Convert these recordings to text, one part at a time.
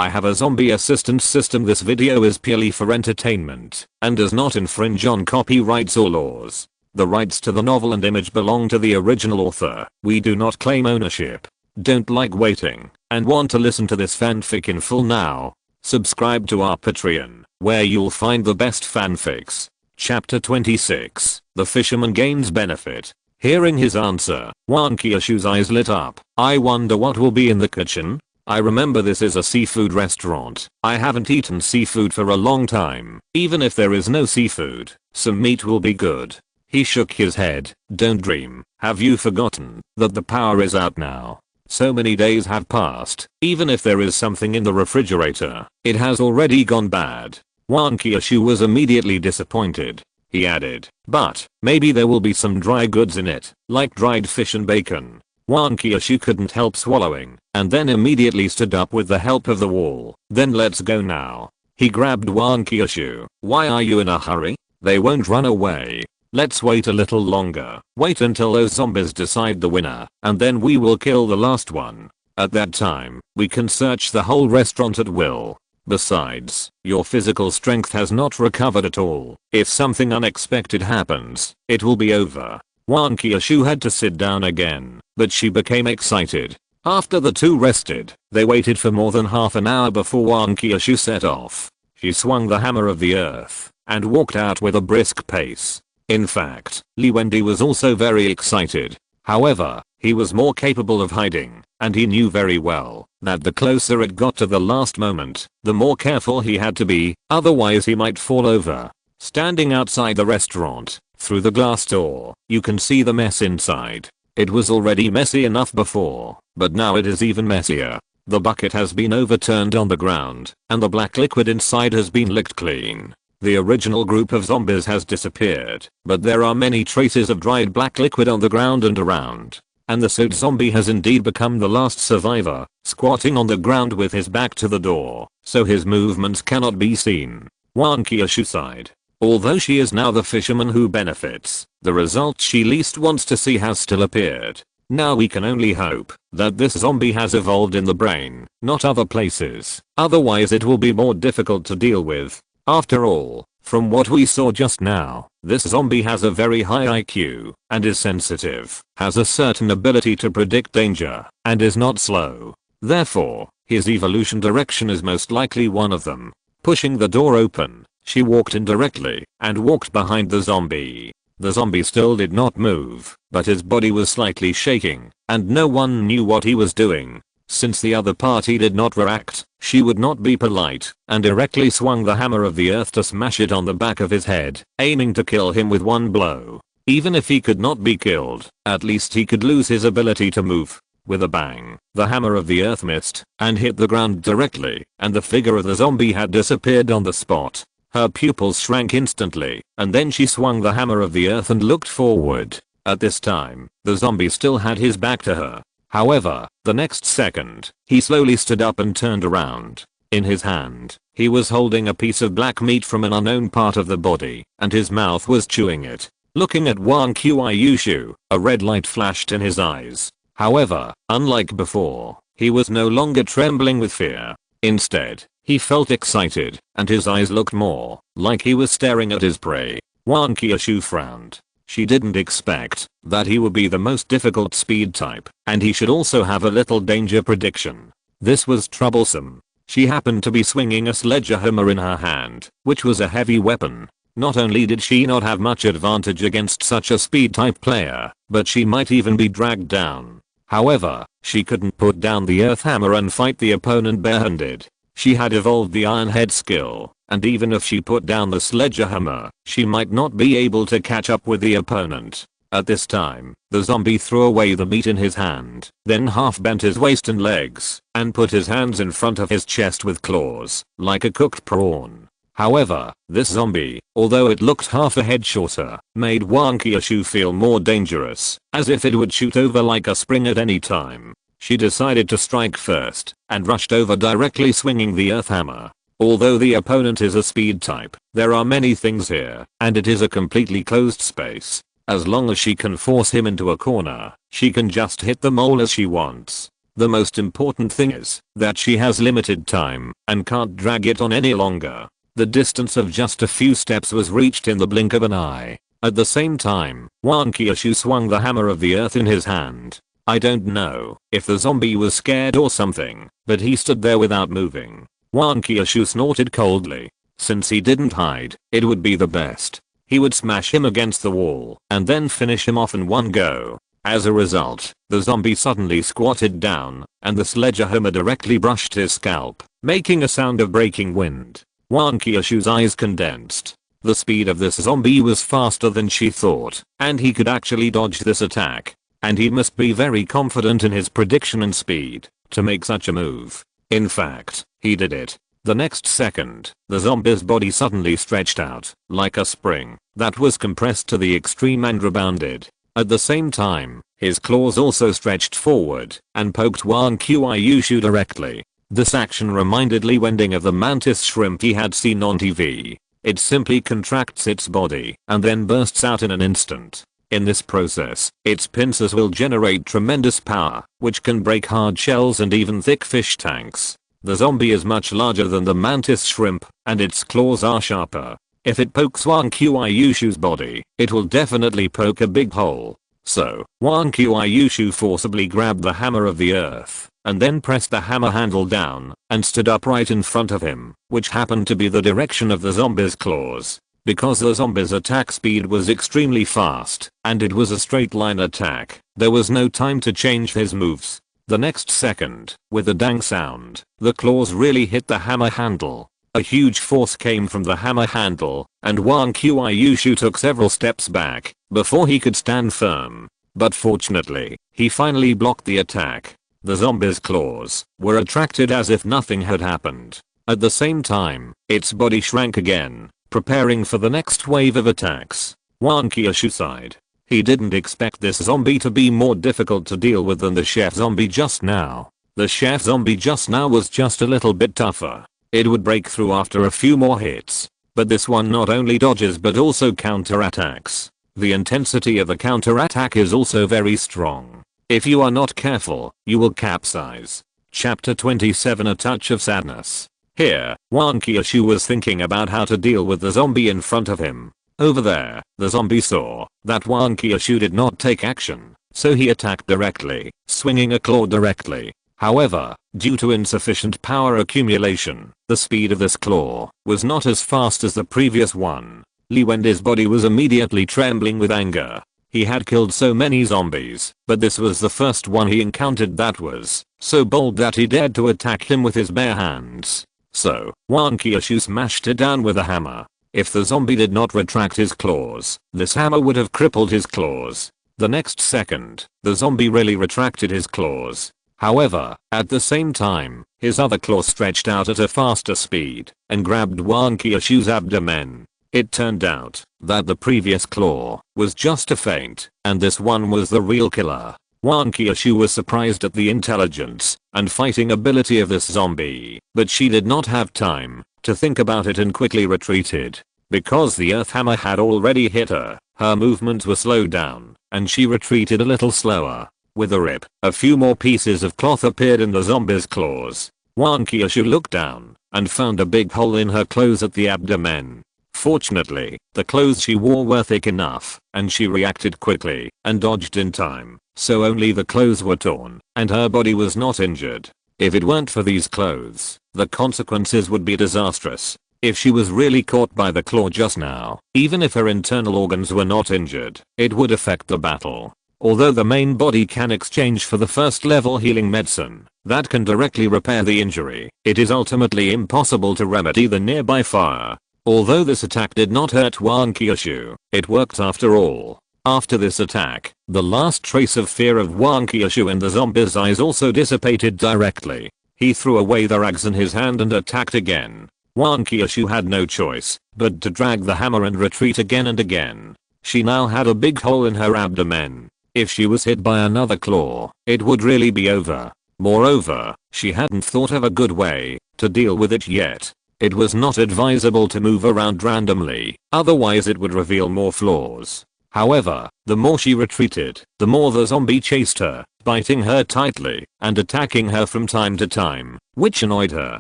I have a zombie assistance system. This video is purely for entertainment and does not infringe on copyrights or laws. The rights to the novel and image belong to the original author. We do not claim ownership. Don't like waiting and want to listen to this fanfic in full now? Subscribe to our Patreon, where you'll find the best fanfics. Chapter 26. The Fisherman Gains Benefit. Hearing his answer, Wang Qiushui's eyes lit up. I wonder what will be in the kitchen. I remember this is a seafood restaurant. I haven't eaten seafood for a long time. Even if there is no seafood, some meat will be good. He shook his head. Don't dream. Have you forgotten that the power is out now? So many days have passed. Even if there is something in the refrigerator, it has already gone bad. Wang Qiushui was immediately disappointed. He added, but maybe there will be some dry goods in it, like dried fish and bacon. Wang Qiushui couldn't help swallowing, and then immediately stood up with the help of the wall. Then let's go now. He grabbed Wang Qiushui. Why are you in a hurry? They won't run away. Let's wait a little longer. Wait until those zombies decide the winner, and then we will kill the last one. At that time, we can search the whole restaurant at will. Besides, your physical strength has not recovered at all. If something unexpected happens, it will be over. Wang Qiushui had to sit down again, but she became excited. After the two rested, they waited for more than half an hour before Wang Qiushui set off. She swung the hammer of the earth and walked out with a brisk pace. In fact, Wending was also very excited. However, he was more capable of hiding, and he knew very well that the closer it got to the last moment, the more careful he had to be, otherwise he might fall over. Standing outside the restaurant, through the glass door, you can see the mess inside. It was already messy enough before, but now it is even messier. The bucket has been overturned on the ground, and the black liquid inside has been licked clean. The original group of zombies has disappeared, but there are many traces of dried black liquid on the ground and around. And the suit zombie has indeed become the last survivor, squatting on the ground with his back to the door, so his movements cannot be seen. Wang Qiushui sighed. Although she is now the fisherman who benefits, the result she least wants to see has still appeared. Now we can only hope that this zombie has evolved in the brain, not other places. Otherwise it will be more difficult to deal with. After all, from what we saw just now, this zombie has a very high IQ, and is sensitive, has a certain ability to predict danger, and is not slow. Therefore, his evolution direction is most likely one of them. Pushing the door open, she walked in directly, and walked behind the zombie. The zombie still did not move, but his body was slightly shaking, and no one knew what he was doing. Since the other party did not react, she would not be polite, and directly swung the hammer of the earth to smash it on the back of his head, aiming to kill him with one blow. Even if he could not be killed, at least he could lose his ability to move. With a bang, the hammer of the earth missed, and hit the ground directly, and the figure of the zombie had disappeared on the spot. Her pupils shrank instantly, and then she swung the hammer of the earth and looked forward. At this time, the zombie still had his back to her. However, the next second, he slowly stood up and turned around. In his hand, he was holding a piece of black meat from an unknown part of the body, and his mouth was chewing it. Looking at Wang Qiushui, a red light flashed in his eyes. However, unlike before, he was no longer trembling with fear. Instead, he felt excited, and his eyes looked more like he was staring at his prey. Wang Qiushui frowned. She didn't expect that he would be the most difficult speed type, and he should also have a little danger prediction. This was troublesome. She happened to be swinging a sledgehammer in her hand, which was a heavy weapon. Not only did she not have much advantage against such a speed type player, but she might even be dragged down. However, she couldn't put down the earth hammer and fight the opponent barehanded. She had evolved the iron head skill, and even if she put down the sledgehammer, she might not be able to catch up with the opponent. At this time, the zombie threw away the meat in his hand, then half bent his waist and legs, and put his hands in front of his chest with claws, like a cooked prawn. However, this zombie, although it looked half a head shorter, made Wang Qiushui feel more dangerous, as if it would shoot over like a spring at any time. She decided to strike first, and rushed over directly swinging the earth hammer. Although the opponent is a speed type, there are many things here, and it is a completely closed space. As long as she can force him into a corner, she can just hit the mole as she wants. The most important thing is that she has limited time and can't drag it on any longer. The distance of just a few steps was reached in the blink of an eye. At the same time, Wang Qiushui swung the hammer of the earth in his hand. I don't know if the zombie was scared or something, but he stood there without moving. Wang Qiushui snorted coldly. Since he didn't hide, it would be the best. He would smash him against the wall and then finish him off in one go. As a result, the zombie suddenly squatted down, and the sledgehammer directly brushed his scalp, making a sound of breaking wind. Wang Qiushui's eyes condensed. The speed of this zombie was faster than she thought, and he could actually dodge this attack. And he must be very confident in his prediction and speed to make such a move. In fact, he did it. The next second, the zombie's body suddenly stretched out, like a spring, that was compressed to the extreme and rebounded. At the same time, his claws also stretched forward, and poked Wang Qiushui directly. This action reminded Wending of the mantis shrimp he had seen on TV. It simply contracts its body, and then bursts out in an instant. In this process, its pincers will generate tremendous power, which can break hard shells and even thick fish tanks. The zombie is much larger than the mantis shrimp, and its claws are sharper. If it pokes Wang Qiushui's body, it will definitely poke a big hole. So, Wang Qiushui forcibly grabbed the hammer of the earth, and then pressed the hammer handle down, and stood upright in front of him, which happened to be the direction of the zombie's claws. Because the zombie's attack speed was extremely fast, and it was a straight line attack, there was no time to change his moves. The next second, with a dang sound, the claws really hit the hammer handle. A huge force came from the hammer handle, and Wang Qiushui took several steps back before he could stand firm. But fortunately, he finally blocked the attack. The zombie's claws were retracted as if nothing had happened. At the same time, its body shrank again, preparing for the next wave of attacks. Wang Qiushui sighed. He didn't expect this zombie to be more difficult to deal with than the chef zombie just now. The chef zombie just now was just a little bit tougher. It would break through after a few more hits. But this one not only dodges but also counterattacks. The intensity of the counterattack is also very strong. If you are not careful, you will capsize. Chapter 27 A Touch of Sadness. Here, Wang Qiushui was thinking about how to deal with the zombie in front of him. Over there, the zombie saw that Wang Qiushui did not take action, so he attacked directly, swinging a claw directly. However, due to insufficient power accumulation, the speed of this claw was not as fast as the previous one. Wending's body was immediately trembling with anger. He had killed so many zombies, but this was the first one he encountered that was so bold that he dared to attack him with his bare hands. So, Wang Qiushui smashed it down with a hammer. If the zombie did not retract his claws, this hammer would have crippled his claws. The next second, the zombie really retracted his claws. However, at the same time, his other claw stretched out at a faster speed and grabbed Wang Qiushui's abdomen. It turned out that the previous claw was just a feint, and this one was the real killer. Wang Qiushui was surprised at the intelligence and fighting ability of this zombie, but she did not have time to think about it and quickly retreated. Because the earth hammer had already hit her, her movements were slowed down, and she retreated a little slower. With a rip, a few more pieces of cloth appeared in the zombie's claws. Wang Qiushui looked down and found a big hole in her clothes at the abdomen. Fortunately, the clothes she wore were thick enough, and she reacted quickly and dodged in time, so only the clothes were torn, and her body was not injured. If it weren't for these clothes, the consequences would be disastrous. If she was really caught by the claw just now, even if her internal organs were not injured, it would affect the battle. Although the main body can exchange for the first level healing medicine that can directly repair the injury, it is ultimately impossible to remedy the nearby fire. Although this attack did not hurt Wang Qiushui, it worked after all. After this attack, the last trace of fear of Wang Qiushui in the zombie's eyes also dissipated directly. He threw away the rags in his hand and attacked again. Wang Qiushui had no choice but to drag the hammer and retreat again and again. She now had a big hole in her abdomen. If she was hit by another claw, it would really be over. Moreover, she hadn't thought of a good way to deal with it yet. It was not advisable to move around randomly, otherwise it would reveal more flaws. However, the more she retreated, the more the zombie chased her, biting her tightly and attacking her from time to time, which annoyed her.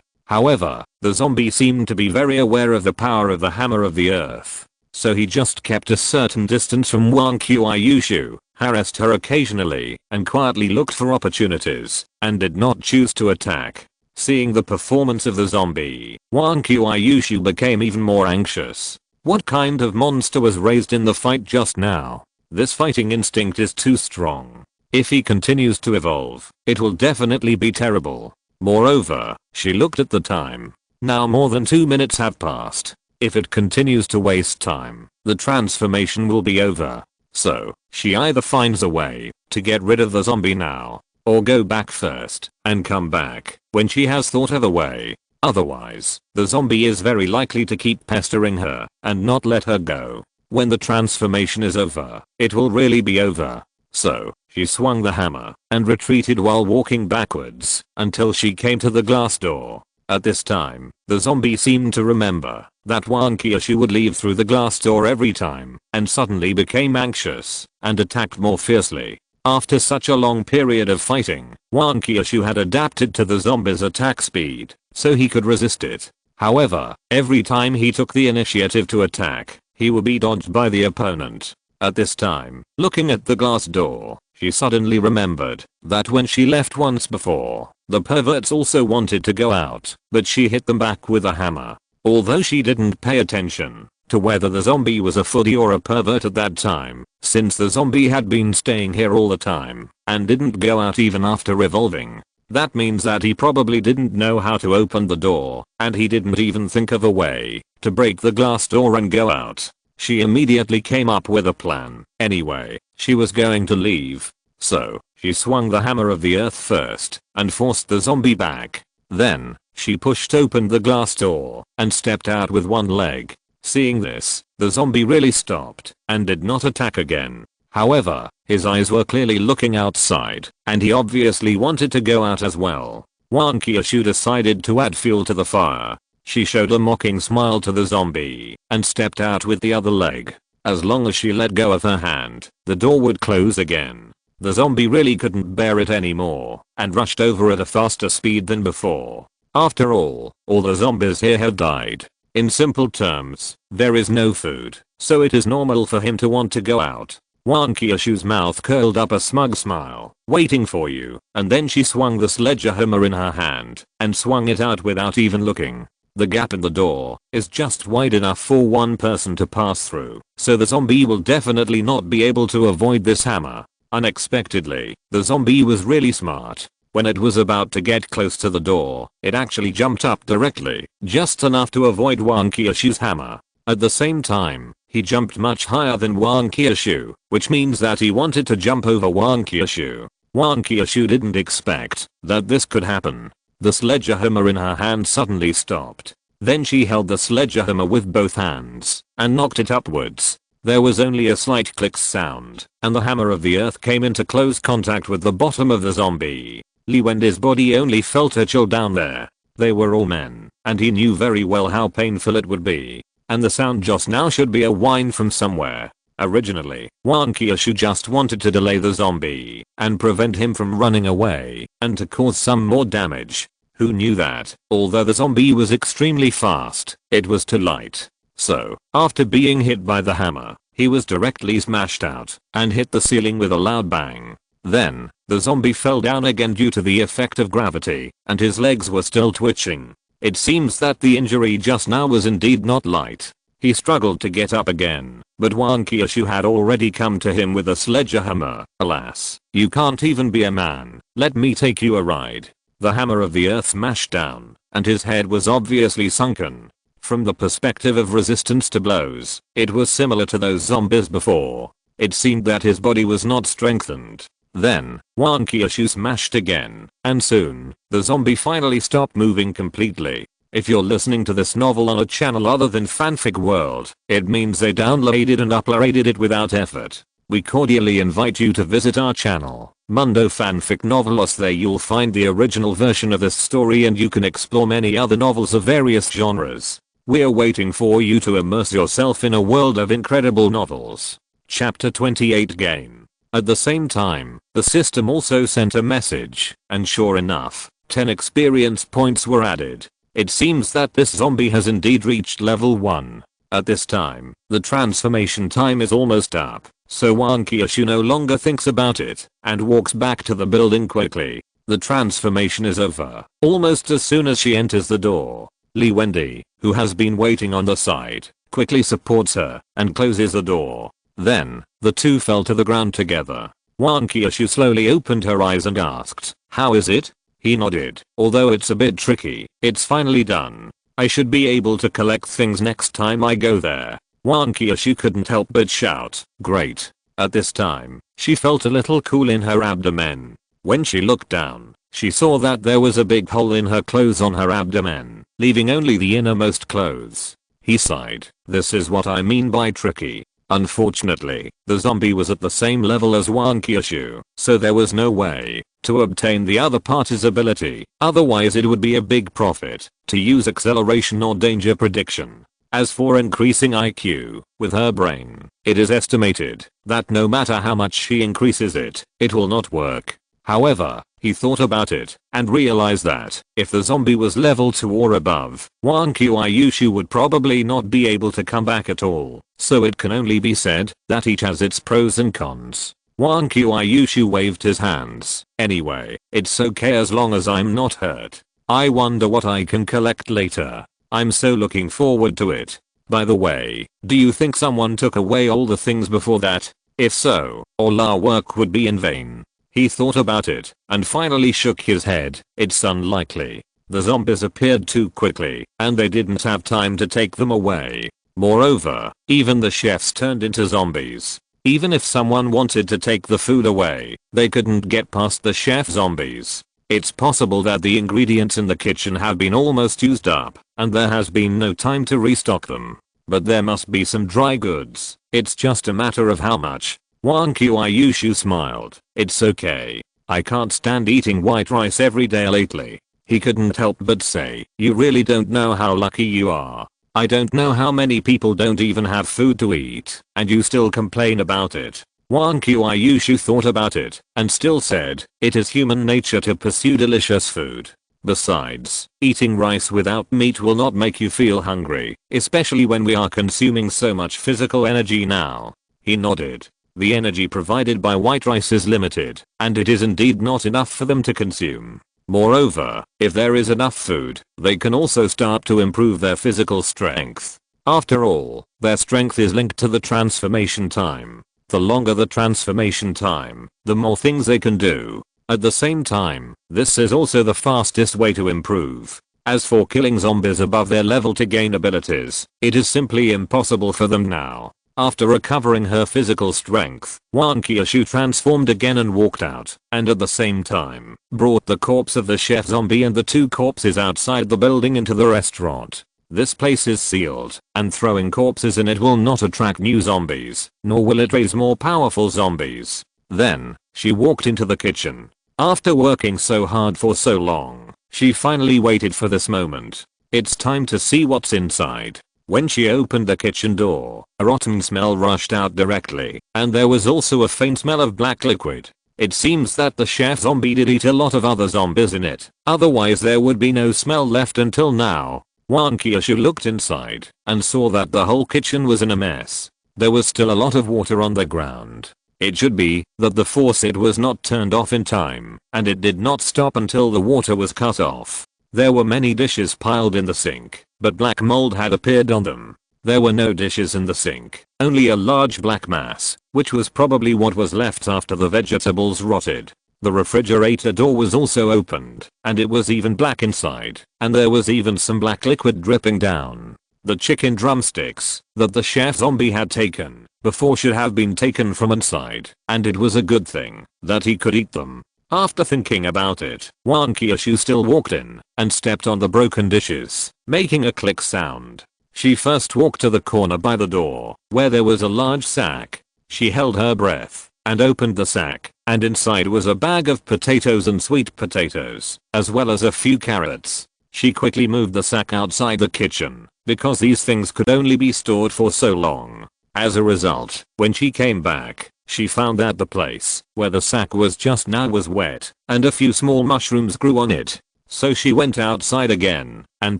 However, the zombie seemed to be very aware of the power of the hammer of the earth. So he just kept a certain distance from Wang Qiushui, harassed her occasionally, and quietly looked for opportunities, and did not choose to attack. Seeing the performance of the zombie, Wang Qiushui became even more anxious. What kind of monster was raised in the fight just now? This fighting instinct is too strong. If he continues to evolve, it will definitely be terrible. Moreover, she looked at the time. Now more than 2 minutes have passed. If it continues to waste time, the transformation will be over. So, she either finds a way to get rid of the zombie now, or go back first and come back when she has thought of a way. Otherwise, the zombie is very likely to keep pestering her and not let her go. When the transformation is over, it will really be over. So, she swung the hammer and retreated while walking backwards until she came to the glass door. At this time, the zombie seemed to remember that Wang Qiushui would leave through the glass door every time and suddenly became anxious and attacked more fiercely. After such a long period of fighting, Wang Qiushui had adapted to the zombie's attack speed, so he could resist it. However, every time he took the initiative to attack, he would be dodged by the opponent. At this time, looking at the glass door, she suddenly remembered that when she left once before, the perverts also wanted to go out, but she hit them back with a hammer. Although she didn't pay attention to whether the zombie was a foodie or a pervert at that time, since the zombie had been staying here all the time and didn't go out even after evolving. That means that he probably didn't know how to open the door, and he didn't even think of a way to break the glass door and go out. She immediately came up with a plan. Anyway, she was going to leave. So, she swung the hammer of the earth first and forced the zombie back. Then, she pushed open the glass door and stepped out with one leg. Seeing this, the zombie really stopped and did not attack again. However, his eyes were clearly looking outside, and he obviously wanted to go out as well. Wang Qiushui decided to add fuel to the fire. She showed a mocking smile to the zombie and stepped out with the other leg. As long as she let go of her hand, the door would close again. The zombie really couldn't bear it anymore and rushed over at a faster speed than before. After all the zombies here had died. In simple terms, there is no food, so it is normal for him to want to go out. Wang Qiushui's mouth curled up a smug smile, waiting for you, and then she swung the sledgehammer in her hand and swung it out without even looking. The gap in the door is just wide enough for one person to pass through, so the zombie will definitely not be able to avoid this hammer. Unexpectedly, the zombie was really smart. When it was about to get close to the door, it actually jumped up directly, just enough to avoid Wang Qiushui's hammer. At the same time, he jumped much higher than Wang Qiushui, which means that he wanted to jump over Wang Qiushui. Wang Qiushui didn't expect that this could happen. The sledgehammer in her hand suddenly stopped. Then she held the sledgehammer with both hands and knocked it upwards. There was only a slight click sound, and the hammer of the earth came into close contact with the bottom of the zombie. Wending's body only felt a chill down there. They were all men, and he knew very well how painful it would be. And the sound just now should be a whine from somewhere. Originally, Wang Qiushui just wanted to delay the zombie and prevent him from running away and to cause some more damage. Who knew that, although the zombie was extremely fast, it was too light. So, after being hit by the hammer, he was directly smashed out and hit the ceiling with a loud bang. Then, the zombie fell down again due to the effect of gravity, and his legs were still twitching. It seems that the injury just now was indeed not light. He struggled to get up again, but Wang Qiushui had already come to him with a sledgehammer. Alas, you can't even be a man. Let me take you a ride. The hammer of the earth smashed down, and his head was obviously sunken. From the perspective of resistance to blows, it was similar to those zombies before. It seemed that his body was not strengthened. Then, Wang Qiushui smashed again, and soon, the zombie finally stopped moving completely. If you're listening to this novel on a channel other than Fanfic World, it means they downloaded and uploaded it without effort. We cordially invite you to visit our channel, Mundo Fanfic Novelos. There you'll find the original version of this story and you can explore many other novels of various genres. We're waiting for you to immerse yourself in a world of incredible novels. Chapter 28 Game. At the same time, the system also sent a message, and sure enough, 10 experience points were added. It seems that this zombie has indeed reached level 1. At this time, the transformation time is almost up, so Wang Qiushui no longer thinks about it, and walks back to the building quickly. The transformation is over, almost as soon as she enters the door. Wending, who has been waiting on the side, quickly supports her, and closes the door. Then, the two fell to the ground together. Wang Qiushui slowly opened her eyes and asked, "How is it?" He nodded. "Although it's a bit tricky, it's finally done. I should be able to collect things next time I go there." Wang Qiushui couldn't help but shout, "Great." At this time, she felt a little cool in her abdomen. When she looked down, she saw that there was a big hole in her clothes on her abdomen, leaving only the innermost clothes. He sighed. "This is what I mean by tricky." Unfortunately, the zombie was at the same level as Wang Qiushui, so there was no way to obtain the other party's ability, otherwise it would be a big profit to use acceleration or danger prediction. As for increasing IQ, with her brain, it is estimated that no matter how much she increases it, it will not work. However, he thought about it, and realized that, if the zombie was level 2 or above, Wang Qiushui would probably not be able to come back at all, so it can only be said that each has its pros and cons. Wang Qiushui waved his hands. "Anyway, it's okay as long as I'm not hurt. I wonder what I can collect later. I'm so looking forward to it. By the way, do you think someone took away all the things before that? If so, all our work would be in vain." He thought about it, and finally shook his head. "It's unlikely. The zombies appeared too quickly, and they didn't have time to take them away. Moreover, even the chefs turned into zombies. Even if someone wanted to take the food away, they couldn't get past the chef zombies. It's possible that the ingredients in the kitchen have been almost used up, and there has been no time to restock them. But there must be some dry goods. It's just a matter of how much." Wang Qiushui smiled. "It's okay. I can't stand eating white rice every day lately." He couldn't help but say, "You really don't know how lucky you are. I don't know how many people don't even have food to eat, and you still complain about it." Wang Qiushui thought about it, and still said, "It is human nature to pursue delicious food. Besides, eating rice without meat will not make you feel hungry, especially when we are consuming so much physical energy now." He nodded. The energy provided by white rice is limited, and it is indeed not enough for them to consume. Moreover, if there is enough food, they can also start to improve their physical strength. After all, their strength is linked to the transformation time. The longer the transformation time, the more things they can do. At the same time, this is also the fastest way to improve. As for killing zombies above their level to gain abilities, it is simply impossible for them now. After recovering her physical strength, Wang Qiushui transformed again and walked out, and at the same time, brought the corpse of the chef zombie and the 2 corpses outside the building into the restaurant. This place is sealed, and throwing corpses in it will not attract new zombies, nor will it raise more powerful zombies. Then, she walked into the kitchen. After working so hard for so long, she finally waited for this moment. It's time to see what's inside. When she opened the kitchen door, a rotten smell rushed out directly, and there was also a faint smell of black liquid. It seems that the chef zombie did eat a lot of other zombies in it, otherwise there would be no smell left until now. Wang Qiushui looked inside, and saw that the whole kitchen was in a mess. There was still a lot of water on the ground. It should be that the faucet was not turned off in time, and it did not stop until the water was cut off. There were many dishes piled in the sink, but black mold had appeared on them. There were no dishes in the sink, only a large black mass, which was probably what was left after the vegetables rotted. The refrigerator door was also opened, and it was even black inside, and there was even some black liquid dripping down. The chicken drumsticks that the chef zombie had taken before should have been taken from inside, and it was a good thing that he could eat them. After thinking about it, Wang Qiushui still walked in and stepped on the broken dishes, making a click sound. She first walked to the corner by the door, where there was a large sack. She held her breath and opened the sack, and inside was a bag of potatoes and sweet potatoes, as well as a few carrots. She quickly moved the sack outside the kitchen, because these things could only be stored for so long. As a result, when she came back, she found that the place where the sack was just now was wet, and a few small mushrooms grew on it. So she went outside again and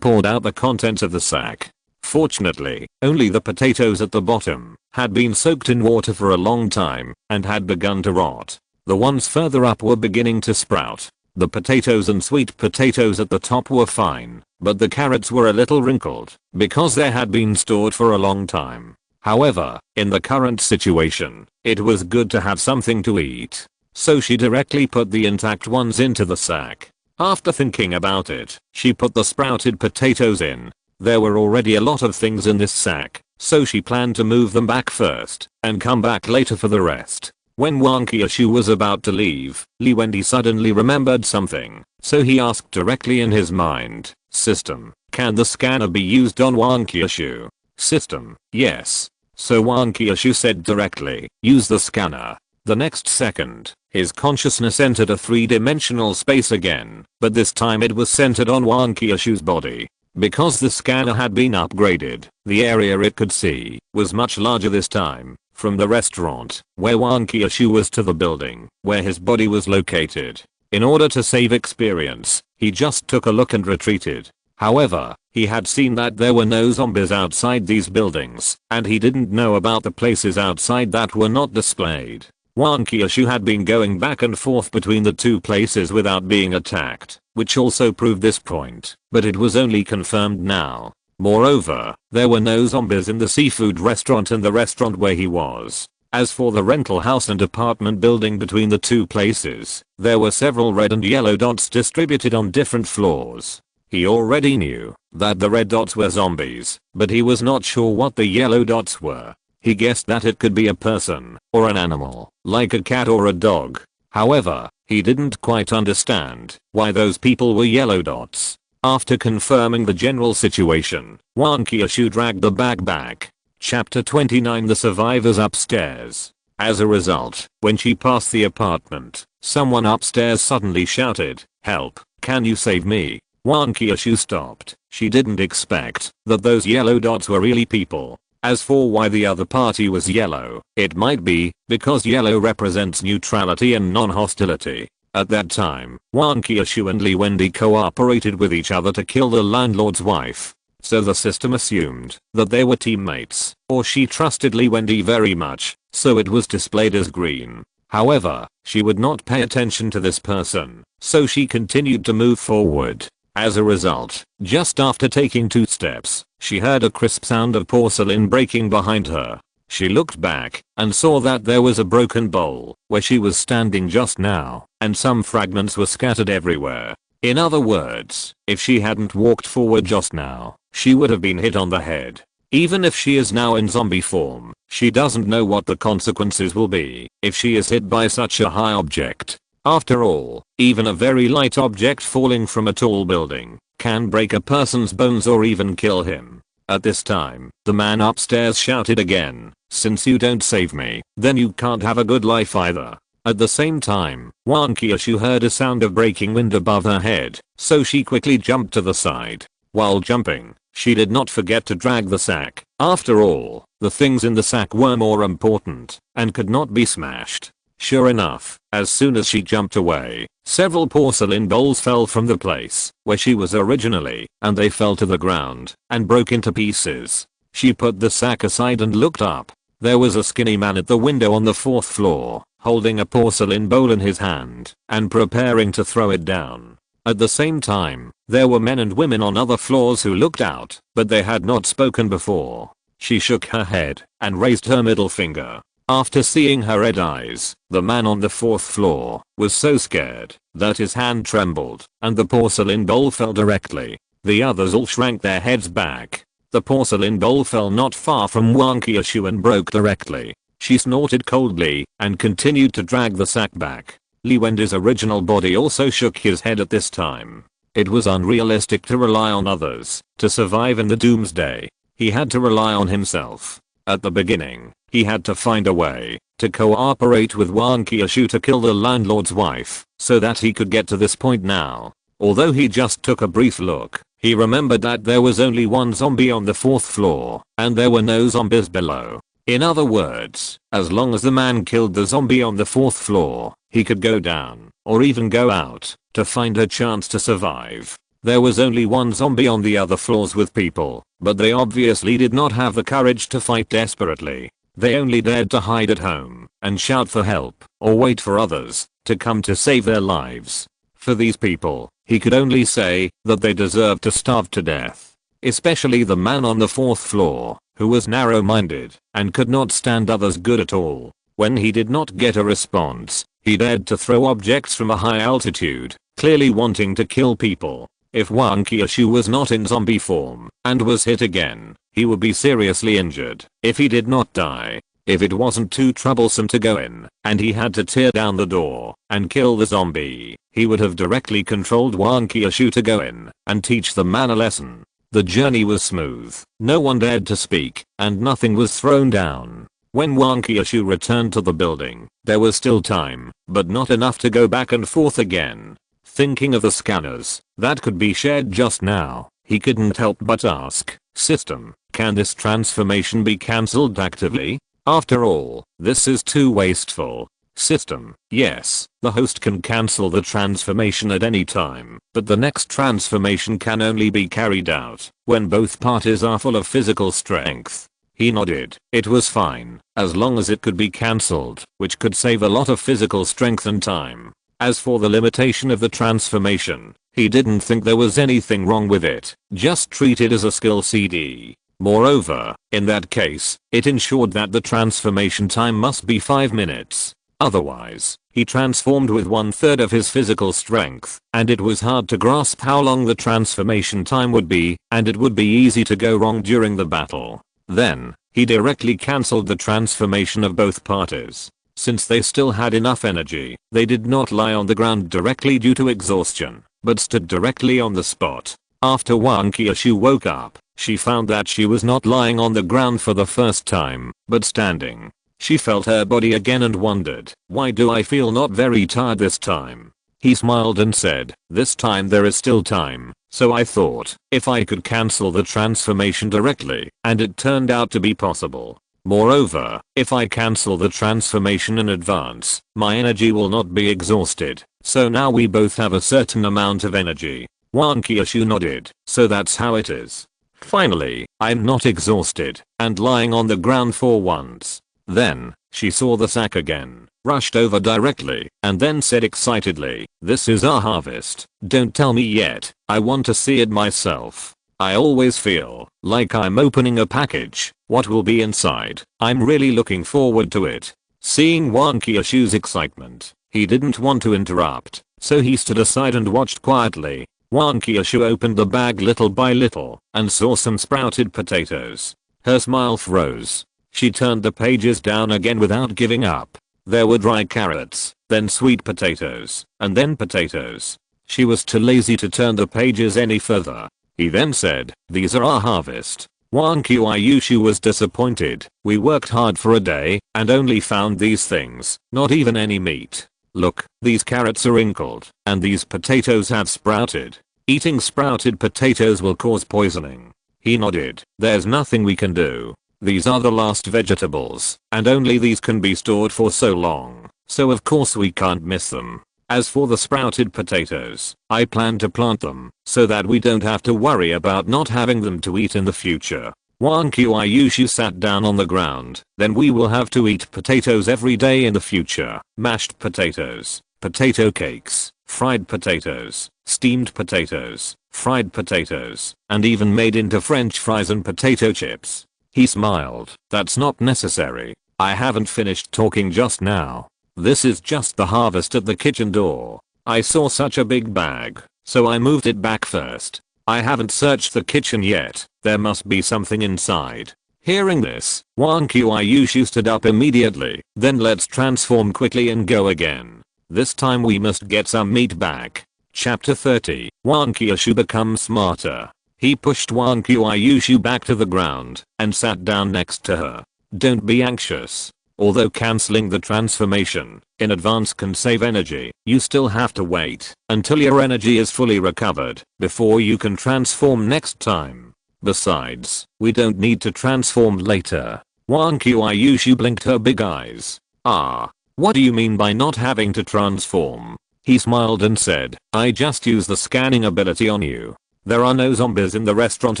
poured out the contents of the sack. Fortunately, only the potatoes at the bottom had been soaked in water for a long time and had begun to rot. The ones further up were beginning to sprout. The potatoes and sweet potatoes at the top were fine, but the carrots were a little wrinkled because they had been stored for a long time. However, in the current situation, it was good to have something to eat. So she directly put the intact ones into the sack. After thinking about it, she put the sprouted potatoes in. There were already a lot of things in this sack, so she planned to move them back first and come back later for the rest. When Wang Qiushui was about to leave, Wending suddenly remembered something, so he asked directly in his mind, "System, can the scanner be used on Wang Qiushui?" System, yes. So Wang Qiushui said directly, "Use the scanner." The next second, his consciousness entered a three-dimensional space again, but this time it was centered on Wang Qiushui's body. Because the scanner had been upgraded, the area it could see was much larger this time, from the restaurant where Wang Qiushui was to the building where his body was located. In order to save experience, he just took a look and retreated. However, he had seen that there were no zombies outside these buildings, and he didn't know about the places outside that were not displayed. Wang Qiushui had been going back and forth between the two places without being attacked, which also proved this point, but it was only confirmed now. Moreover, there were no zombies in the seafood restaurant and the restaurant where he was. As for the rental house and apartment building between the two places, there were several red and yellow dots distributed on different floors. He already knew that the red dots were zombies, but he was not sure what the yellow dots were. He guessed that it could be a person or an animal, like a cat or a dog. However, he didn't quite understand why those people were yellow dots. After confirming the general situation, Wang Qiushui dragged the bag back. Chapter 29 The Survivors Upstairs. As a result, when she passed the apartment, someone upstairs suddenly shouted, "Help, can you save me?" Wang Qiushui stopped. She didn't expect that those yellow dots were really people. As for why the other party was yellow, it might be because yellow represents neutrality and non-hostility. At that time, Wang Qiushui and Wending cooperated with each other to kill the landlord's wife. So the system assumed that they were teammates, or she trusted Wending very much, so it was displayed as green. However, she would not pay attention to this person, so she continued to move forward. As a result, just after taking 2 steps, she heard a crisp sound of porcelain breaking behind her. She looked back and saw that there was a broken bowl where she was standing just now, and some fragments were scattered everywhere. In other words, if she hadn't walked forward just now, she would have been hit on the head. Even if she is now in zombie form, she doesn't know what the consequences will be if she is hit by such a high object. After all, even a very light object falling from a tall building can break a person's bones or even kill him. At this time, the man upstairs shouted again, "Since you don't save me, then you can't have a good life either." At the same time, Wang Qiushui heard a sound of breaking wind above her head, so she quickly jumped to the side. While jumping, she did not forget to drag the sack. After all, the things in the sack were more important and could not be smashed. Sure enough, as soon as she jumped away, several porcelain bowls fell from the place where she was originally, and they fell to the ground and broke into pieces. She put the sack aside and looked up. There was a skinny man at the window on the 4th floor, holding a porcelain bowl in his hand and preparing to throw it down. At the same time, there were men and women on other floors who looked out, but they had not spoken before. She shook her head and raised her middle finger. After seeing her red eyes, the man on the 4th floor was so scared that his hand trembled and the porcelain bowl fell directly. The others all shrank their heads back. The porcelain bowl fell not far from Wang Qiushui and broke directly. She snorted coldly and continued to drag the sack back. Wending's original body also shook his head at this time. It was unrealistic to rely on others to survive in the doomsday. He had to rely on himself. At the beginning, he had to find a way to cooperate with Wang Qiushui to kill the landlord's wife so that he could get to this point now. Although he just took a brief look, he remembered that there was only one zombie on the 4th floor and there were no zombies below. In other words, as long as the man killed the zombie on the 4th floor, he could go down, or even go out, to find a chance to survive. There was only one zombie on the other floors with people, but they obviously did not have the courage to fight desperately. They only dared to hide at home, and shout for help, or wait for others to come to save their lives. For these people, he could only say that they deserved to starve to death. Especially the man on the 4th floor, who was narrow-minded and could not stand others good at all. When he did not get a response, he dared to throw objects from a high altitude, clearly wanting to kill people. If Wang Qiushui was not in zombie form and was hit again, he would be seriously injured if he did not die. If it wasn't too troublesome to go in, and he had to tear down the door and kill the zombie, he would have directly controlled Wang Qiushui to go in and teach the man a lesson. The journey was smooth, no one dared to speak, and nothing was thrown down. When Wang Qiushui returned to the building, there was still time, but not enough to go back and forth again. Thinking of the scanners that could be shared just now, he couldn't help but ask, "System, can this transformation be cancelled actively? After all, this is too wasteful." System, yes, the host can cancel the transformation at any time, but the next transformation can only be carried out when both parties are full of physical strength. He nodded. It was fine, as long as it could be cancelled, which could save a lot of physical strength and time. As for the limitation of the transformation, he didn't think there was anything wrong with it, just treat it as a skill CD. Moreover, in that case, it ensured that the transformation time must be 5 minutes. Otherwise, he transformed with 1/3 of his physical strength, and it was hard to grasp how long the transformation time would be, and it would be easy to go wrong during the battle. Then, he directly cancelled the transformation of both parties. Since they still had enough energy, they did not lie on the ground directly due to exhaustion, but stood directly on the spot. After Wang Qiushui woke up, she found that she was not lying on the ground for the first time, but standing. She felt her body again and wondered, "Why do I feel not very tired this time?" He smiled and said, "This time there is still time, so I thought, if I could cancel the transformation directly, and it turned out to be possible. Moreover, if I cancel the transformation in advance, my energy will not be exhausted, so now we both have a certain amount of energy." Wang Qiushui nodded, "So that's how it is. Finally, I'm not exhausted, and lying on the ground for once." Then, she saw the sack again, rushed over directly, and then said excitedly, "This is our harvest. Don't tell me yet, I want to see it myself. I always feel like I'm opening a package. What will be inside? I'm really looking forward to it." Seeing Wang Qiushui's excitement, he didn't want to interrupt, so he stood aside and watched quietly. Wang Qiushui opened the bag little by little, and saw some sprouted potatoes. Her smile froze. She turned the pages down again without giving up. There were dry carrots, then sweet potatoes, and then potatoes. She was too lazy to turn the pages any further. He then said, "These are our harvest." Wang Qiushui was disappointed. "We worked hard for a day, and only found these things, not even any meat. Look, these carrots are wrinkled, and these potatoes have sprouted. Eating sprouted potatoes will cause poisoning." He nodded. "There's nothing we can do. These are the last vegetables, and only these can be stored for so long, so of course we can't miss them. As for the sprouted potatoes, I plan to plant them, so that we don't have to worry about not having them to eat in the future." Wang Qiushui sat down on the ground. "Then we will have to eat potatoes every day in the future. Mashed potatoes, potato cakes, fried potatoes, steamed potatoes, fried potatoes, and even made into French fries and potato chips." He smiled. "That's not necessary. I haven't finished talking just now. This is just the harvest at the kitchen door. I saw such a big bag, so I moved it back first. I haven't searched the kitchen yet. There must be something inside." Hearing this, Wang Qiushui stood up immediately. "Then let's transform quickly and go again. This time we must get some meat back." Chapter 30. Wang Qiushui becomes smarter. He pushed Wang Qiushui back to the ground and sat down next to her. "Don't be anxious. Although cancelling the transformation in advance can save energy, you still have to wait until your energy is fully recovered before you can transform next time. Besides, we don't need to transform later. Wang Qiushui blinked her big eyes. Ah. What do you mean by not having to transform? He smiled and said, I just use the scanning ability on you. There are no zombies in the restaurant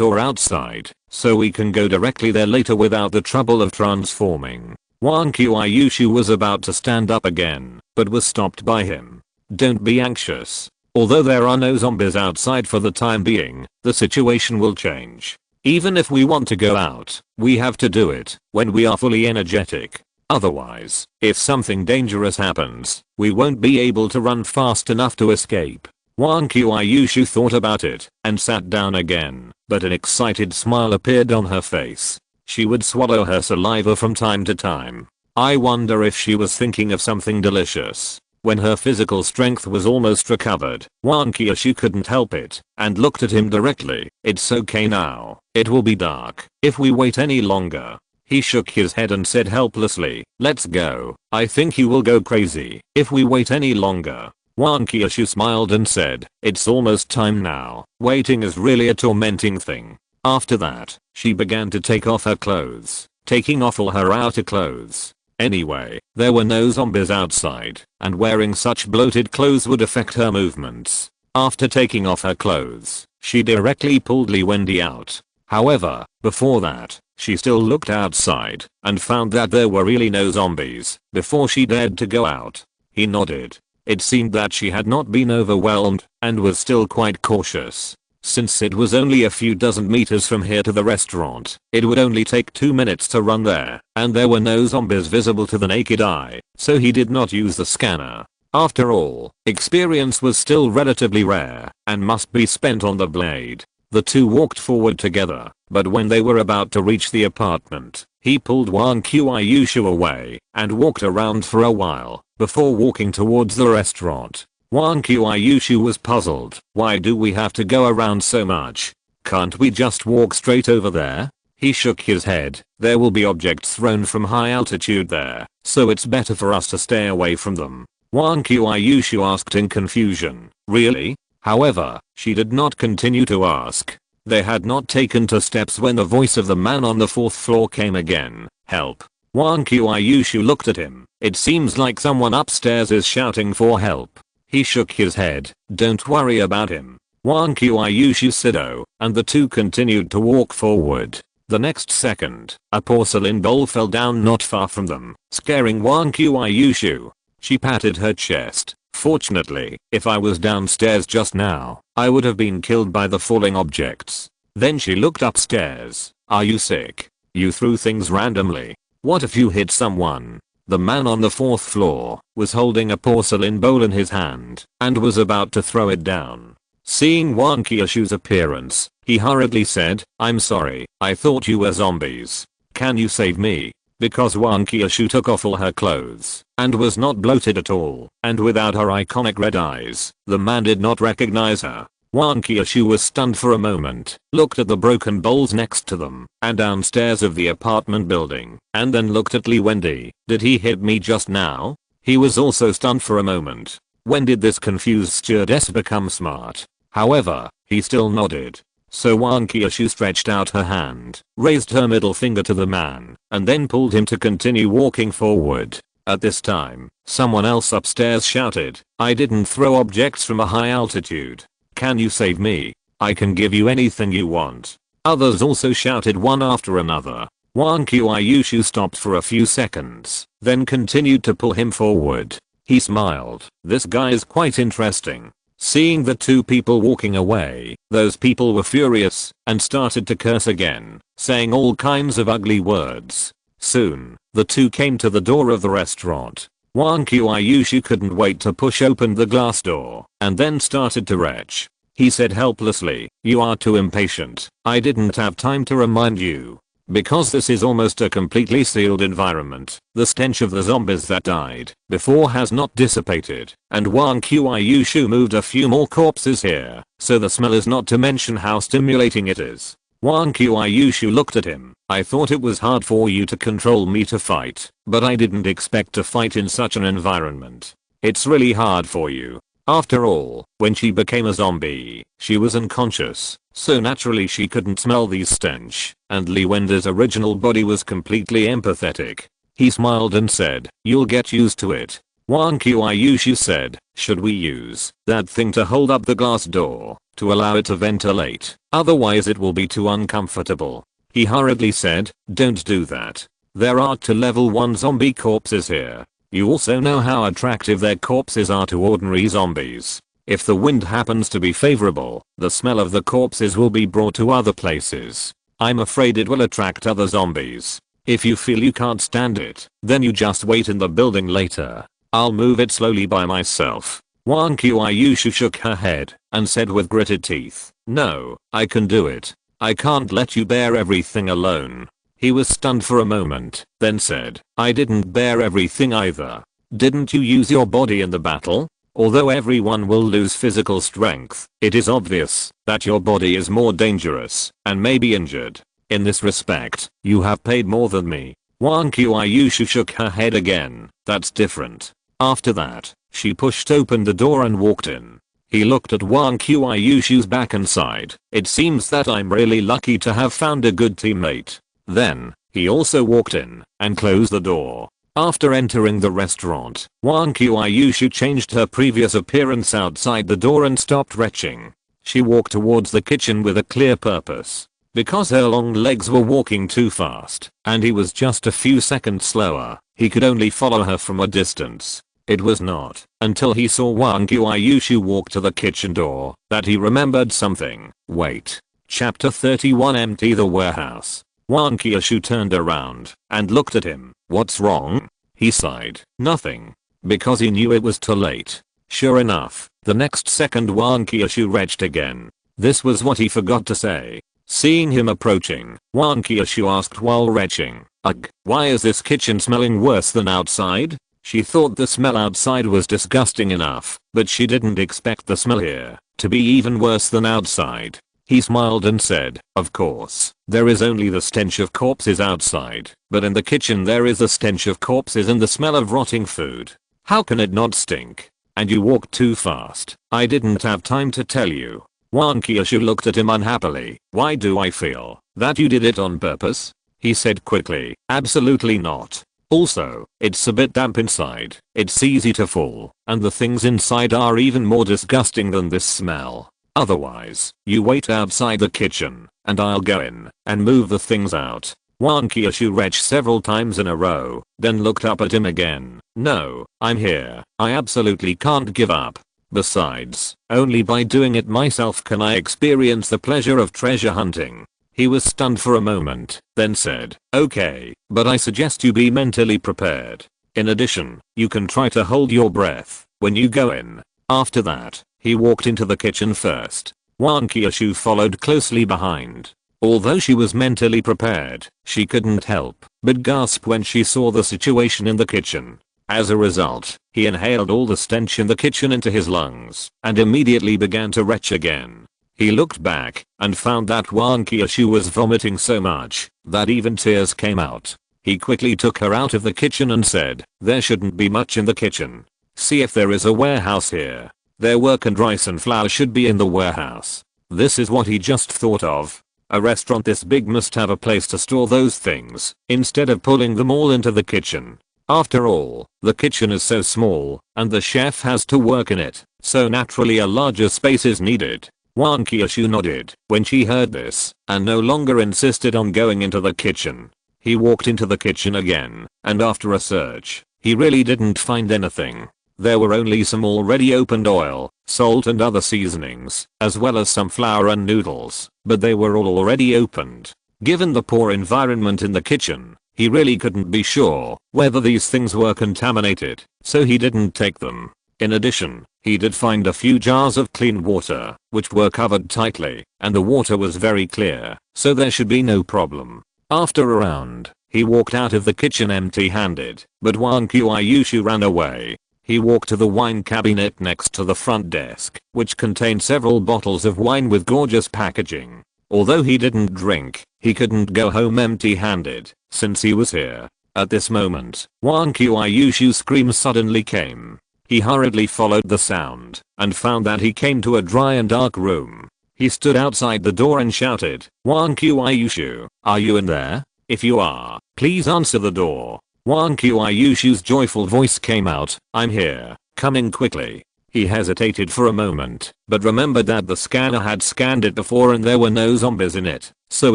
or outside, so we can go directly there later without the trouble of transforming. Wang Qiushui was about to stand up again, but was stopped by him. Don't be anxious. Although there are no zombies outside for the time being, the situation will change. Even if we want to go out, we have to do it when we are fully energetic. Otherwise, if something dangerous happens, we won't be able to run fast enough to escape. Wang Qiushui thought about it and sat down again, but an excited smile appeared on her face. She would swallow her saliva from time to time. I wonder if she was thinking of something delicious. When her physical strength was almost recovered, Wang Qiushui couldn't help it and looked at him directly. It's okay now. It will be dark if we wait any longer. He shook his head and said helplessly, let's go. I think you will go crazy if we wait any longer. Wang Qiushui smiled and said, it's almost time now. Waiting is really a tormenting thing. After that, she began to take off her clothes, taking off all her outer clothes. Anyway, there were no zombies outside, and wearing such bloated clothes would affect her movements. After taking off her clothes, she directly pulled Wending out. However, before that, she still looked outside and found that there were really no zombies before she dared to go out. He nodded. It seemed that she had not been overwhelmed and was still quite cautious. Since it was only a few dozen meters from here to the restaurant, it would only take 2 minutes to run there, and there were no zombies visible to the naked eye, so he did not use the scanner. After all, experience was still relatively rare and must be spent on the blade. The two walked forward together, but when they were about to reach the apartment, he pulled Wang Qiushui away and walked around for a while before walking towards the restaurant. Wang Qiushui was puzzled. Why do we have to go around so much? Can't we just walk straight over there? He shook his head. There will be objects thrown from high altitude there, so it's better for us to stay away from them. Wang Qiushui asked in confusion. Really? However, she did not continue to ask. They had not taken 2 steps when the voice of the man on the 4th floor came again. Help. Wang Qiushui looked at him. It seems like someone upstairs is shouting for help. He shook his head. Don't worry about him. Wang Qiushui said oh, and the two continued to walk forward. The next second, a porcelain bowl fell down not far from them, scaring Wang Qiushui. She patted her chest. Fortunately, if I was downstairs just now, I would have been killed by the falling objects. Then she looked upstairs. Are you sick? You threw things randomly. What if you hit someone? The man on the 4th floor was holding a porcelain bowl in his hand and was about to throw it down. Seeing Wang Qiushui's appearance, he hurriedly said, I'm sorry, I thought you were zombies. Can you save me? Because Wang Qiushui took off all her clothes and was not bloated at all, and without her iconic red eyes, the man did not recognize her. Wang Qiushui was stunned for a moment, looked at the broken bowls next to them, and downstairs of the apartment building, and then looked at Wending. Did he hit me just now? He was also stunned for a moment. When did this confused stewardess become smart? However, he still nodded. So Wang Qiushui stretched out her hand, raised her middle finger to the man, and then pulled him to continue walking forward. At this time, someone else upstairs shouted, I didn't throw objects from a high altitude. Can you save me? I can give you anything you want. Others also shouted one after another. Wang Qiushui stopped for a few seconds, then continued to pull him forward. He smiled. This guy is quite interesting. Seeing the two people walking away, those people were furious and started to curse again, saying all kinds of ugly words. Soon, the two came to the door of the restaurant. Wang Qiushui couldn't wait to push open the glass door and then started to retch. He said helplessly, you are too impatient. I didn't have time to remind you. Because this is almost a completely sealed environment, the stench of the zombies that died before has not dissipated, and Wang Qiushui moved a few more corpses here, so the smell is not to mention how stimulating it is. Wang Qiushui looked at him. I thought it was hard for you to control me to fight, but I didn't expect to fight in such an environment. It's really hard for you. After all, when she became a zombie, she was unconscious, so naturally she couldn't smell these stench, and Lee Wender's original body was completely empathetic. He smiled and said, "You'll get used to it." Wang Qiushui said, "Should we use that thing to hold up the glass door to allow it to ventilate? Otherwise it will be too uncomfortable." He hurriedly said, "Don't do that. There are 2 level 1 zombie corpses here. You also know how attractive their corpses are to ordinary zombies. If the wind happens to be favorable, the smell of the corpses will be brought to other places. I'm afraid it will attract other zombies. If you feel you can't stand it, then you just wait in the building later. I'll move it slowly by myself." Wang Qiushui shook her head and said with gritted teeth, "No, I can do it. I can't let you bear everything alone." He was stunned for a moment, then said, "I didn't bear everything either. Didn't you use your body in the battle? Although everyone will lose physical strength, it is obvious that your body is more dangerous and may be injured. In this respect, you have paid more than me." Wang Qiushui shook her head again. "That's different." After that, she pushed open the door and walked in. He looked at Wang Qiushui's back and sighed, "It seems that I'm really lucky to have found a good teammate." Then, he also walked in and closed the door. After entering the restaurant, Wang Qiushui changed her previous appearance outside the door and stopped retching. She walked towards the kitchen with a clear purpose. Because her long legs were walking too fast, and he was just a few seconds slower, he could only follow her from a distance. It was not until he saw Wang Qiushui walk to the kitchen door that he remembered something. Wait. Chapter 31 Empty the warehouse. Wang Qiushui turned around and looked at him. "What's wrong?" He sighed. "Nothing." Because he knew it was too late. Sure enough, the next second Wang Qiushui retched again. This was what he forgot to say. Seeing him approaching, Wang Qiushui asked while retching, "Ugh, why is this kitchen smelling worse than outside?" She thought the smell outside was disgusting enough, but she didn't expect the smell here to be even worse than outside. He smiled and said, "Of course, there is only the stench of corpses outside, but in the kitchen there is the stench of corpses and the smell of rotting food. How can it not stink? And you walked too fast. I didn't have time to tell you." Wang Qiushui looked at him unhappily. "Why do I feel that you did it on purpose?" He said quickly, "Absolutely not. Also, it's a bit damp inside, it's easy to fall, and the things inside are even more disgusting than this smell. Otherwise, you wait outside the kitchen, and I'll go in and move the things out." Wang Qiushui retched several times in a row, then looked up at him again. "No, I'm here. I absolutely can't give up. Besides, only by doing it myself can I experience the pleasure of treasure hunting." He was stunned for a moment, then said, "Okay, but I suggest you be mentally prepared. In addition, you can try to hold your breath when you go in." After that, he walked into the kitchen first. Wang Qiushui followed closely behind. Although she was mentally prepared, she couldn't help but gasp when she saw the situation in the kitchen. As a result, he inhaled all the stench in the kitchen into his lungs and immediately began to retch again. He looked back and found that Wang Qiushui was vomiting so much that even tears came out. He quickly took her out of the kitchen and said, "There shouldn't be much in the kitchen. See if there is a warehouse here. Their work and rice and flour should be in the warehouse." This is what he just thought of. A restaurant this big must have a place to store those things, instead of pulling them all into the kitchen. After all, the kitchen is so small, and the chef has to work in it, so naturally a larger space is needed. Wang Qiushui nodded when she heard this, and no longer insisted on going into the kitchen. He walked into the kitchen again, and after a search, he really didn't find anything. There were only some already opened oil, salt and other seasonings, as well as some flour and noodles, but they were all already opened. Given the poor environment in the kitchen, he really couldn't be sure whether these things were contaminated, so he didn't take them. In addition, he did find a few jars of clean water, which were covered tightly, and the water was very clear, so there should be no problem. After a round, he walked out of the kitchen empty-handed, but Wang Qiushui ran away. He walked to the wine cabinet next to the front desk, which contained several bottles of wine with gorgeous packaging. Although he didn't drink, he couldn't go home empty-handed, since he was here. At this moment, Wang Qiushui's scream suddenly came. He hurriedly followed the sound and found that he came to a dry and dark room. He stood outside the door and shouted, "Wang Qiushui, are you in there? If you are, please answer the door." Wang Qiushui's joyful voice came out, "I'm here, come in quickly." He hesitated for a moment, but remembered that the scanner had scanned it before and there were no zombies in it, so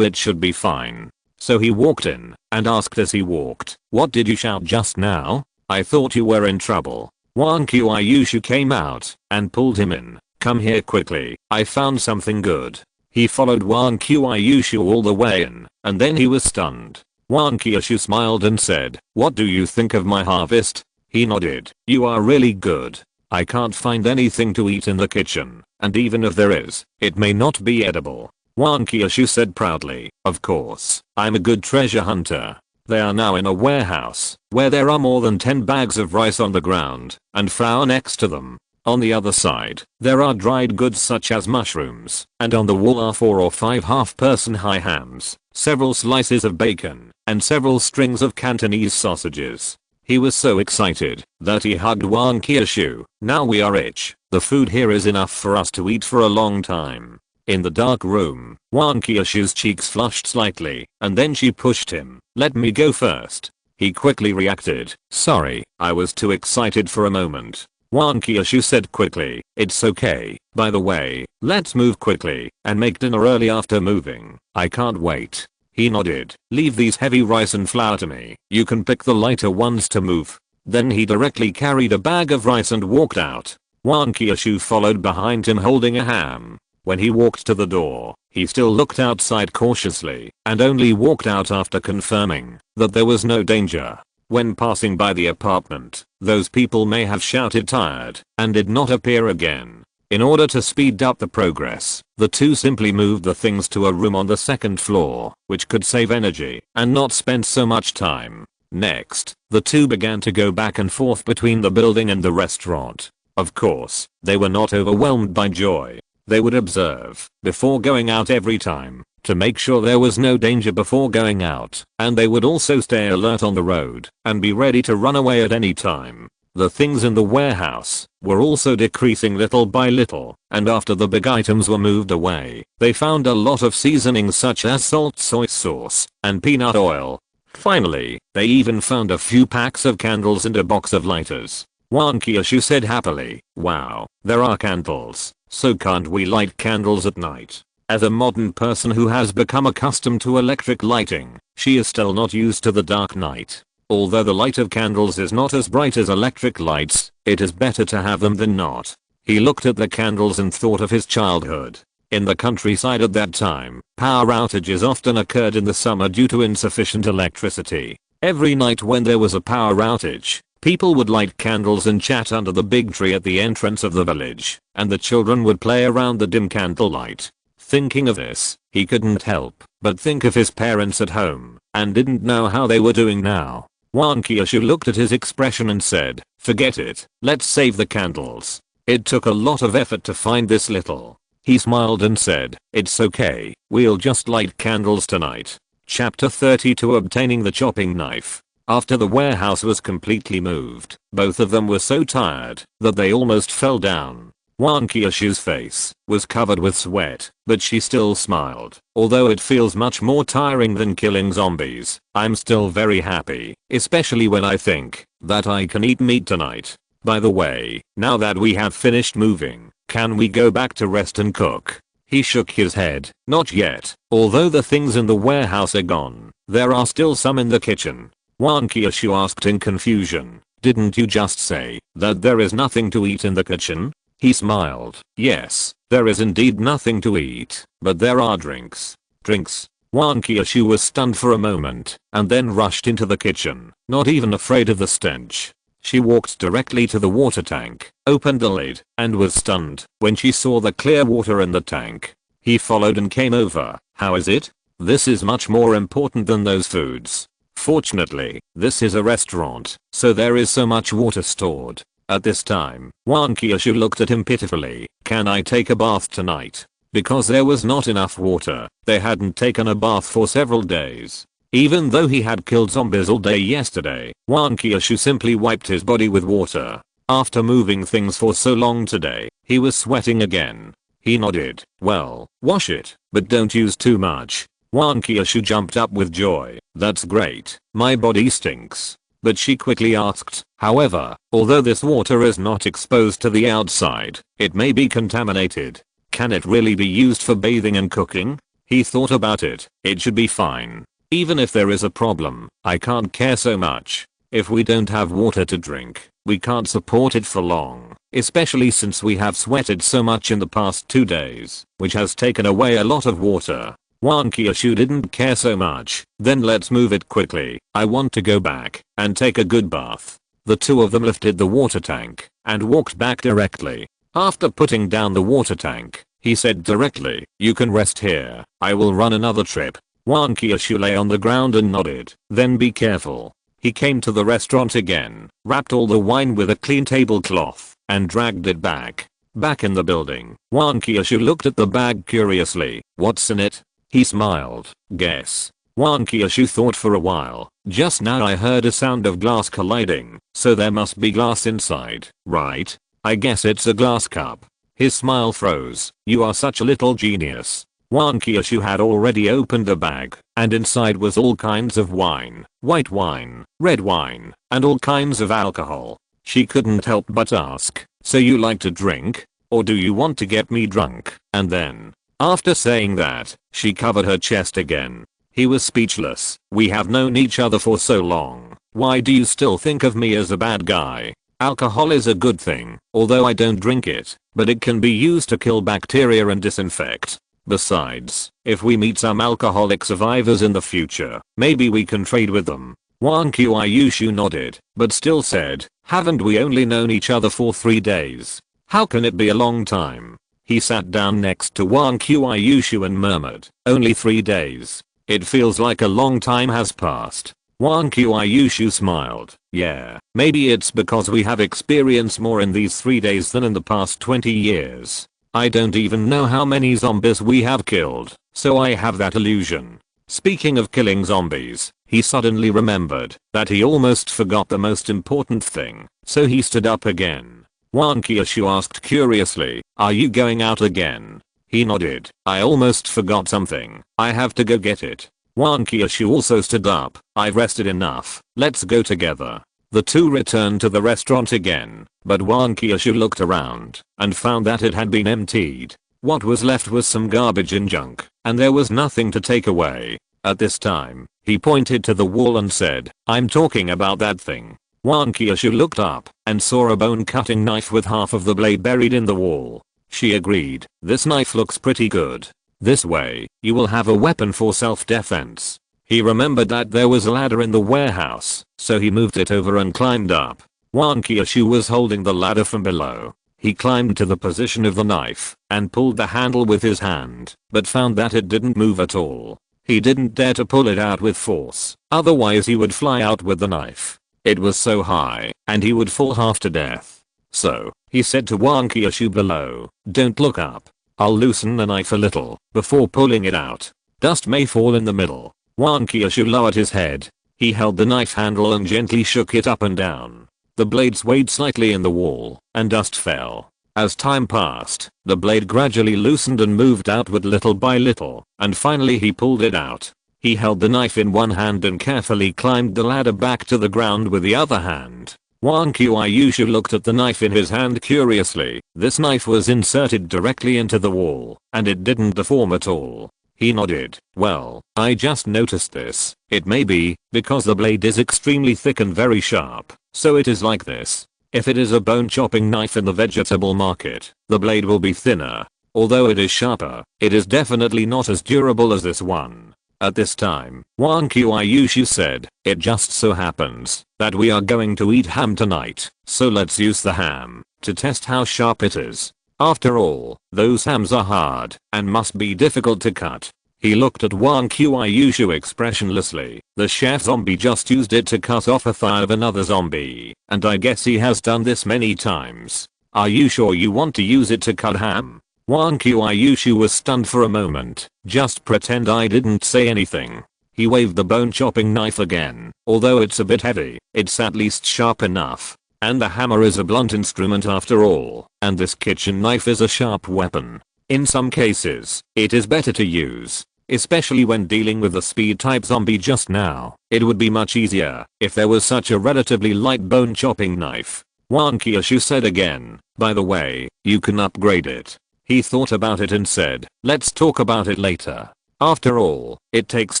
it should be fine. So he walked in and asked as he walked, "What did you shout just now? I thought you were in trouble." Wang Qiushui came out and pulled him in. "Come here quickly, I found something good." He followed Wang Qiushui all the way in, and then he was stunned. Wang Qiushui smiled and said, "What do you think of my harvest?" He nodded. "You are really good. I can't find anything to eat in the kitchen, and even if there is, it may not be edible." Wang Qiushui said proudly, "Of course, I'm a good treasure hunter." They are now in a warehouse, where there are more than 10 bags of rice on the ground, and flour next to them. On the other side, there are dried goods such as mushrooms, and on the wall are 4 or 5 half-person high hams, several slices of bacon, and several strings of Cantonese sausages. He was so excited that he hugged Wang Qiushui. "Now we are rich. The food here is enough for us to eat for a long time." In the dark room, Wang Qiushui's cheeks flushed slightly, and then she pushed him. "Let me go first." He quickly reacted, "Sorry, I was too excited for a moment." Wang Qiushui said quickly, "It's okay. By the way, let's move quickly and make dinner early after moving. I can't wait." He nodded. "Leave these heavy rice and flour to me. You can pick the lighter ones to move." Then he directly carried a bag of rice and walked out. Wang Qiushui followed behind him holding a ham. When he walked to the door, he still looked outside cautiously and only walked out after confirming that there was no danger. When passing by the apartment, those people may have shouted tired and did not appear again. In order to speed up the progress, the two simply moved the things to a room on the second floor, which could save energy and not spend so much time. Next, the two began to go back and forth between the building and the restaurant. Of course, they were not overwhelmed by joy. They would observe before going out every time to make sure there was no danger before going out, and they would also stay alert on the road and be ready to run away at any time. The things in the warehouse were also decreasing little by little, and after the big items were moved away, they found a lot of seasonings such as salt soy sauce and peanut oil. Finally, they even found a few packs of candles and a box of lighters. Wang Qiushui said happily, "Wow, there are candles. So can't we light candles at night?" As a modern person who has become accustomed to electric lighting, she is still not used to the dark night. Although the light of candles is not as bright as electric lights, it is better to have them than not. He looked at the candles and thought of his childhood. In the countryside at that time, power outages often occurred in the summer due to insufficient electricity. Every night when there was a power outage, people would light candles and chat under the big tree at the entrance of the village, and the children would play around the dim candlelight. Thinking of this, he couldn't help but think of his parents at home, and didn't know how they were doing now. Wang Qiushui looked at his expression and said, "Forget it, let's save the candles." It took a lot of effort to find this little. He smiled and said, "It's okay, we'll just light candles tonight." Chapter 32 Obtaining the chopping knife. After the warehouse was completely moved, both of them were so tired that they almost fell down. Wang Qiushui's face was covered with sweat, but she still smiled. "Although it feels much more tiring than killing zombies, I'm still very happy, especially when I think that I can eat meat tonight. By the way, now that we have finished moving, can we go back to rest and cook?" He shook his head. "Not yet. Although the things in the warehouse are gone, there are still some in the kitchen." Wang Qiushui asked in confusion, "Didn't you just say that there is nothing to eat in the kitchen?" He smiled. "Yes, there is indeed nothing to eat, but there are drinks." "Drinks?" Wang Qiushui was stunned for a moment, and then rushed into the kitchen, not even afraid of the stench. She walked directly to the water tank, opened the lid, and was stunned when she saw the clear water in the tank. He followed and came over. "How is it? This is much more important than those foods. Fortunately, this is a restaurant, so there is so much water stored." At this time, Wang Qiushui looked at him pitifully. "Can I take a bath tonight?" Because there was not enough water, they hadn't taken a bath for several days. Even though he had killed zombies all day yesterday, Wang Qiushui simply wiped his body with water. After moving things for so long today, he was sweating again. He nodded. Well, wash it, but don't use too much. Wang Qiushui jumped up with joy. That's great. My body stinks. But she quickly asked, however, although this water is not exposed to the outside, it may be contaminated. Can it really be used for bathing and cooking? He thought about it. It should be fine. Even if there is a problem, I can't care so much. If we don't have water to drink, we can't support it for long, especially since we have sweated so much in the past 2 days, which has taken away a lot of water. Wang Qiushui didn't care so much. Then let's move it quickly. I want to go back and take a good bath. The two of them lifted the water tank and walked back directly. After putting down the water tank, he said directly, you can rest here. I will run another trip. Wang Qiushui lay on the ground and nodded. Then be careful. He came to the restaurant again, wrapped all the wine with a clean tablecloth, and dragged it back. Back in the building, Wang Qiushui looked at the bag curiously. What's in it? He smiled. Guess. Wang Qiushui thought for a while. Just now I heard a sound of glass colliding, so there must be glass inside, right? I guess it's a glass cup. His smile froze. You are such a little genius. Wang Qiushui had already opened the bag, and inside was all kinds of wine, white wine, red wine, and all kinds of alcohol. She couldn't help but ask, so you like to drink? Or do you want to get me drunk? And then, after saying that, she covered her chest again. He was speechless. We have known each other for so long. Why do you still think of me as a bad guy? Alcohol is a good thing, although I don't drink it, but it can be used to kill bacteria and disinfect. Besides, if we meet some alcoholic survivors in the future, maybe we can trade with them. Wang Qiushui nodded, but still said, haven't we only known each other for 3 days? How can it be a long time? He sat down next to Wang Qiushui and murmured, only 3 days. It feels like a long time has passed. Wang Qiushui smiled. Yeah, maybe it's because we have experienced more in these 3 days than in the past 20 years. I don't even know how many zombies we have killed, so I have that illusion. Speaking of killing zombies, he suddenly remembered that he almost forgot the most important thing, so he stood up again. Wang Qiushui asked curiously, are you going out again? He nodded. I almost forgot something. I have to go get it. Wang Qiushui also stood up. I've rested enough. Let's go together. The two returned to the restaurant again, but Wang Qiushui looked around and found that it had been emptied. What was left was some garbage and junk, and there was nothing to take away. At this time, he pointed to the wall and said, I'm talking about that thing. Wang Qiushui looked up and saw a bone-cutting knife with half of the blade buried in the wall. She agreed. This knife looks pretty good. This way, you will have a weapon for self-defense. He remembered that there was a ladder in the warehouse, so he moved it over and climbed up. Wang Qiushui was holding the ladder from below. He climbed to the position of the knife and pulled the handle with his hand, but found that it didn't move at all. He didn't dare to pull it out with force, otherwise he would fly out with the knife. It was so high, and he would fall half to death. So, he said to Wang Qiushui below, don't look up. I'll loosen the knife a little before pulling it out. Dust may fall in the middle. Wang Qiushui lowered his head. He held the knife handle and gently shook it up and down. The blade swayed slightly in the wall, and dust fell. As time passed, the blade gradually loosened and moved outward little by little, and finally he pulled it out. He held the knife in one hand and carefully climbed the ladder back to the ground with the other hand. Wang Qiushui looked at the knife in his hand curiously. This knife was inserted directly into the wall, and it didn't deform at all. He nodded. Well, I just noticed this. It may be because the blade is extremely thick and very sharp, so it is like this. If it is a bone chopping knife in the vegetable market, the blade will be thinner. Although it is sharper, it is definitely not as durable as this one. At this time, Wang Qiushui said, it just so happens that we are going to eat ham tonight, so let's use the ham to test how sharp it is. After all, those hams are hard and must be difficult to cut. He looked at Wang Qiushui expressionlessly. The chef zombie just used it to cut off a thigh of another zombie, and I guess he has done this many times. Are you sure you want to use it to cut ham? Wang Qiushui was stunned for a moment. Just pretend I didn't say anything. He waved the bone chopping knife again. Although it's a bit heavy, it's at least sharp enough. And the hammer is a blunt instrument after all, and this kitchen knife is a sharp weapon. In some cases, it is better to use, especially when dealing with the speed type zombie just now. It would be much easier if there was such a relatively light bone chopping knife. Wang Qiushui said again, by the way, you can upgrade it. He thought about it and said, let's talk about it later. After all, it takes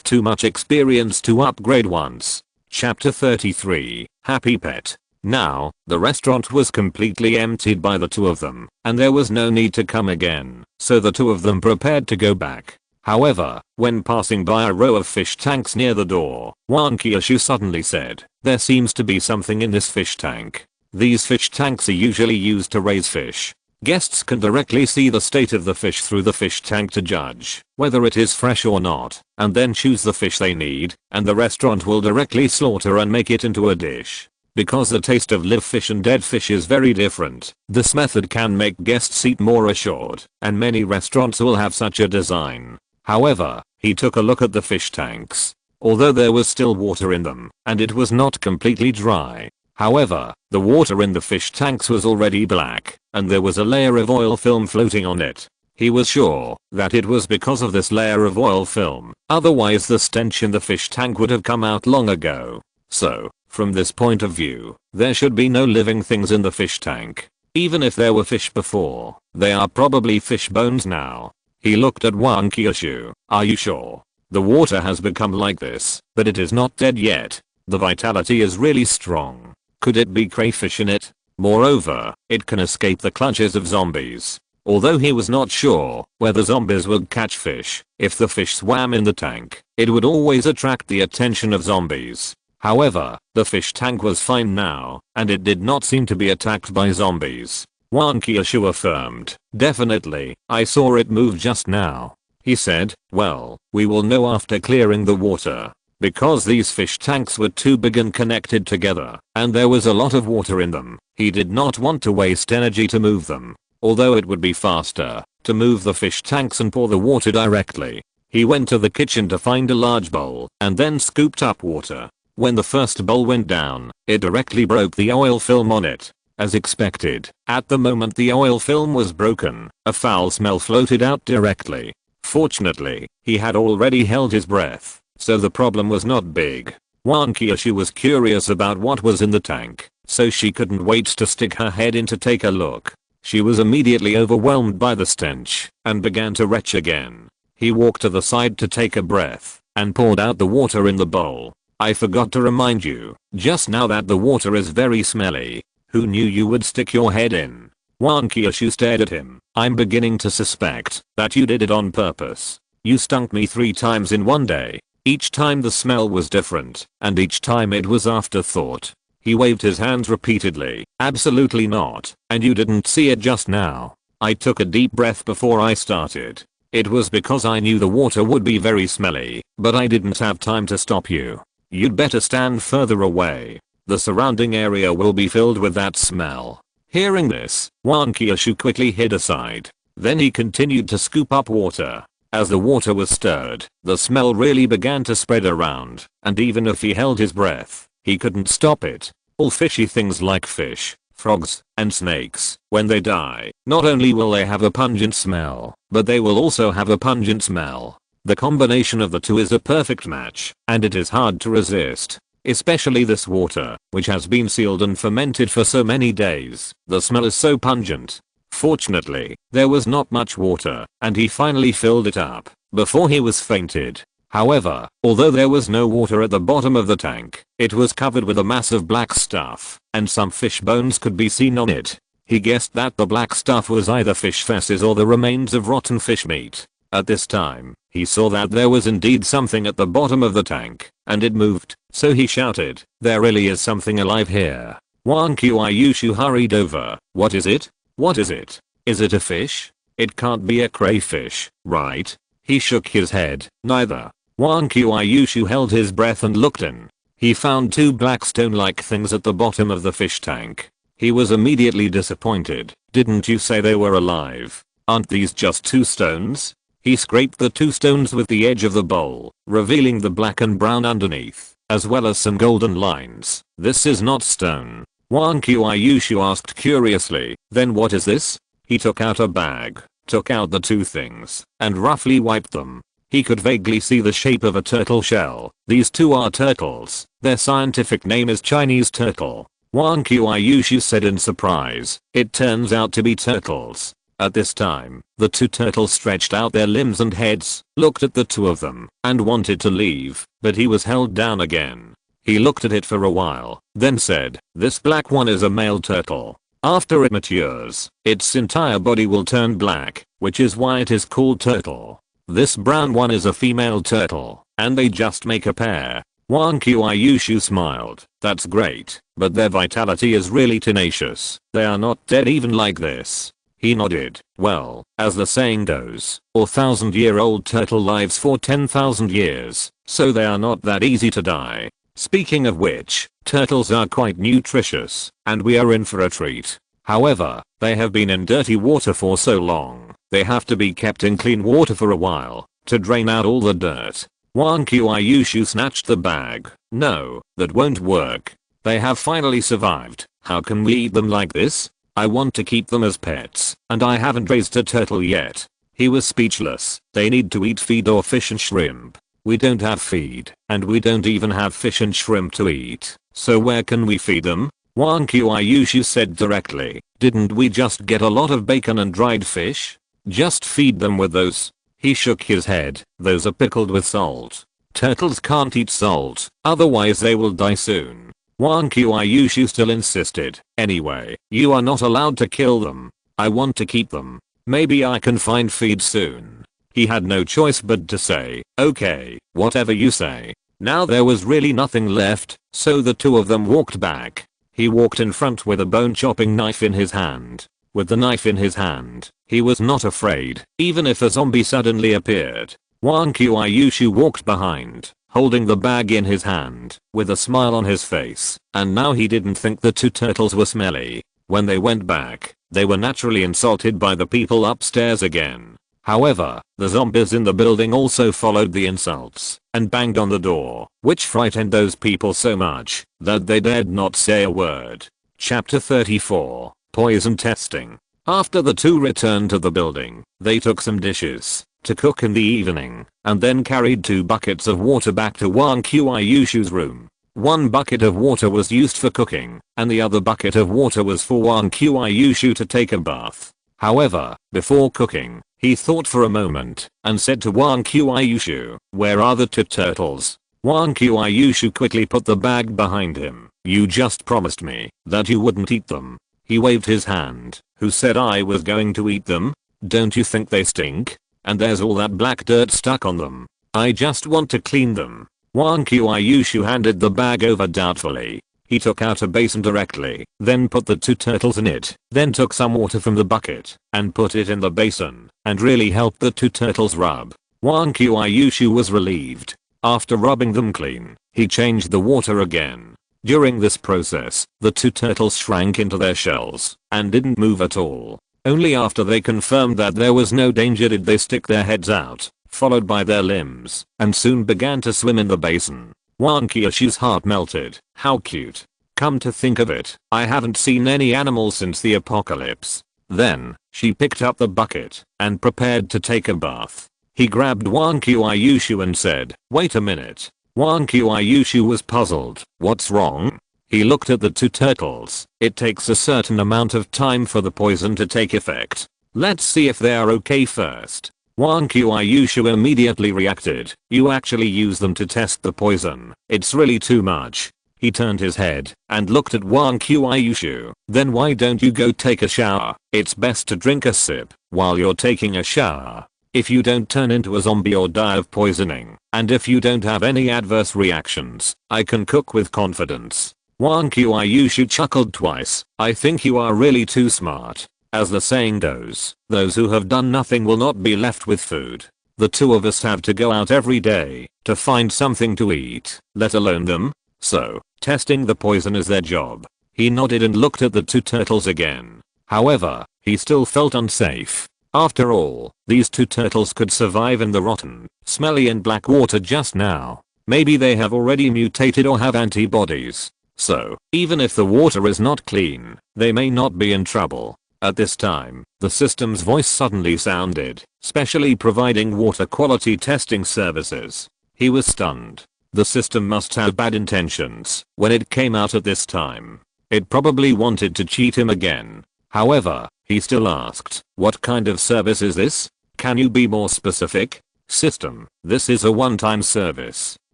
too much experience to upgrade once. Chapter 33, Happy Pet. Now, the restaurant was completely emptied by the two of them, and there was no need to come again, so the two of them prepared to go back. However, when passing by a row of fish tanks near the door, Wang Qiushui suddenly said, there seems to be something in this fish tank. These fish tanks are usually used to raise fish. Guests can directly see the state of the fish through the fish tank to judge whether it is fresh or not, and then choose the fish they need, and the restaurant will directly slaughter and make it into a dish. Because the taste of live fish and dead fish is very different, this method can make guests eat more assured, and many restaurants will have such a design. However, he took a look at the fish tanks. Although there was still water in them, and it was not completely dry. However, the water in the fish tanks was already black, and there was a layer of oil film floating on it. He was sure that it was because of this layer of oil film, otherwise the stench in the fish tank would have come out long ago. So, from this point of view, there should be no living things in the fish tank. Even if there were fish before, they are probably fish bones now. He looked at Wang Qiushui. Are you sure? The water has become like this, but it is not dead yet. The vitality is really strong. Could it be crayfish in it? Moreover, it can escape the clutches of zombies. Although he was not sure whether zombies would catch fish, if the fish swam in the tank, it would always attract the attention of zombies. However, the fish tank was fine now, and it did not seem to be attacked by zombies. Wang Qiushui affirmed, definitely, I saw it move just now. He said, well, we will know after clearing the water. Because these fish tanks were too big and connected together, and there was a lot of water in them, he did not want to waste energy to move them. Although it would be faster to move the fish tanks and pour the water directly. He went to the kitchen to find a large bowl and then scooped up water. When the first bowl went down, it directly broke the oil film on it. As expected, at the moment the oil film was broken, a foul smell floated out directly. Fortunately, he had already held his breath, so the problem was not big. Wang Qiushui was curious about what was in the tank, so she couldn't wait to stick her head in to take a look. She was immediately overwhelmed by the stench and began to retch again. He walked to the side to take a breath and poured out the water in the bowl. I forgot to remind you just now that the water is very smelly. Who knew you would stick your head in? Wang Qiushui stared at him. I'm beginning to suspect that you did it on purpose. You stunk me 3 times in one day. Each time the smell was different, and each time it was afterthought. He waved his hands repeatedly. Absolutely not. And you didn't see it just now. I took a deep breath before I started. It was because I knew the water would be very smelly, but I didn't have time to stop you. You'd better stand further away. The surrounding area will be filled with that smell. Hearing this, Wang Qiushui quickly hid aside. Then he continued to scoop up water. As the water was stirred, the smell really began to spread around, and even if he held his breath, he couldn't stop it. All fishy things like fish, frogs, and snakes, when they die, not only will they have a pungent smell, but they will also have a pungent smell. The combination of the two is a perfect match, and it is hard to resist. Especially this water, which has been sealed and fermented for so many days. The smell is so pungent. Fortunately, there was not much water, and he finally filled it up before he was fainted. However, although there was no water at the bottom of the tank, it was covered with a mass of black stuff, and some fish bones could be seen on it. He guessed that the black stuff was either fish feces or the remains of rotten fish meat. At this time, he saw that there was indeed something at the bottom of the tank, and it moved, so he shouted, there really is something alive here. Wang Qiushui hurried over. What is it? What is it? Is it a fish? It can't be a crayfish, right? He shook his head. Neither. Wang Qiushui held his breath and looked in. He found 2 black stone-like things at the bottom of the fish tank. He was immediately disappointed. Didn't you say they were alive? Aren't these just 2 stones? He scraped the 2 stones with the edge of the bowl, revealing the black and brown underneath, as well as some golden lines. This is not stone. Wang Qiushui asked curiously, then what is this? He took out a bag, took out the two things, and roughly wiped them. He could vaguely see the shape of a turtle shell. These two are turtles. Their scientific name is Chinese turtle. Wang Qiushui said in surprise. It turns out to be turtles. At this time, the two turtles stretched out their limbs and heads, looked at the two of them, and wanted to leave, but he was held down again. He looked at it for a while, then said, "This black one is a male turtle. After it matures, its entire body will turn black, which is why it is called turtle. This brown one is a female turtle, and they just make a pair." Wang Qiushui smiled. "That's great, but their vitality is really tenacious. They are not dead even like this." He nodded. "Well, as the saying goes, a 1,000-year-old turtle lives for 10,000 years, so they are not that easy to die. Speaking of which, turtles are quite nutritious, and we are in for a treat. However, they have been in dirty water for so long, they have to be kept in clean water for a while, to drain out all the dirt." Wang Qiushui snatched the bag. "No, that won't work. They have finally survived. How can we eat them like this? I want to keep them as pets, and I haven't raised a turtle yet." He was speechless. "They need to eat feed or fish and shrimp. We don't have feed, and we don't even have fish and shrimp to eat, so where can we feed them?" Wang Qiushui said directly. "Didn't we just get a lot of bacon and dried fish? Just feed them with those." He shook his head. "Those are pickled with salt. Turtles can't eat salt, otherwise they will die soon." Wang Qiushui still insisted. "Anyway, you are not allowed to kill them. I want to keep them. Maybe I can find feed soon." He had no choice but to say, "Okay, whatever you say." Now there was really nothing left, so the two of them walked back. He walked in front with a bone chopping knife in his hand. With the knife in his hand, he was not afraid, even if a zombie suddenly appeared. Wang Qiushui walked behind, holding the bag in his hand, with a smile on his face, and now he didn't think the two turtles were smelly. When they went back, they were naturally insulted by the people upstairs again. However, the zombies in the building also followed the insults, and banged on the door, which frightened those people so much, that they dared not say a word. Chapter 34. Poison Testing. After the two returned to the building, they took some dishes to cook in the evening, and then carried 2 buckets of water back to Wang Qiushui's room. 1 bucket of water was used for cooking, and the other bucket of water was for Wang Qiushui to take a bath. However, before cooking, he thought for a moment, and said to Wang Qiushui, "Where are the 2 turtles?" Wang Qiushui quickly put the bag behind him. "You just promised me that you wouldn't eat them." He waved his hand. "Who said I was going to eat them? Don't you think they stink? And there's all that black dirt stuck on them. I just want to clean them." Wang Qiushui handed the bag over doubtfully. He took out a basin directly, then put the 2 turtles in it, then took some water from the bucket, and put it in the basin, and really helped the 2 turtles rub. Wang Qiushui was relieved. After rubbing them clean, he changed the water again. During this process, the 2 turtles shrank into their shells, and didn't move at all. Only after they confirmed that there was no danger did they stick their heads out, followed by their limbs, and soon began to swim in the basin. Wang Qiushui's heart melted. How cute. Come to think of it, I haven't seen any animals since the apocalypse. Then, she picked up the bucket, and prepared to take a bath. He grabbed Wang Qiushui and said, "Wait a minute." Wang Qiushui was puzzled. "What's wrong?" He looked at the 2 turtles. "It takes a certain amount of time for the poison to take effect. Let's see if they are okay first." Wang Qiushui immediately reacted. "You actually use them to test the poison. It's really too much." He turned his head and looked at Wang Qiushui. "Then why don't you go take a shower? It's best to drink a sip while you're taking a shower. If you don't turn into a zombie or die of poisoning, and if you don't have any adverse reactions, I can cook with confidence." Wang Qiushui chuckled twice. "I think you are really too smart. As the saying goes, those who have done nothing will not be left with food. The 2 of us have to go out every day to find something to eat, let alone them. So, testing the poison is their job." He nodded and looked at the 2 turtles again. However, he still felt unsafe. After all, these 2 turtles could survive in the rotten, smelly and black water just now. Maybe they have already mutated or have antibodies. So, even if the water is not clean, they may not be in trouble. At this time, the system's voice suddenly sounded, specially providing water quality testing services. He was stunned. The system must have bad intentions when it came out at this time. It probably wanted to cheat him again. However, he still asked, "What kind of service is this? Can you be more specific?" System, this is a one-time service.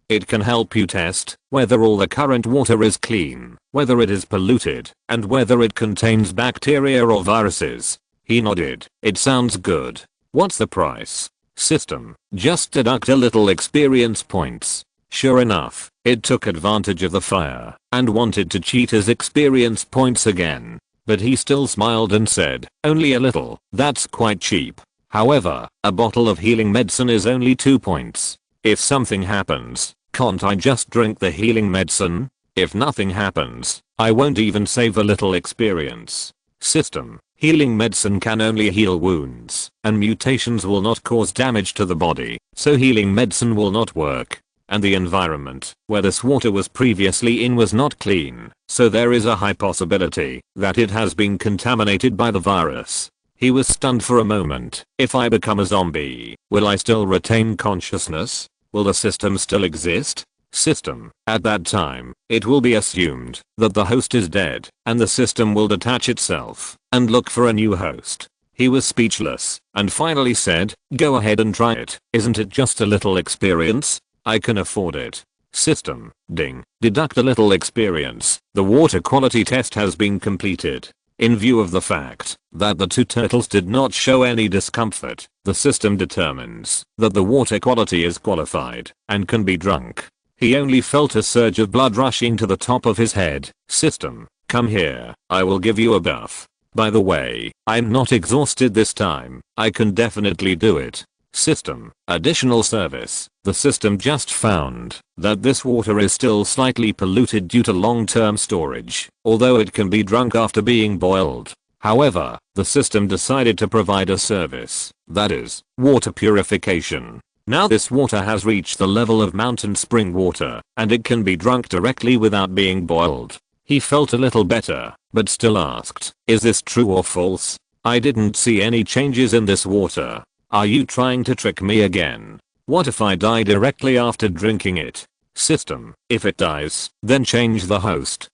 It can help you test whether all the current water is clean, whether it is polluted, and whether it contains bacteria or viruses. He nodded. It sounds good. What's the price? System, just deduct a little experience points. Sure enough, it took advantage of the fire and wanted to cheat his experience points again. But he still smiled and said, "Only a little, that's quite cheap. However, a bottle of healing medicine is only 2 points. If something happens, can't I just drink the healing medicine? If nothing happens, I won't even save a little experience." System, healing medicine can only heal wounds, and mutations will not cause damage to the body, so healing medicine will not work. And the environment where this water was previously in was not clean, so there is a high possibility that it has been contaminated by the virus. He was stunned for a moment. If I become a zombie, will I still retain consciousness? Will the system still exist? System, at that time, it will be assumed that the host is dead, and the system will detach itself and look for a new host. He was speechless, and finally said, "Go ahead and try it. Isn't it just a little experience? I can afford it." System, ding, deduct a little experience. The water quality test has been completed. In view of the fact that the 2 turtles did not show any discomfort, the system determines that the water quality is qualified and can be drunk. He only felt a surge of blood rushing to the top of his head. System, come here, I will give you a buff. By the way, I'm not exhausted this time, I can definitely do it. System, additional service. The system just found that this water is still slightly polluted due to long-term storage, although it can be drunk after being boiled. However, the system decided to provide a service, that is, water purification. Now this water has reached the level of mountain spring water, and it can be drunk directly without being boiled. He felt a little better, but still asked, "Is this true or false? I didn't see any changes in this water. Are you trying to trick me again? What if I die directly after drinking it?" System, if it dies, then change the host.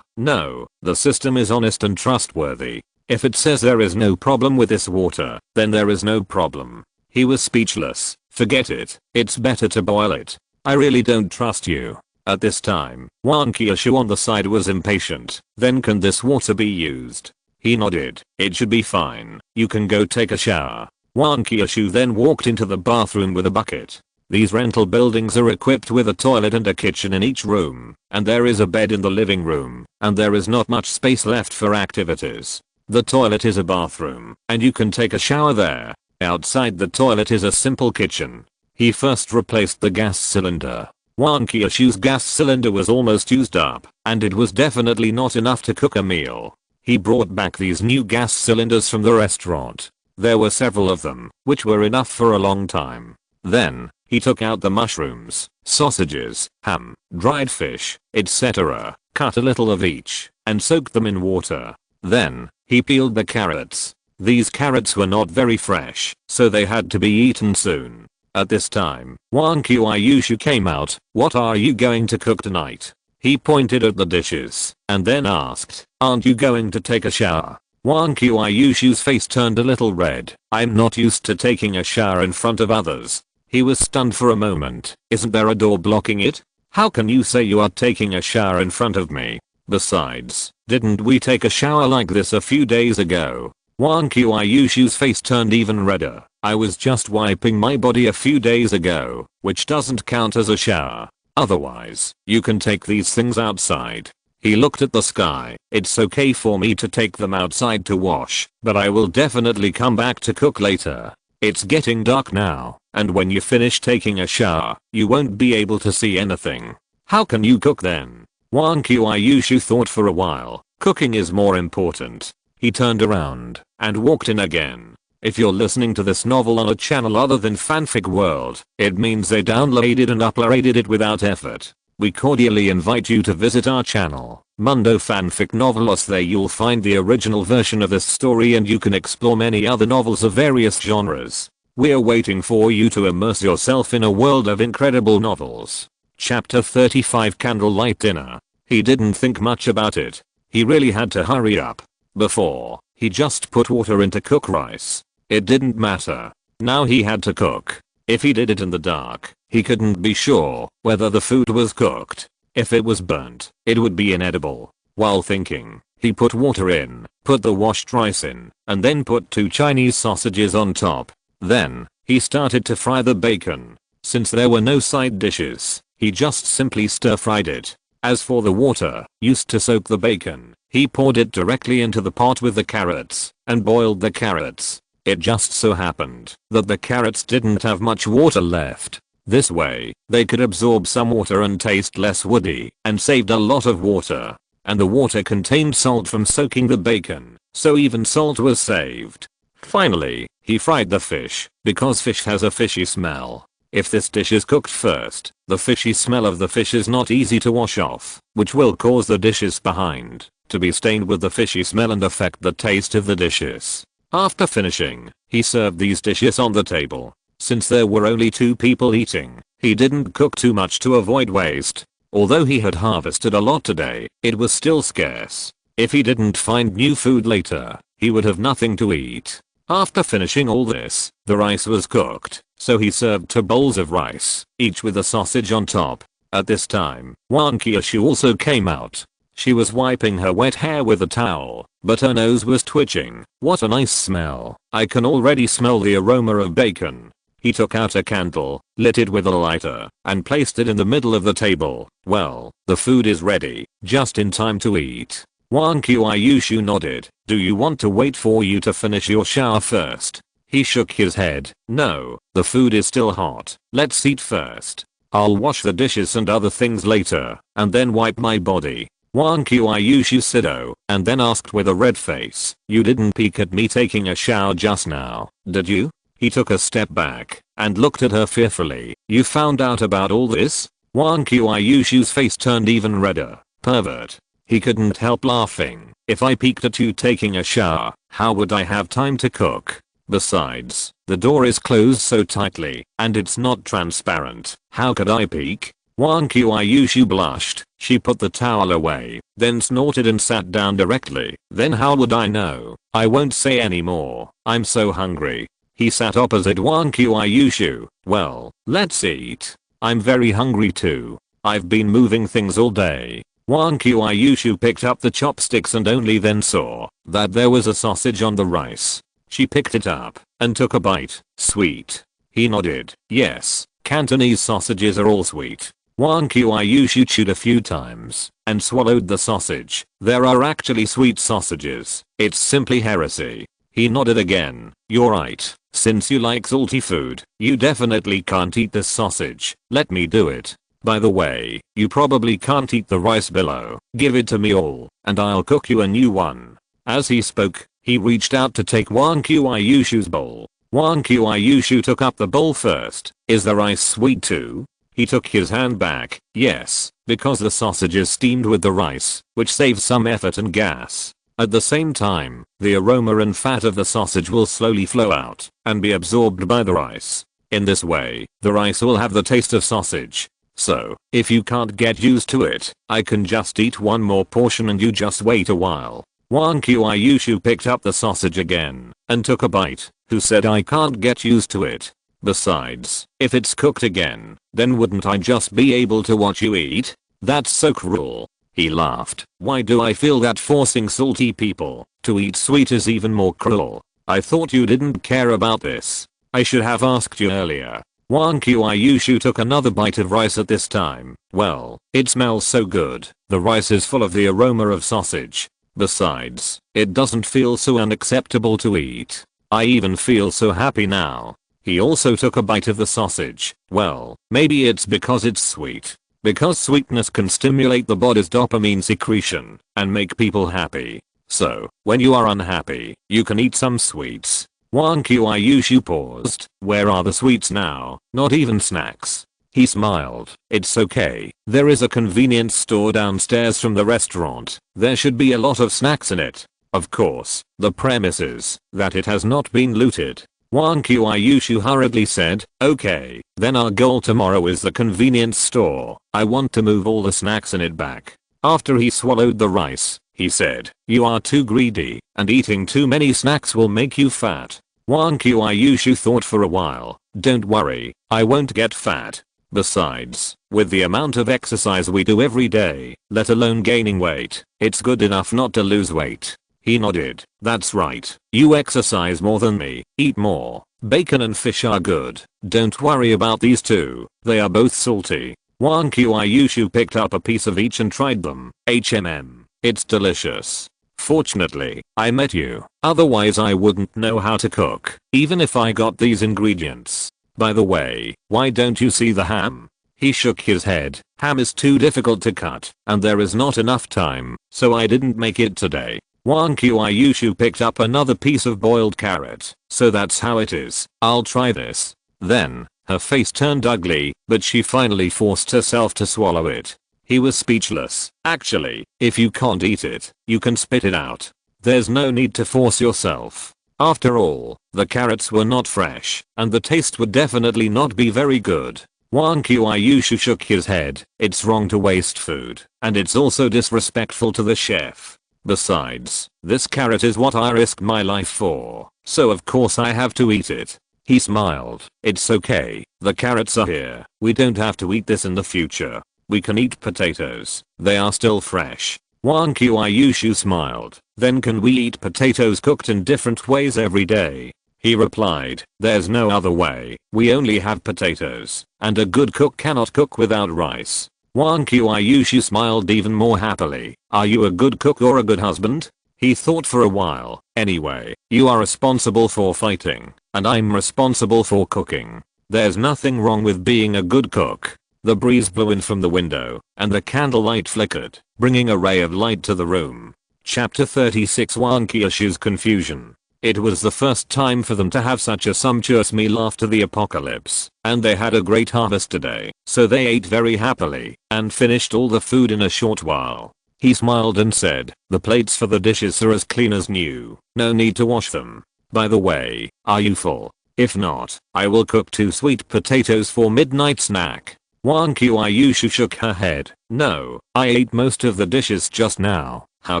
No, the system is honest and trustworthy. If it says there is no problem with this water, then there is no problem. He was speechless. Forget it, it's better to boil it. I really don't trust you. At this time, Wang Qiushui on the side was impatient. Then can this water be used? He nodded. It should be fine. You can go take a shower. Wang Qiushui then walked into the bathroom with a bucket. These rental buildings are equipped with a toilet and a kitchen in each room, and there is a bed in the living room, and there is not much space left for activities. The toilet is a bathroom, and you can take a shower there. Outside the toilet is a simple kitchen. He first replaced the gas cylinder. Wang Qiushui's gas cylinder was almost used up, and it was definitely not enough to cook a meal. He brought back these new gas cylinders from the restaurant. There were several of them, which were enough for a long time. Then, he took out the mushrooms, sausages, ham, dried fish, etc., cut a little of each, and soaked them in water. Then, he peeled the carrots. These carrots were not very fresh, so they had to be eaten soon. At this time, Wang Qiushui came out. "What are you going to cook tonight?" He pointed at the dishes, and then asked, "Aren't you going to take a shower?" Wang Qiushui's face turned a little red. "I'm not used to taking a shower in front of others." He was stunned for a moment. "Isn't there a door blocking it? How can you say you are taking a shower in front of me? Besides, didn't we take a shower like this a few days ago?" Wang Qiushui's face turned even redder. "I was just wiping my body a few days ago, which doesn't count as a shower. Otherwise, you can take these things outside." He looked at the sky. "It's okay for me to take them outside to wash, but I will definitely come back to cook later. It's getting dark now, and when you finish taking a shower, you won't be able to see anything. How can you cook then?" Wang Qiushui thought for a while. Cooking is more important. He turned around and walked in again. If you're listening to this novel on a channel other than Fanfic World, it means they downloaded and uploaded it without effort. we cordially invite you to visit our channel, Mundo Fanfic Novelos. There you'll find the original version of this story and you can explore many other novels of various genres. We're waiting for you to immerse yourself in a world of incredible novels. Chapter 35 Candlelight Dinner. He didn't think much about it. He really had to hurry up. Before, he just put water in to cook rice. It didn't matter. Now he had to cook. If he did it in the dark, he couldn't be sure whether the food was cooked. If it was burnt, it would be inedible. While thinking, he put water in, put the washed rice in, and then put 2 Chinese sausages on top. Then, he started to fry the bacon. Since there were no side dishes, he just simply stir-fried it. As for the water used to soak the bacon, he poured it directly into the pot with the carrots and boiled the carrots. It just so happened that the carrots didn't have much water left. This way, they could absorb some water and taste less woody and saved a lot of water. And the water contained salt from soaking the bacon, so even salt was saved. Finally, he fried the fish, because fish has a fishy smell. If this dish is cooked first, the fishy smell of the fish is not easy to wash off, which will cause the dishes behind to be stained with the fishy smell and affect the taste of the dishes. After finishing, he served these dishes on the table. Since there were only 2 people eating, he didn't cook too much to avoid waste. Although he had harvested a lot today, it was still scarce. If he didn't find new food later, he would have nothing to eat. After finishing all this, the rice was cooked, so he served 2 bowls of rice, each with a sausage on top. At this time, Wang Qiushui also came out. She was wiping her wet hair with a towel, but her nose was twitching. What a nice smell. I can already smell the aroma of bacon. He took out a candle, lit it with a lighter, and placed it in the middle of the table. Well, the food is ready, just in time to eat. Wang Qiushui nodded. Do you want to wait for you to finish your shower first? He shook his head. No, the food is still hot. Let's eat first. I'll wash the dishes and other things later, and then wipe my body. Wang Qiushui said and then asked with a red face. You didn't peek at me taking a shower just now, did you? He took a step back and looked at her fearfully. You found out about all this? Wang Qiushui's face turned even redder. Pervert. He couldn't help laughing. If I peeked at you taking a shower, how would I have time to cook? Besides, the door is closed so tightly, and it's not transparent. How could I peek? Wang Qiushui blushed. She put the towel away, then snorted and sat down directly. Then how would I know? I won't say any more. I'm so hungry. He sat opposite Wang Qiushui. Well, let's eat. I'm very hungry too. I've been moving things all day. Wang Qiushui picked up the chopsticks and only then saw that there was a sausage on the rice. She picked it up and took a bite. Sweet. He nodded. Yes, Cantonese sausages are all sweet. Wang Qiushui chewed a few times and swallowed the sausage. There are actually sweet sausages. It's simply heresy. He nodded again. You're right. Since you like salty food, you definitely can't eat this sausage. Let me do it. By the way, you probably can't eat the rice below. Give it to me all, and I'll cook you a new one. As he spoke, he reached out to take Wang Qiushui's bowl. Wang Qiushui took up the bowl first. Is the rice sweet too? He took his hand back. Yes, because the sausage is steamed with the rice, which saves some effort and gas. At the same time, the aroma and fat of the sausage will slowly flow out and be absorbed by the rice. In this way, the rice will have the taste of sausage. So, if you can't get used to it, I can just eat one more portion and you just wait a while. Wang Qiushui picked up the sausage again and took a bite. Who said I can't get used to it? Besides, if it's cooked again, then wouldn't I just be able to watch you eat? That's so cruel. He laughed. Why do I feel that forcing salty people to eat sweet is even more cruel? I thought you didn't care about this. I should have asked you earlier. Wang Qiushui took another bite of rice at this time. Well, it smells so good. The rice is full of the aroma of sausage. Besides, it doesn't feel so unacceptable to eat. I even feel so happy now. He also took a bite of the sausage. Well, maybe it's because it's sweet. Because sweetness can stimulate the body's dopamine secretion and make people happy. So, when you are unhappy, you can eat some sweets. Wang Qiushui paused. Where are the sweets now? Not even snacks. He smiled. It's okay. There is a convenience store downstairs from the restaurant. There should be a lot of snacks in it. Of course, the premise is that it has not been looted. Wang Qiushui hurriedly said, okay, then our goal tomorrow is the convenience store. I want to move all the snacks in it back. After he swallowed the rice, he said, you are too greedy, and eating too many snacks will make you fat. Wang Qiushui thought for a while. Don't worry, I won't get fat. Besides, with the amount of exercise we do every day, let alone gaining weight, it's good enough not to lose weight. He nodded. That's right. You exercise more than me. Eat more. Bacon and fish are good. Don't worry about these two. They are both salty. Wang Qiushui picked up a piece of each and tried them. It's delicious. Fortunately, I met you. Otherwise I wouldn't know how to cook, even if I got these ingredients. By the way, why don't you see the ham? He shook his head. Ham is too difficult to cut, and there is not enough time, so I didn't make it today. Wang Qiushui picked up another piece of boiled carrot. So that's how it is. I'll try this. Then, her face turned ugly, but she finally forced herself to swallow it. He was speechless. Actually, if you can't eat it, you can spit it out. There's no need to force yourself. After all, the carrots were not fresh, and the taste would definitely not be very good. Wang Qiushui shook his head. It's wrong to waste food, and it's also disrespectful to the chef. Besides, this carrot is what I risked my life for, so of course I have to eat it. He smiled. It's okay, the carrots are here. We don't have to eat this in the future. We can eat potatoes. They are still fresh. Wang Qiushui smiled. Then can we eat potatoes cooked in different ways every day? He replied. There's no other way. We only have potatoes, and a good cook cannot cook without rice. Wang Qiushui smiled even more happily. Are you a good cook or a good husband? He thought for a while. Anyway, you are responsible for fighting, and I'm responsible for cooking. There's nothing wrong with being a good cook. The breeze blew in from the window, and the candlelight flickered, bringing a ray of light to the room. Chapter 36 Wang Qiushui's confusion. It was the first time for them to have such a sumptuous meal after the apocalypse, and they had a great harvest today, so they ate very happily, and finished all the food in a short while. He smiled and said, the plates for the dishes are as clean as new, no need to wash them. By the way, are you full? If not, I will cook 2 sweet potatoes for midnight snack. Wang Qiushui shook her head. No, I ate most of the dishes just now, how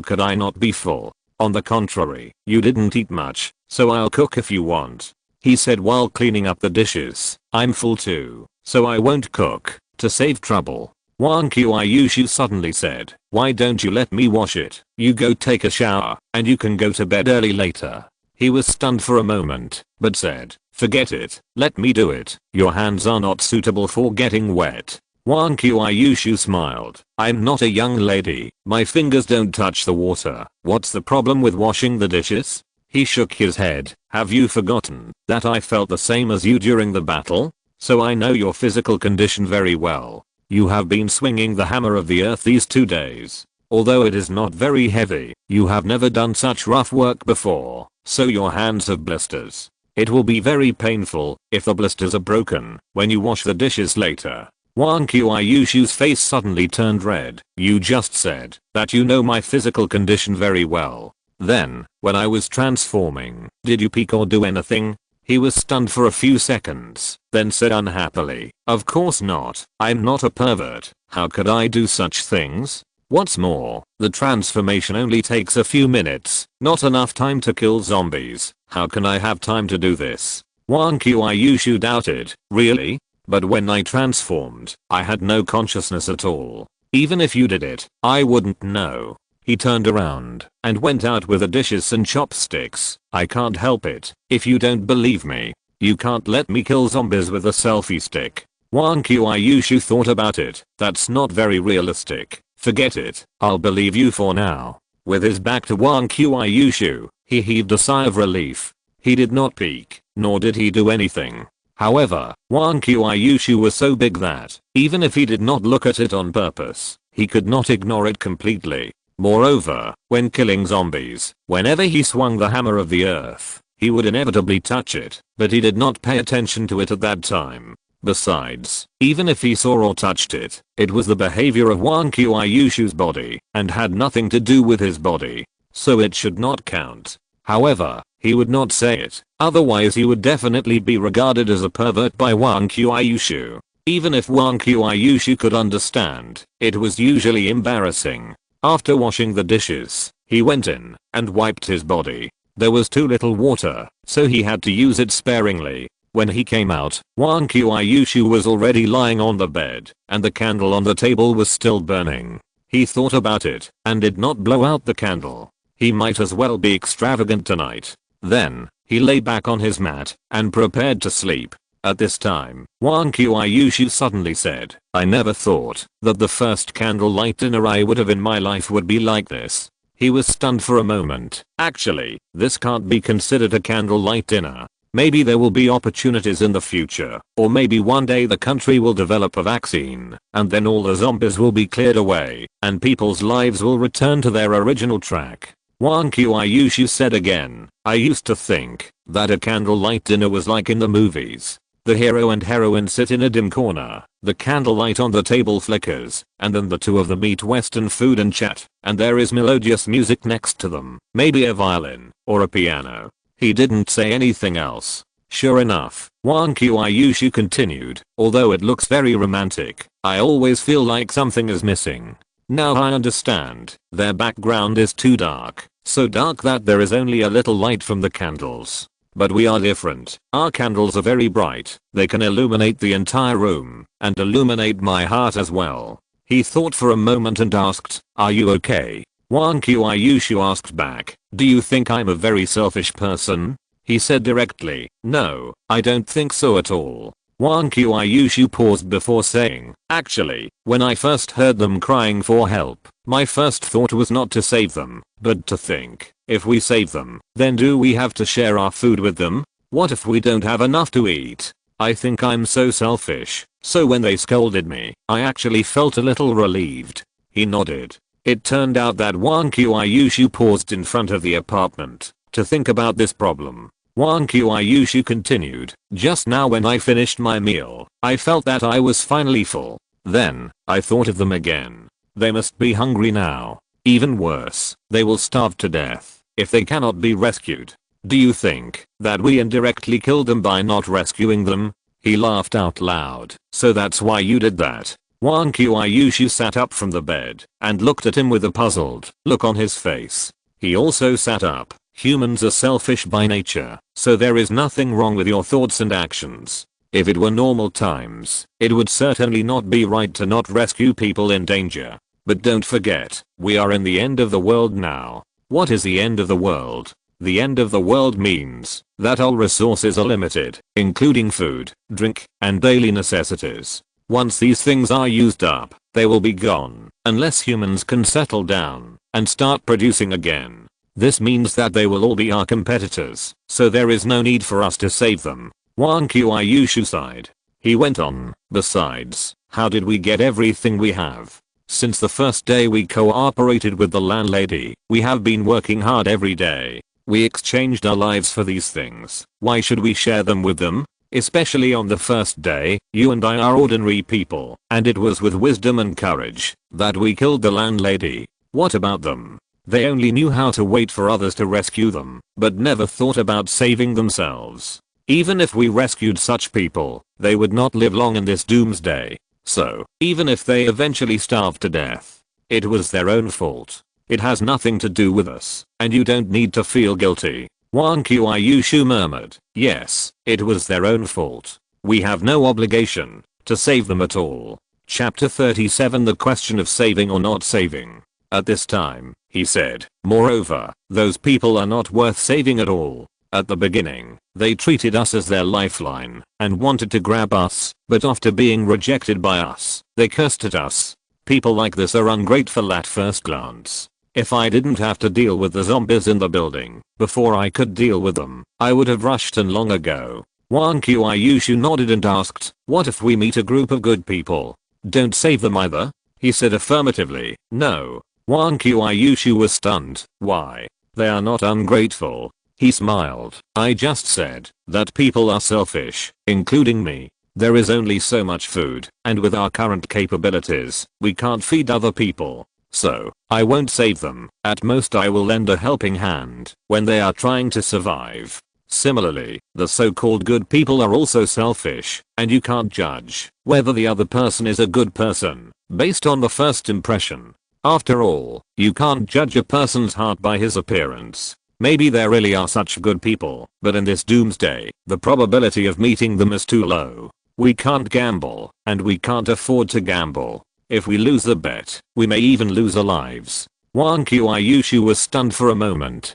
could I not be full? On the contrary, you didn't eat much, so I'll cook if you want. He said while cleaning up the dishes. I'm full too, so I won't cook, to save trouble. Wang Qiushui suddenly said, why don't you let me wash it? You go take a shower, and you can go to bed early later. He was stunned for a moment, but said, forget it, let me do it. Your hands are not suitable for getting wet. Wang Qiushui smiled. I'm not a young lady, my fingers don't touch the water. What's the problem with washing the dishes? He shook his head. Have you forgotten that I felt the same as you during the battle? So I know your physical condition very well. You have been swinging the hammer of the earth these 2 days. Although it is not very heavy, you have never done such rough work before, so your hands have blisters. It will be very painful if the blisters are broken when you wash the dishes later. Wang Qiushui's face suddenly turned red. You just said that you know my physical condition very well. Then, when I was transforming, did you peek or do anything? He was stunned for a few seconds, then said unhappily, of course not. I'm not a pervert. How could I do such things? What's more, the transformation only takes a few minutes, not enough time to kill zombies. How can I have time to do this? Wang Qiushui doubted. Really? But when I transformed, I had no consciousness at all. Even if you did it, I wouldn't know. He turned around and went out with the dishes and chopsticks. I can't help it. If you don't believe me, you can't let me kill zombies with a selfie stick. Wang Qiushui thought about it. That's not very realistic. Forget it. I'll believe you for now. With his back to Wang Qiushui, he heaved a sigh of relief. He did not peek, nor did he do anything. However, Wang Qiushui was so big that, even if he did not look at it on purpose, he could not ignore it completely. Moreover, when killing zombies, whenever he swung the hammer of the earth, he would inevitably touch it, but he did not pay attention to it at that time. Besides, even if he saw or touched it, it was the behavior of Wang Qiushui's body and had nothing to do with his body. So it should not count. However, he would not say it, otherwise he would definitely be regarded as a pervert by Wang Qiushui. Even if Wang Qiushui could understand, it was usually embarrassing. After washing the dishes, he went in and wiped his body. There was too little water, so he had to use it sparingly. When he came out, Wang Qiushui was already lying on the bed, and the candle on the table was still burning. He thought about it, and did not blow out the candle. He might as well be extravagant tonight. Then, he lay back on his mat, and prepared to sleep. At this time, Wang Qiushui suddenly said, "I never thought that the first candlelight dinner I would have in my life would be like this." He was stunned for a moment. Actually, this can't be considered a candlelight dinner. Maybe there will be opportunities in the future, or maybe one day the country will develop a vaccine, and then all the zombies will be cleared away, and people's lives will return to their original track. Wang Qiushui said again, "I used to think that a candlelight dinner was like in the movies. The hero and heroine sit in a dim corner, the candlelight on the table flickers, and then the two of them eat Western food and chat, and there is melodious music next to them, maybe a violin, or a piano." He didn't say anything else. Sure enough, Wang Qiushui continued, "Although it looks very romantic, I always feel like something is missing. Now I understand, their background is too dark, so dark that there is only a little light from the candles. But we are different. Our candles are very bright, they can illuminate the entire room, and illuminate my heart as well." He thought for a moment and asked, "Are you okay?" Wang Qiushui asked back, "Do you think I'm a very selfish person?" He said directly, "No, I don't think so at all." Wang Qiushui paused before saying, "Actually, when I first heard them crying for help, my first thought was not to save them, but to think, if we save them, then do we have to share our food with them? What if we don't have enough to eat? I think I'm so selfish." So when they scolded me, I actually felt a little relieved. He nodded. It turned out that Wang Qiushui paused in front of the apartment to think about this problem. Wang Qiushui continued, "Just now when I finished my meal, I felt that I was finally full. Then, I thought of them again. They must be hungry now. Even worse, they will starve to death if they cannot be rescued. Do you think that we indirectly killed them by not rescuing them?" He laughed out loud. "So that's why you did that?" Wang Qiushui sat up from the bed and looked at him with a puzzled look on his face. He also sat up. "Humans are selfish by nature, so there is nothing wrong with your thoughts and actions. If it were normal times, it would certainly not be right to not rescue people in danger. But don't forget, we are in the end of the world now." What is the end of the world? The end of the world means that all resources are limited, including food, drink, and daily necessities. Once these things are used up, they will be gone, unless humans can settle down and start producing again. This means that they will all be our competitors, so there is no need for us to save them. Wang Qiushui sighed. He went on, "Besides, how did we get everything we have? Since the first day we cooperated with the landlady, we have been working hard every day. We exchanged our lives for these things. Why should we share them with them? Especially on the first day, you and I are ordinary people, and it was with wisdom and courage that we killed the landlady. What about them? They only knew how to wait for others to rescue them, but never thought about saving themselves. Even if we rescued such people, they would not live long in this doomsday. So, even if they eventually starved to death, it was their own fault. It has nothing to do with us, and you don't need to feel guilty." Wang Qiushui murmured, "Yes, it was their own fault. We have no obligation to save them at all." Chapter 37 The question of saving or not saving. "At this time," he said, "moreover, those people are not worth saving at all. At the beginning, they treated us as their lifeline and wanted to grab us, but after being rejected by us, they cursed at us. People like this are ungrateful at first glance. If I didn't have to deal with the zombies in the building before I could deal with them, I would have rushed in long ago." Wang Qiushui nodded and asked, "What if we meet a group of good people? Don't save them either?" He said affirmatively, "No." Wang Qiushui was stunned. "Why? They are not ungrateful." He smiled. "I just said that people are selfish, including me. There is only so much food, and with our current capabilities, we can't feed other people. So, I won't save them. At most I will lend a helping hand when they are trying to survive. Similarly, the so-called good people are also selfish, and you can't judge whether the other person is a good person based on the first impression. After all, you can't judge a person's heart by his appearance. Maybe there really are such good people, but in this doomsday, the probability of meeting them is too low. We can't gamble, and we can't afford to gamble. If we lose the bet, we may even lose our lives. Wang Qiushui was stunned for a moment.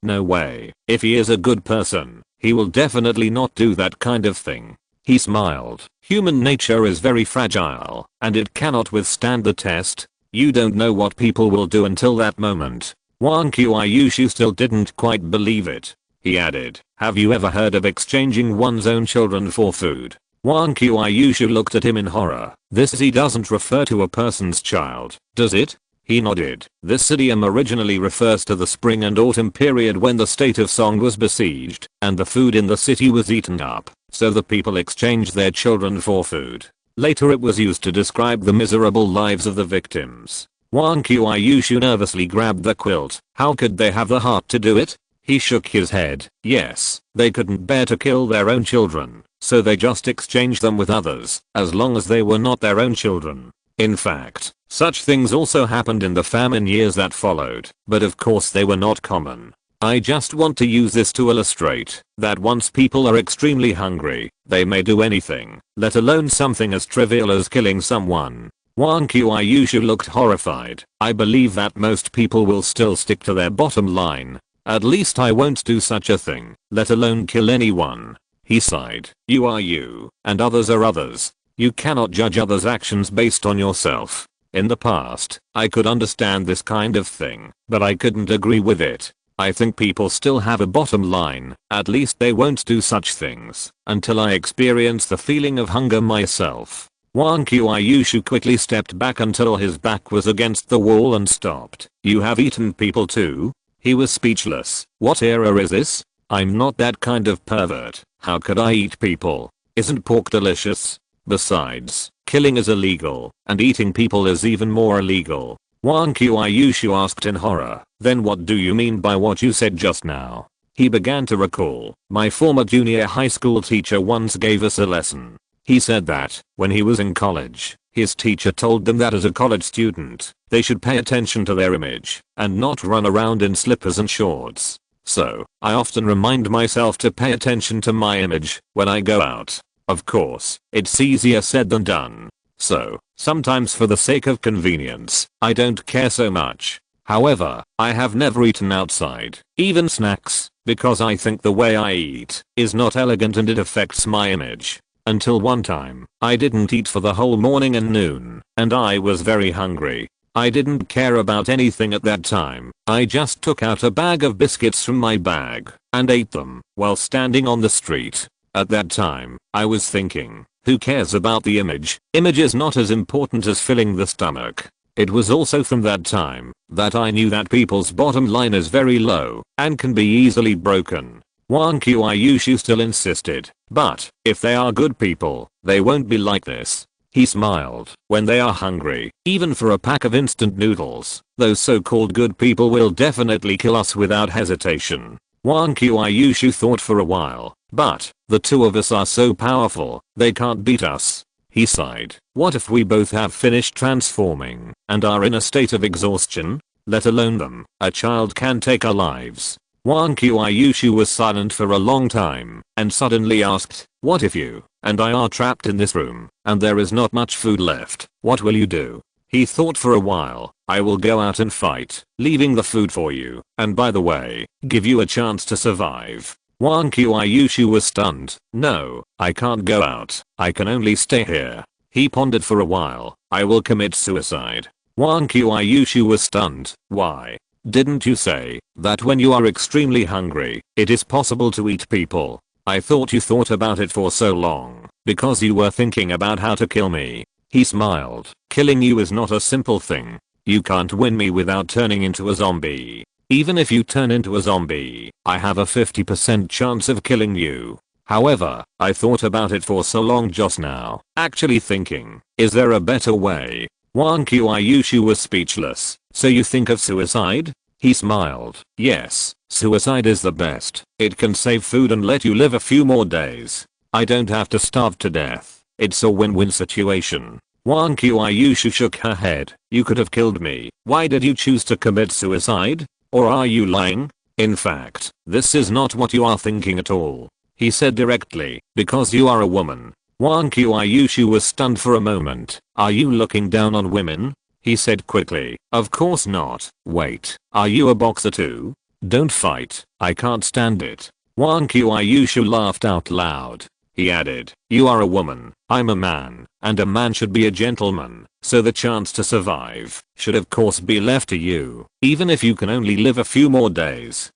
No way. If he is a good person, he will definitely not do that kind of thing. He smiled. Human nature is very fragile, and it cannot withstand the test. You don't know what people will do until that moment. Wang Qiushui still didn't quite believe it. He added, have you ever heard of exchanging one's own children for food? Wang Qiushui looked at him in horror. This he doesn't refer to a person's child, does it? He nodded. This idiom originally refers to the spring and autumn period when the state of Song was besieged, and the food in the city was eaten up, so the people exchanged their children for food. Later it was used to describe the miserable lives of the victims. Wang Qiushui nervously grabbed the quilt. How could they have the heart to do it? He shook his head. Yes, they couldn't bear to kill their own children, so they just exchanged them with others, as long as they were not their own children. In fact, such things also happened in the famine years that followed, but of course they were not common. I just want to use this to illustrate that once people are extremely hungry, they may do anything, let alone something as trivial as killing someone. Wang Qiushui looked horrified. I believe that most people will still stick to their bottom line. At least I won't do such a thing, let alone kill anyone. He sighed. You are you, and others are others. You cannot judge others' actions based on yourself. In the past, I could understand this kind of thing, but I couldn't agree with it. I think people still have a bottom line. At least they won't do such things until I experience the feeling of hunger myself. Wang Qiushui quickly stepped back until his back was against the wall and stopped. You have eaten people too? He was speechless. What era is this? I'm not that kind of pervert. How could I eat people? Isn't pork delicious? Besides, killing is illegal, and eating people is even more illegal. Wang Qiushui asked in horror. Then what do you mean by what you said just now? He began to recall. My former junior high school teacher once gave us a lesson. He said that, when he was in college, his teacher told them that as a college student, they should pay attention to their image, and not run around in slippers and shorts. So, I often remind myself to pay attention to my image when I go out. Of course, it's easier said than done. So, sometimes for the sake of convenience, I don't care so much. However, I have never eaten outside, even snacks, because I think the way I eat is not elegant and it affects my image. Until one time, I didn't eat for the whole morning and noon, and I was very hungry. I didn't care about anything at that time. I just took out a bag of biscuits from my bag and ate them while standing on the street. At that time, I was thinking, who cares about the image? Image is not as important as filling the stomach. It was also from that time that I knew that people's bottom line is very low and can be easily broken. Wang Qiushui still insisted, but if they are good people, they won't be like this. He smiled. When they are hungry, even for a pack of instant noodles, those so-called good people will definitely kill us without hesitation. Wang Qiushui thought for a while, but the two of us are so powerful, they can't beat us. He sighed. What if we both have finished transforming and are in a state of exhaustion? Let alone them. A child can take our lives. Wang Qiushui was silent for a long time and suddenly asked, what if you and I are trapped in this room and there is not much food left? What will you do? He thought for a while. I will go out and fight, leaving the food for you, and by the way, give you a chance to survive. Wang Qiushui was stunned. No, I can't go out. I can only stay here. He pondered for a while. I will commit suicide. Wang Qiushui was stunned. Why? Didn't you say that when you are extremely hungry, it is possible to eat people? I thought you thought about it for so long, because you were thinking about how to kill me. He smiled. Killing you is not a simple thing. You can't win me without turning into a zombie. Even if you turn into a zombie, I have a 50% chance of killing you. However, I thought about it for so long just now, actually thinking, is there a better way? Wang Qiushui was speechless. So you think of suicide? He smiled. Yes, suicide is the best. It can save food and let you live a few more days. I don't have to starve to death. It's a win-win situation. Wang Qiushui shook her head. You could have killed me. Why did you choose to commit suicide? Or are you lying? In fact, this is not what you are thinking at all. He said directly, because you are a woman. Wang Qiushui was stunned for a moment. Are you looking down on women? He said quickly. Of course not. Wait, are you a boxer too? Don't fight. I can't stand it. Wang Qiushui laughed out loud. He added, you are a woman, I'm a man, and a man should be a gentleman, so the chance to survive should of course be left to you, even if you can only live a few more days.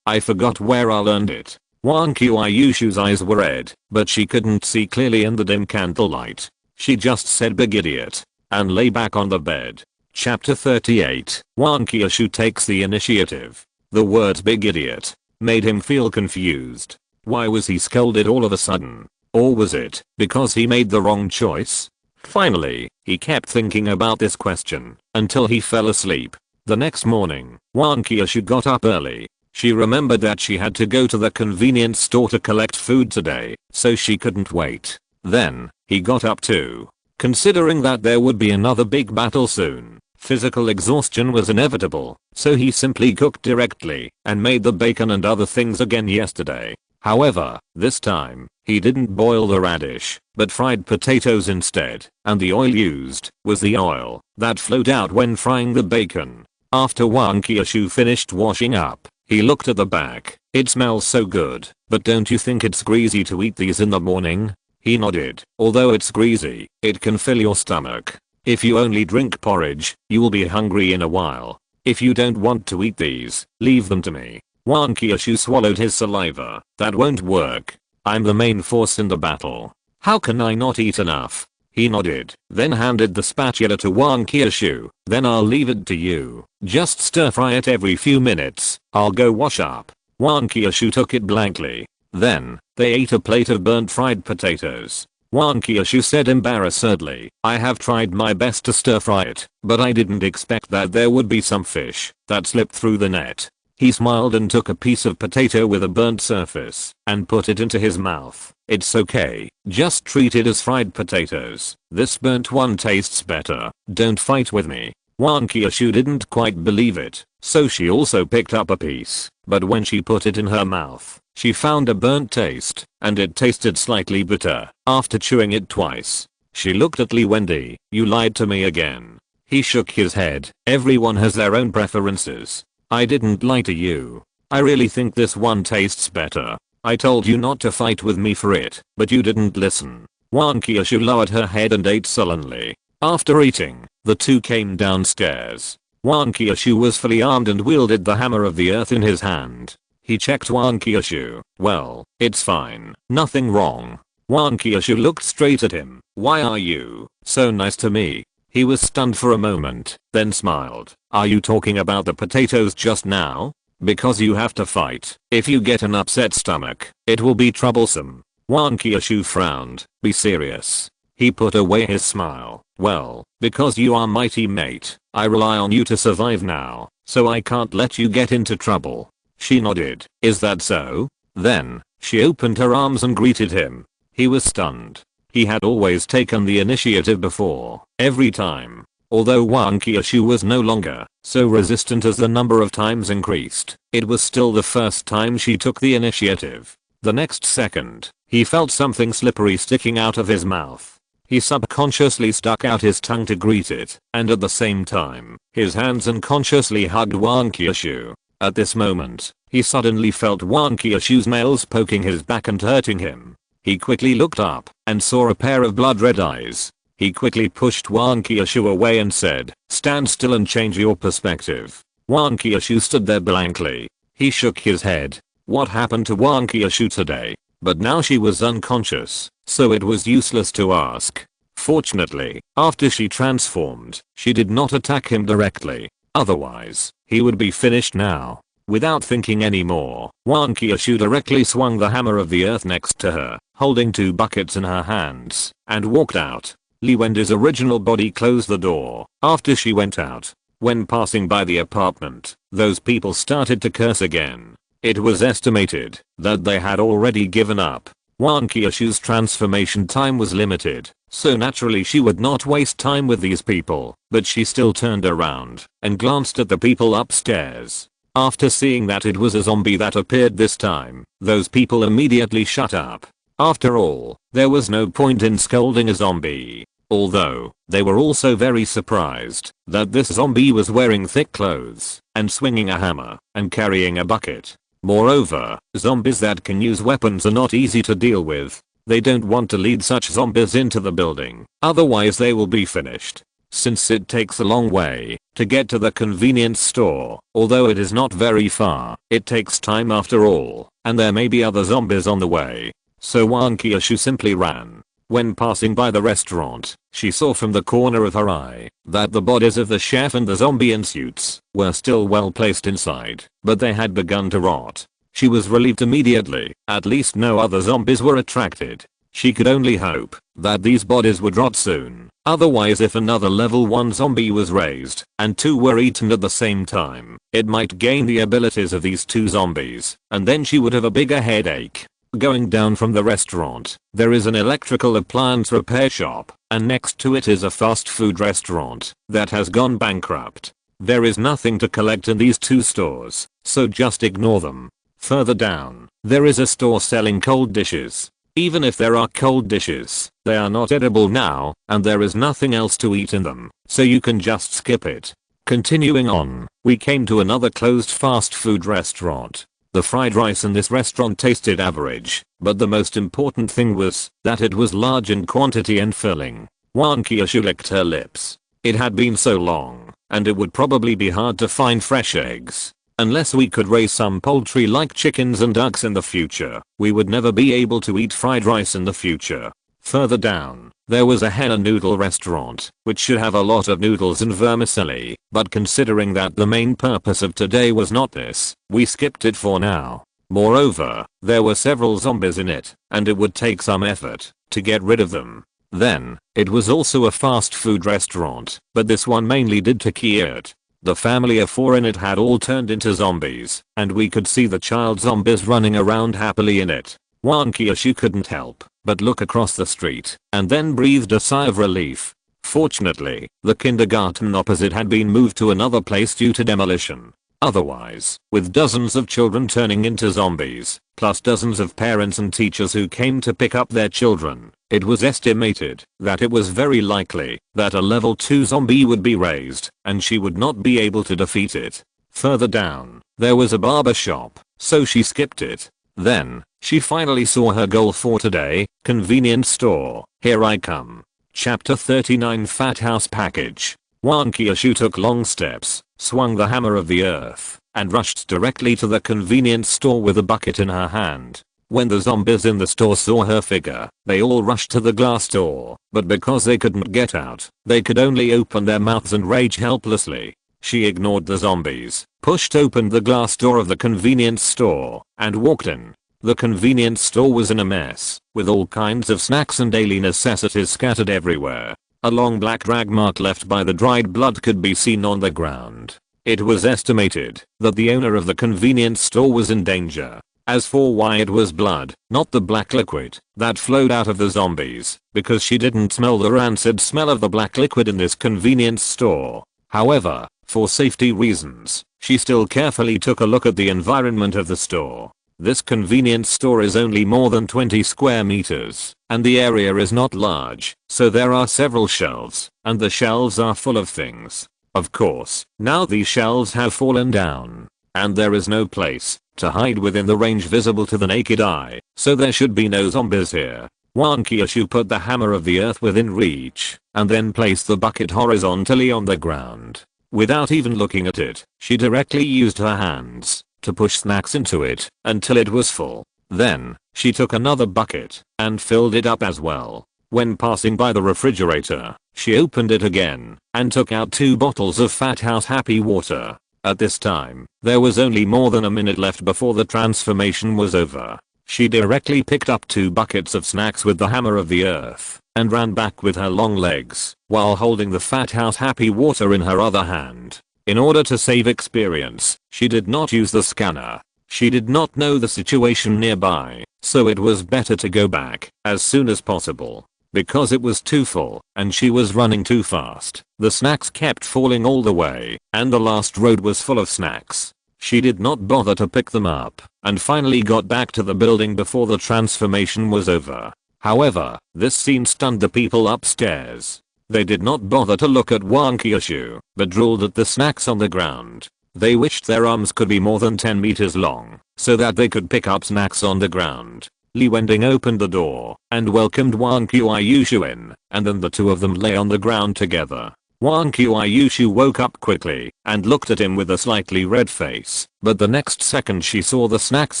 I forgot where I learned it. Wang Qiushui's eyes were red, but she couldn't see clearly in the dim candlelight. She just said big idiot, and lay back on the bed. Chapter 38. Wang Qiushui takes the initiative. The words big idiot made him feel confused. Why was he scolded all of a sudden? Or was it because he made the wrong choice? Finally, he kept thinking about this question until he fell asleep. The next morning, Wang Qiushui got up early. She remembered that she had to go to the convenience store to collect food today, so she couldn't wait. Then, he got up too. Considering that there would be another big battle soon, physical exhaustion was inevitable, so he simply cooked directly and made the bacon and other things again yesterday. However, this time, he didn't boil the radish, but fried potatoes instead, and the oil used was the oil that flowed out when frying the bacon. After Wang Qiushui finished washing up, he looked at the back. It smells so good, but don't you think it's greasy to eat these in the morning? He nodded. Although it's greasy, it can fill your stomach. If you only drink porridge, you will be hungry in a while. If you don't want to eat these, leave them to me. Wang Qiushui swallowed his saliva. That won't work. I'm the main force in the battle. How can I not eat enough? He nodded, then handed the spatula to Wang Qiushui. Then I'll leave it to you. Just stir fry it every few minutes. I'll go wash up. Wang Qiushui took it blankly. Then, they ate a plate of burnt fried potatoes. Wang Qiushui said embarrassedly, I have tried my best to stir fry it, but I didn't expect that there would be some fish that slipped through the net. He smiled and took a piece of potato with a burnt surface and put it into his mouth. It's okay, just treat it as fried potatoes. This burnt one tastes better. Don't fight with me. Wang Qiushui didn't quite believe it, so she also picked up a piece, but when she put it in her mouth, she found a burnt taste, and it tasted slightly bitter. After chewing it twice, she looked at Wending. You lied to me again. He shook his head. Everyone has their own preferences. I didn't lie to you. I really think this one tastes better. I told you not to fight with me for it, but you didn't listen. Wang Qiushui lowered her head and ate sullenly. After eating, the two came downstairs. Wang Qiushui was fully armed and wielded the hammer of the earth in his hand. He checked Wang Qiushui. Well, it's fine. Nothing wrong. Wang Qiushui looked straight at him. Why are you so nice to me? He was stunned for a moment, then smiled. Are you talking about the potatoes just now? Because you have to fight. If you get an upset stomach, it will be troublesome. Wang Qiushui frowned. Be serious. He put away his smile. Well, because you are my teammate, I rely on you to survive now, so I can't let you get into trouble. She nodded. Is that so? Then, she opened her arms and greeted him. He was stunned. He had always taken the initiative before, every time. Although Wang Qiushui was no longer so resistant as the number of times increased, it was still the first time she took the initiative. The next second, he felt something slippery sticking out of his mouth. He subconsciously stuck out his tongue to greet it, and at the same time, his hands unconsciously hugged Wang Qiushui. At this moment, he suddenly felt Wang Qiushui's nails poking his back and hurting him. He quickly looked up and saw a pair of blood-red eyes. He quickly pushed Wang Qiushui away and said, stand still and change your perspective. Wang Qiushui stood there blankly. He shook his head. What happened to Wang Qiushui today? But now she was unconscious, so it was useless to ask. Fortunately, after she transformed, she did not attack him directly. Otherwise, he would be finished now. Without thinking anymore, Wang Qiushui directly swung the hammer of the earth next to her, holding 2 buckets in her hands, and walked out. Li Wendi's original body closed the door after she went out. When passing by the apartment, those people started to curse again. It was estimated that they had already given up. Wang Qiushui's transformation time was limited, so naturally she would not waste time with these people, but she still turned around and glanced at the people upstairs. After seeing that it was a zombie that appeared this time, those people immediately shut up. After all, there was no point in scolding a zombie. Although, they were also very surprised that this zombie was wearing thick clothes and swinging a hammer and carrying a bucket. Moreover, zombies that can use weapons are not easy to deal with. They don't want to lead such zombies into the building, otherwise they will be finished. Since it takes a long way to get to the convenience store, although it is not very far, it takes time after all, and there may be other zombies on the way. So Wang Qiushui simply ran. When passing by the restaurant, she saw from the corner of her eye that the bodies of the chef and the zombie in suits were still well placed inside, but they had begun to rot. She was relieved immediately, at least no other zombies were attracted. She could only hope that these bodies would rot soon, otherwise if another level 1 zombie was raised and 2 were eaten at the same time, it might gain the abilities of these 2 zombies, and then she would have a bigger headache. Going down from the restaurant, there is an electrical appliance repair shop, and next to it is a fast food restaurant that has gone bankrupt. There is nothing to collect in these 2 stores, so just ignore them. Further down, there is a store selling cold dishes. Even if there are cold dishes, they are not edible now, and there is nothing else to eat in them, so you can just skip it. Continuing on, we came to another closed fast food restaurant. The fried rice in this restaurant tasted average, but the most important thing was that it was large in quantity and filling. Wang Qiushui licked her lips. It had been so long, and it would probably be hard to find fresh eggs. Unless we could raise some poultry like chickens and ducks in the future, we would never be able to eat fried rice in the future. Further down, there was a henna noodle restaurant, which should have a lot of noodles and vermicelli, but considering that the main purpose of today was not this, we skipped it for now. Moreover, there were several zombies in it, and it would take some effort to get rid of them. Then, it was also a fast food restaurant, but this one mainly did take it. The family of 4 in it had all turned into zombies, and we could see the child zombies running around happily in it. Wang Qiushui couldn't help but look across the street, and then breathed a sigh of relief. Fortunately, the kindergarten opposite had been moved to another place due to demolition. Otherwise, with dozens of children turning into zombies, plus dozens of parents and teachers who came to pick up their children, it was estimated that it was very likely that a level 2 zombie would be raised, and she would not be able to defeat it. Further down, there was a barber shop, so she skipped it. Then, she finally saw her goal for today, convenience store. Here I come. Chapter 39 Fat House Package. Wang Qiushui took long steps, swung the hammer of the earth, and rushed directly to the convenience store with a bucket in her hand. When the zombies in the store saw her figure, they all rushed to the glass door, but because they couldn't get out, they could only open their mouths and rage helplessly. She ignored the zombies, pushed open the glass door of the convenience store, and walked in. The convenience store was in a mess, with all kinds of snacks and daily necessities scattered everywhere. A long black drag mark left by the dried blood could be seen on the ground. It was estimated that the owner of the convenience store was in danger. As for why it was blood, not the black liquid, that flowed out of the zombies, because she didn't smell the rancid smell of the black liquid in this convenience store. However, for safety reasons, she still carefully took a look at the environment of the store. This convenience store is only more than 20 square meters, and the area is not large, so there are several shelves, and the shelves are full of things. Of course, now these shelves have fallen down, and there is no place to hide within the range visible to the naked eye, so there should be no zombies here. Wang Qiushui put the hammer of the earth within reach, and then placed the bucket horizontally on the ground. Without even looking at it, she directly used her hands to push snacks into it until it was full. Then, she took another bucket and filled it up as well. When passing by the refrigerator, she opened it again and took out 2 bottles of Fat House Happy Water. At this time, there was only more than a minute left before the transformation was over. She directly picked up 2 buckets of snacks with the hammer of the earth and ran back with her long legs while holding the fat house happy water in her other hand. In order to save experience, she did not use the scanner. She did not know the situation nearby, so it was better to go back as soon as possible. Because it was too full and she was running too fast, the snacks kept falling all the way and the last road was full of snacks. She did not bother to pick them up and finally got back to the building before the transformation was over. However, this scene stunned the people upstairs. They did not bother to look at Wang Qiushui, but drooled at the snacks on the ground. They wished their arms could be more than 10 meters long, so that they could pick up snacks on the ground. Wending opened the door and welcomed Wang Qiushui in, and then the 2 of them lay on the ground together. Wang Qiushui woke up quickly and looked at him with a slightly red face, but the next second she saw the snacks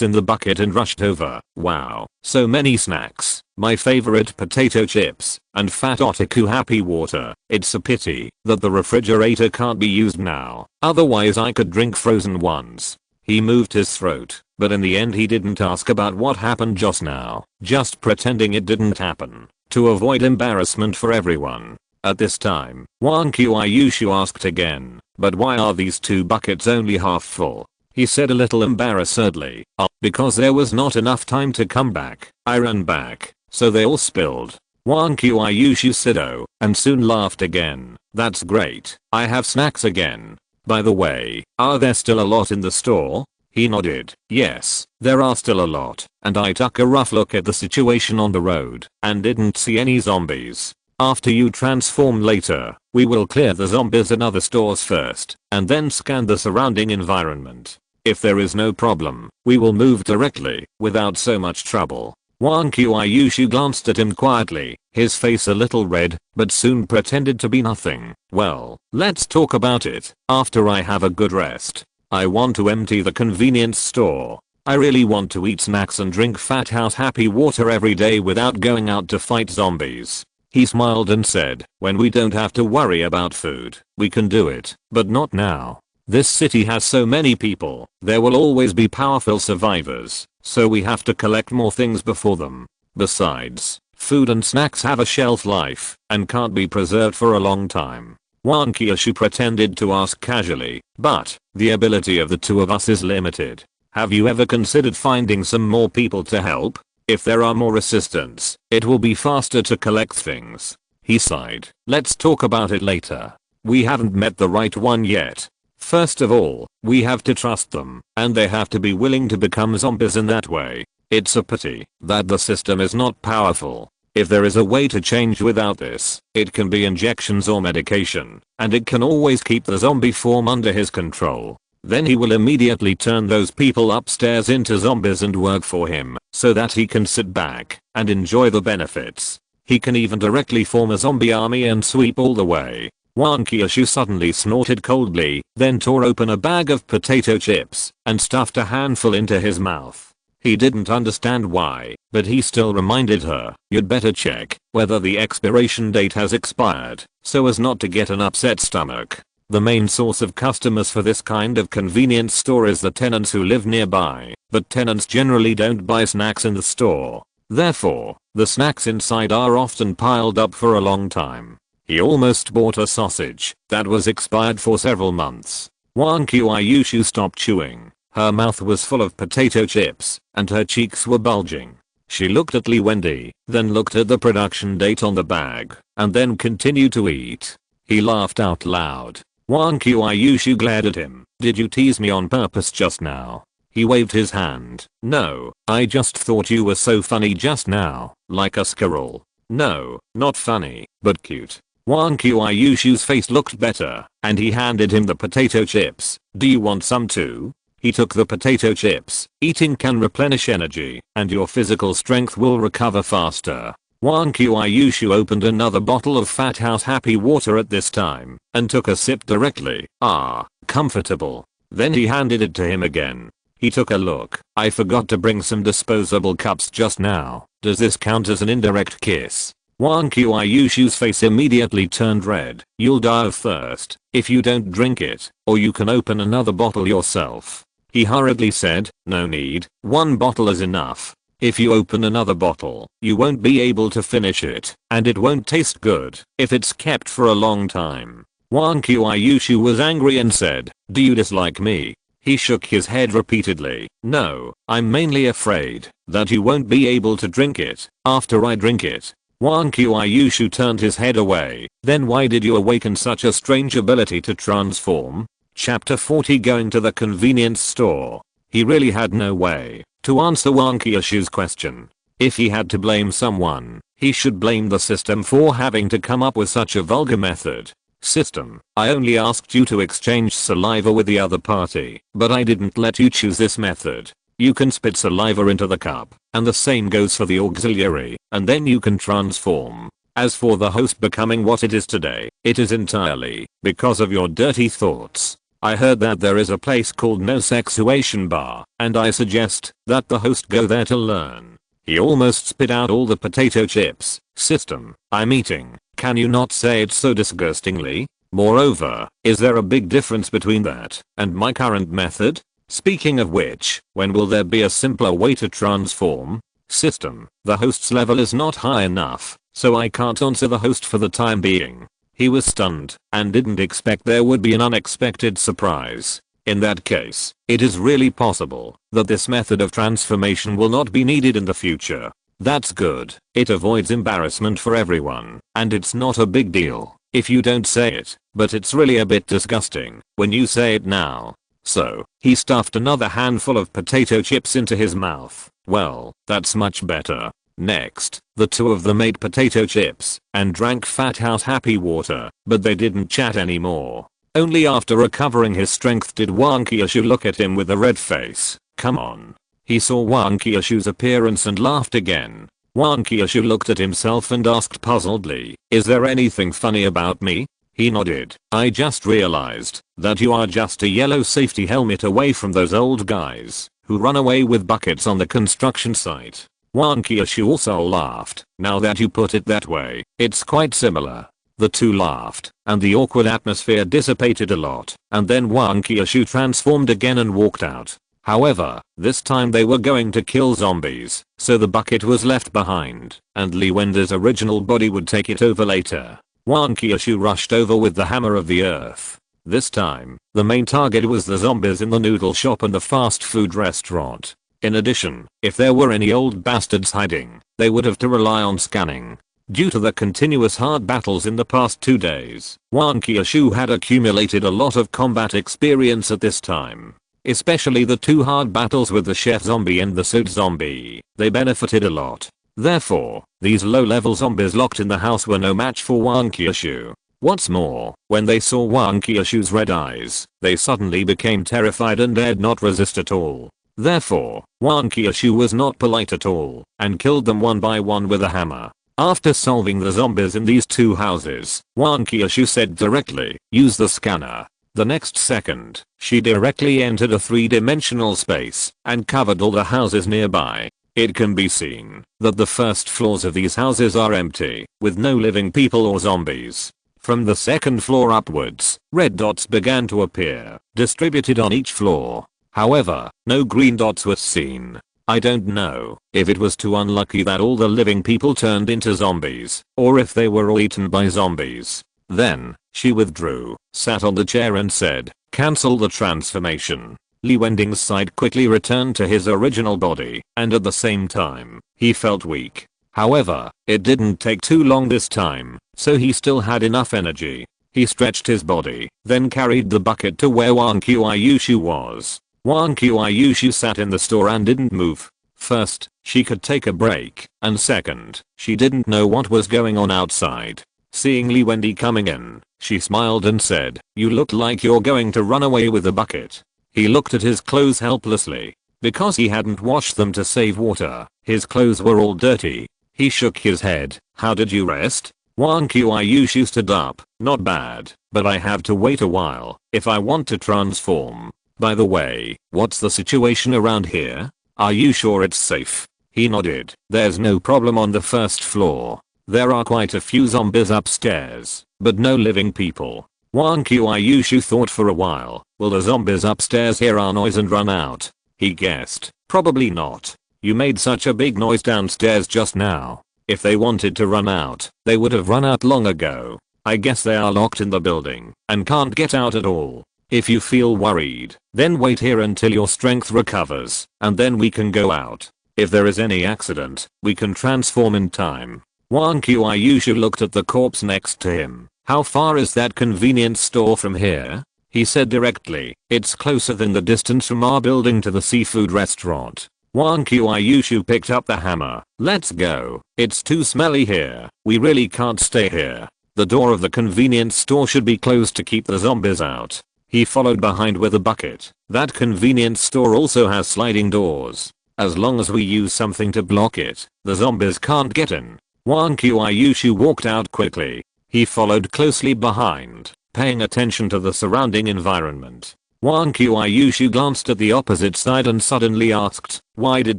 in the bucket and rushed over. Wow, so many snacks, my favorite potato chips, and fat otaku happy water. It's a pity that the refrigerator can't be used now, otherwise I could drink frozen ones. He moved his throat, but in the end he didn't ask about what happened just now, just pretending it didn't happen, to avoid embarrassment for everyone. At this time, Wang Qiushui asked again, but why are these 2 buckets only half full? He said a little embarrassedly, because there was not enough time to come back. I ran back, so they all spilled. Wang Qiushui said oh, and soon laughed again. That's great, I have snacks again. By the way, are there still a lot in the store? He nodded. Yes, there are still a lot, and I took a rough look at the situation on the road and didn't see any zombies. After you transform later, we will clear the zombies in other stores first, and then scan the surrounding environment. If there is no problem, we will move directly, without so much trouble. Wang Qiushui glanced at him quietly, his face a little red, but soon pretended to be nothing. Well, let's talk about it, after I have a good rest. I want to empty the convenience store. I really want to eat snacks and drink fat house happy water every day without going out to fight zombies. He smiled and said, when we don't have to worry about food, we can do it, but not now. This city has so many people, there will always be powerful survivors, so we have to collect more things before them. Besides, food and snacks have a shelf life and can't be preserved for a long time. Wang Qiushui pretended to ask casually, but the ability of the 2 of us is limited. Have you ever considered finding some more people to help? If there are more assistants, it will be faster to collect things. He sighed. Let's talk about it later. We haven't met the right one yet. First of all, we have to trust them, and they have to be willing to become zombies in that way. It's a pity that the system is not powerful. If there is a way to change without this, it can be injections or medication, and it can always keep the zombie form under his control. Then he will immediately turn those people upstairs into zombies and work for him, so that he can sit back and enjoy the benefits. He can even directly form a zombie army and sweep all the way. Wang Qiushui suddenly snorted coldly, then tore open a bag of potato chips and stuffed a handful into his mouth. He didn't understand why, but he still reminded her, you'd better check whether the expiration date has expired, so as not to get an upset stomach. The main source of customers for this kind of convenience store is the tenants who live nearby, but tenants generally don't buy snacks in the store. Therefore, the snacks inside are often piled up for a long time. He almost bought a sausage that was expired for several months. Wang Qiushui stopped chewing. Her mouth was full of potato chips, and her cheeks were bulging. She looked at Wending, then looked at the production date on the bag, and then continued to eat. He laughed out loud. Wang Qiushui glared at him. Did you tease me on purpose just now? He waved his hand. No, I just thought you were so funny just now, like a squirrel. No, not funny, but cute. Wang Qiushui's face looked better, and he handed him the potato chips. Do you want some too? He took the potato chips. Eating can replenish energy, and your physical strength will recover faster. Wang Qiushui opened another bottle of Fat House Happy Water at this time, and took a sip directly. Ah, comfortable. Then he handed it to him again. He took a look. I forgot to bring some disposable cups just now. Does this count as an indirect kiss? Wang Qiushui's face immediately turned red. You'll die of thirst if you don't drink it, or you can open another bottle yourself. He hurriedly said, no need, one bottle is enough. If you open another bottle, you won't be able to finish it, and it won't taste good if it's kept for a long time. Wang Qiushui was angry and said, do you dislike me? He shook his head repeatedly. No, I'm mainly afraid that you won't be able to drink it after I drink it. Wang Qiushui turned his head away. Then why did you awaken such a strange ability to transform? Chapter 40 Going to the convenience store. He really had no way to answer Wang Qiushui's question. If he had to blame someone, he should blame the system for having to come up with such a vulgar method. System, I only asked you to exchange saliva with the other party, but I didn't let you choose this method. You can spit saliva into the cup, and the same goes for the auxiliary, and then you can transform. As for the host becoming what it is today, it is entirely because of your dirty thoughts. I heard that there is a place called No Sexuation Bar, and I suggest that the host go there to learn. He almost spit out all the potato chips. System, I'm eating. Can you not say it so disgustingly? Moreover, is there a big difference between that and my current method? Speaking of which, when will there be a simpler way to transform? System, the host's level is not high enough, so I can't answer the host for the time being. He was stunned and didn't expect there would be an unexpected surprise. In that case, it is really possible that this method of transformation will not be needed in the future. That's good. It avoids embarrassment for everyone, and it's not a big deal if you don't say it, but it's really a bit disgusting when you say it now. So, he stuffed another handful of potato chips into his mouth. Well, that's much better. Next, the two of them ate potato chips and drank Fat House Happy water, but they didn't chat anymore. Only after recovering his strength did Wang Qiushui look at him with a red face. Come on. He saw Wang Qiushui's appearance and laughed again. Wang Qiushui looked at himself and asked puzzledly, is there anything funny about me? He nodded. I just realized that you are just a yellow safety helmet away from those old guys who run away with buckets on the construction site. Wang Qiushui also laughed. Now that you put it that way, it's quite similar. The two laughed, and the awkward atmosphere dissipated a lot, and then Wang Qiushui transformed again and walked out. However, this time they were going to kill zombies, so the bucket was left behind, and Li Wender's original body would take it over later. Wang Qiushui rushed over with the hammer of the earth. This time, the main target was the zombies in the noodle shop and the fast food restaurant. In addition, if there were any old bastards hiding, they would have to rely on scanning. Due to the continuous hard battles in the past 2 days, Wang Qiushui had accumulated a lot of combat experience at this time. Especially the 2 hard battles with the chef zombie and the suit zombie. They benefited a lot. Therefore, these low-level zombies locked in the house were no match for Wang Qiushui. What's more, when they saw Wang Qiushui's red eyes, they suddenly became terrified and dared not resist at all. Therefore, Wang Qiushui was not polite at all and killed them one by one with a hammer. After solving the zombies in these 2 houses, Wang Qiushui said directly, use the scanner. The next second, she directly entered a 3-dimensional space and covered all the houses nearby. It can be seen that the first floors of these houses are empty, with no living people or zombies. From the second floor upwards, red dots began to appear, distributed on each floor. However, no green dots were seen. I don't know if it was too unlucky that all the living people turned into zombies, or if they were all eaten by zombies. Then, she withdrew, sat on the chair and said, cancel the transformation. Li Wending's sight quickly returned to his original body, and at the same time, he felt weak. However, it didn't take too long this time, so he still had enough energy. He stretched his body, then carried the bucket to where Wang Qiushui was. Wang Qiushui sat in the store and didn't move. First, she could take a break, and second, she didn't know what was going on outside. Seeing Li Wending coming in, she smiled and said, you look like you're going to run away with the bucket. He looked at his clothes helplessly. Because he hadn't washed them to save water, his clothes were all dirty. He shook his head. How did you rest? Wang Qiushui stood up. Not bad, but I have to wait a while if I want to transform. By the way, what's the situation around here? Are you sure it's safe? He nodded. There's no problem on the first floor. There are quite a few zombies upstairs, but no living people. Wang Qiushui thought for a while. Will the zombies upstairs hear our noise and run out? He guessed. Probably not. You made such a big noise downstairs just now. If they wanted to run out, they would have run out long ago. I guess they are locked in the building and can't get out at all. If you feel worried, then wait here until your strength recovers, and then we can go out. If there is any accident, we can transform in time. Wang Qiushui looked at the corpse next to him. How far is that convenience store from here? He said directly. It's closer than the distance from our building to the seafood restaurant. Wang Qiushui picked up the hammer. Let's go. It's too smelly here. We really can't stay here. The door of the convenience store should be closed to keep the zombies out. He followed behind with a bucket. That convenience store also has sliding doors. As long as we use something to block it, the zombies can't get in. Wang Qiushui walked out quickly. He followed closely behind, paying attention to the surrounding environment. Wang Qiushui glanced at the opposite side and suddenly asked, why did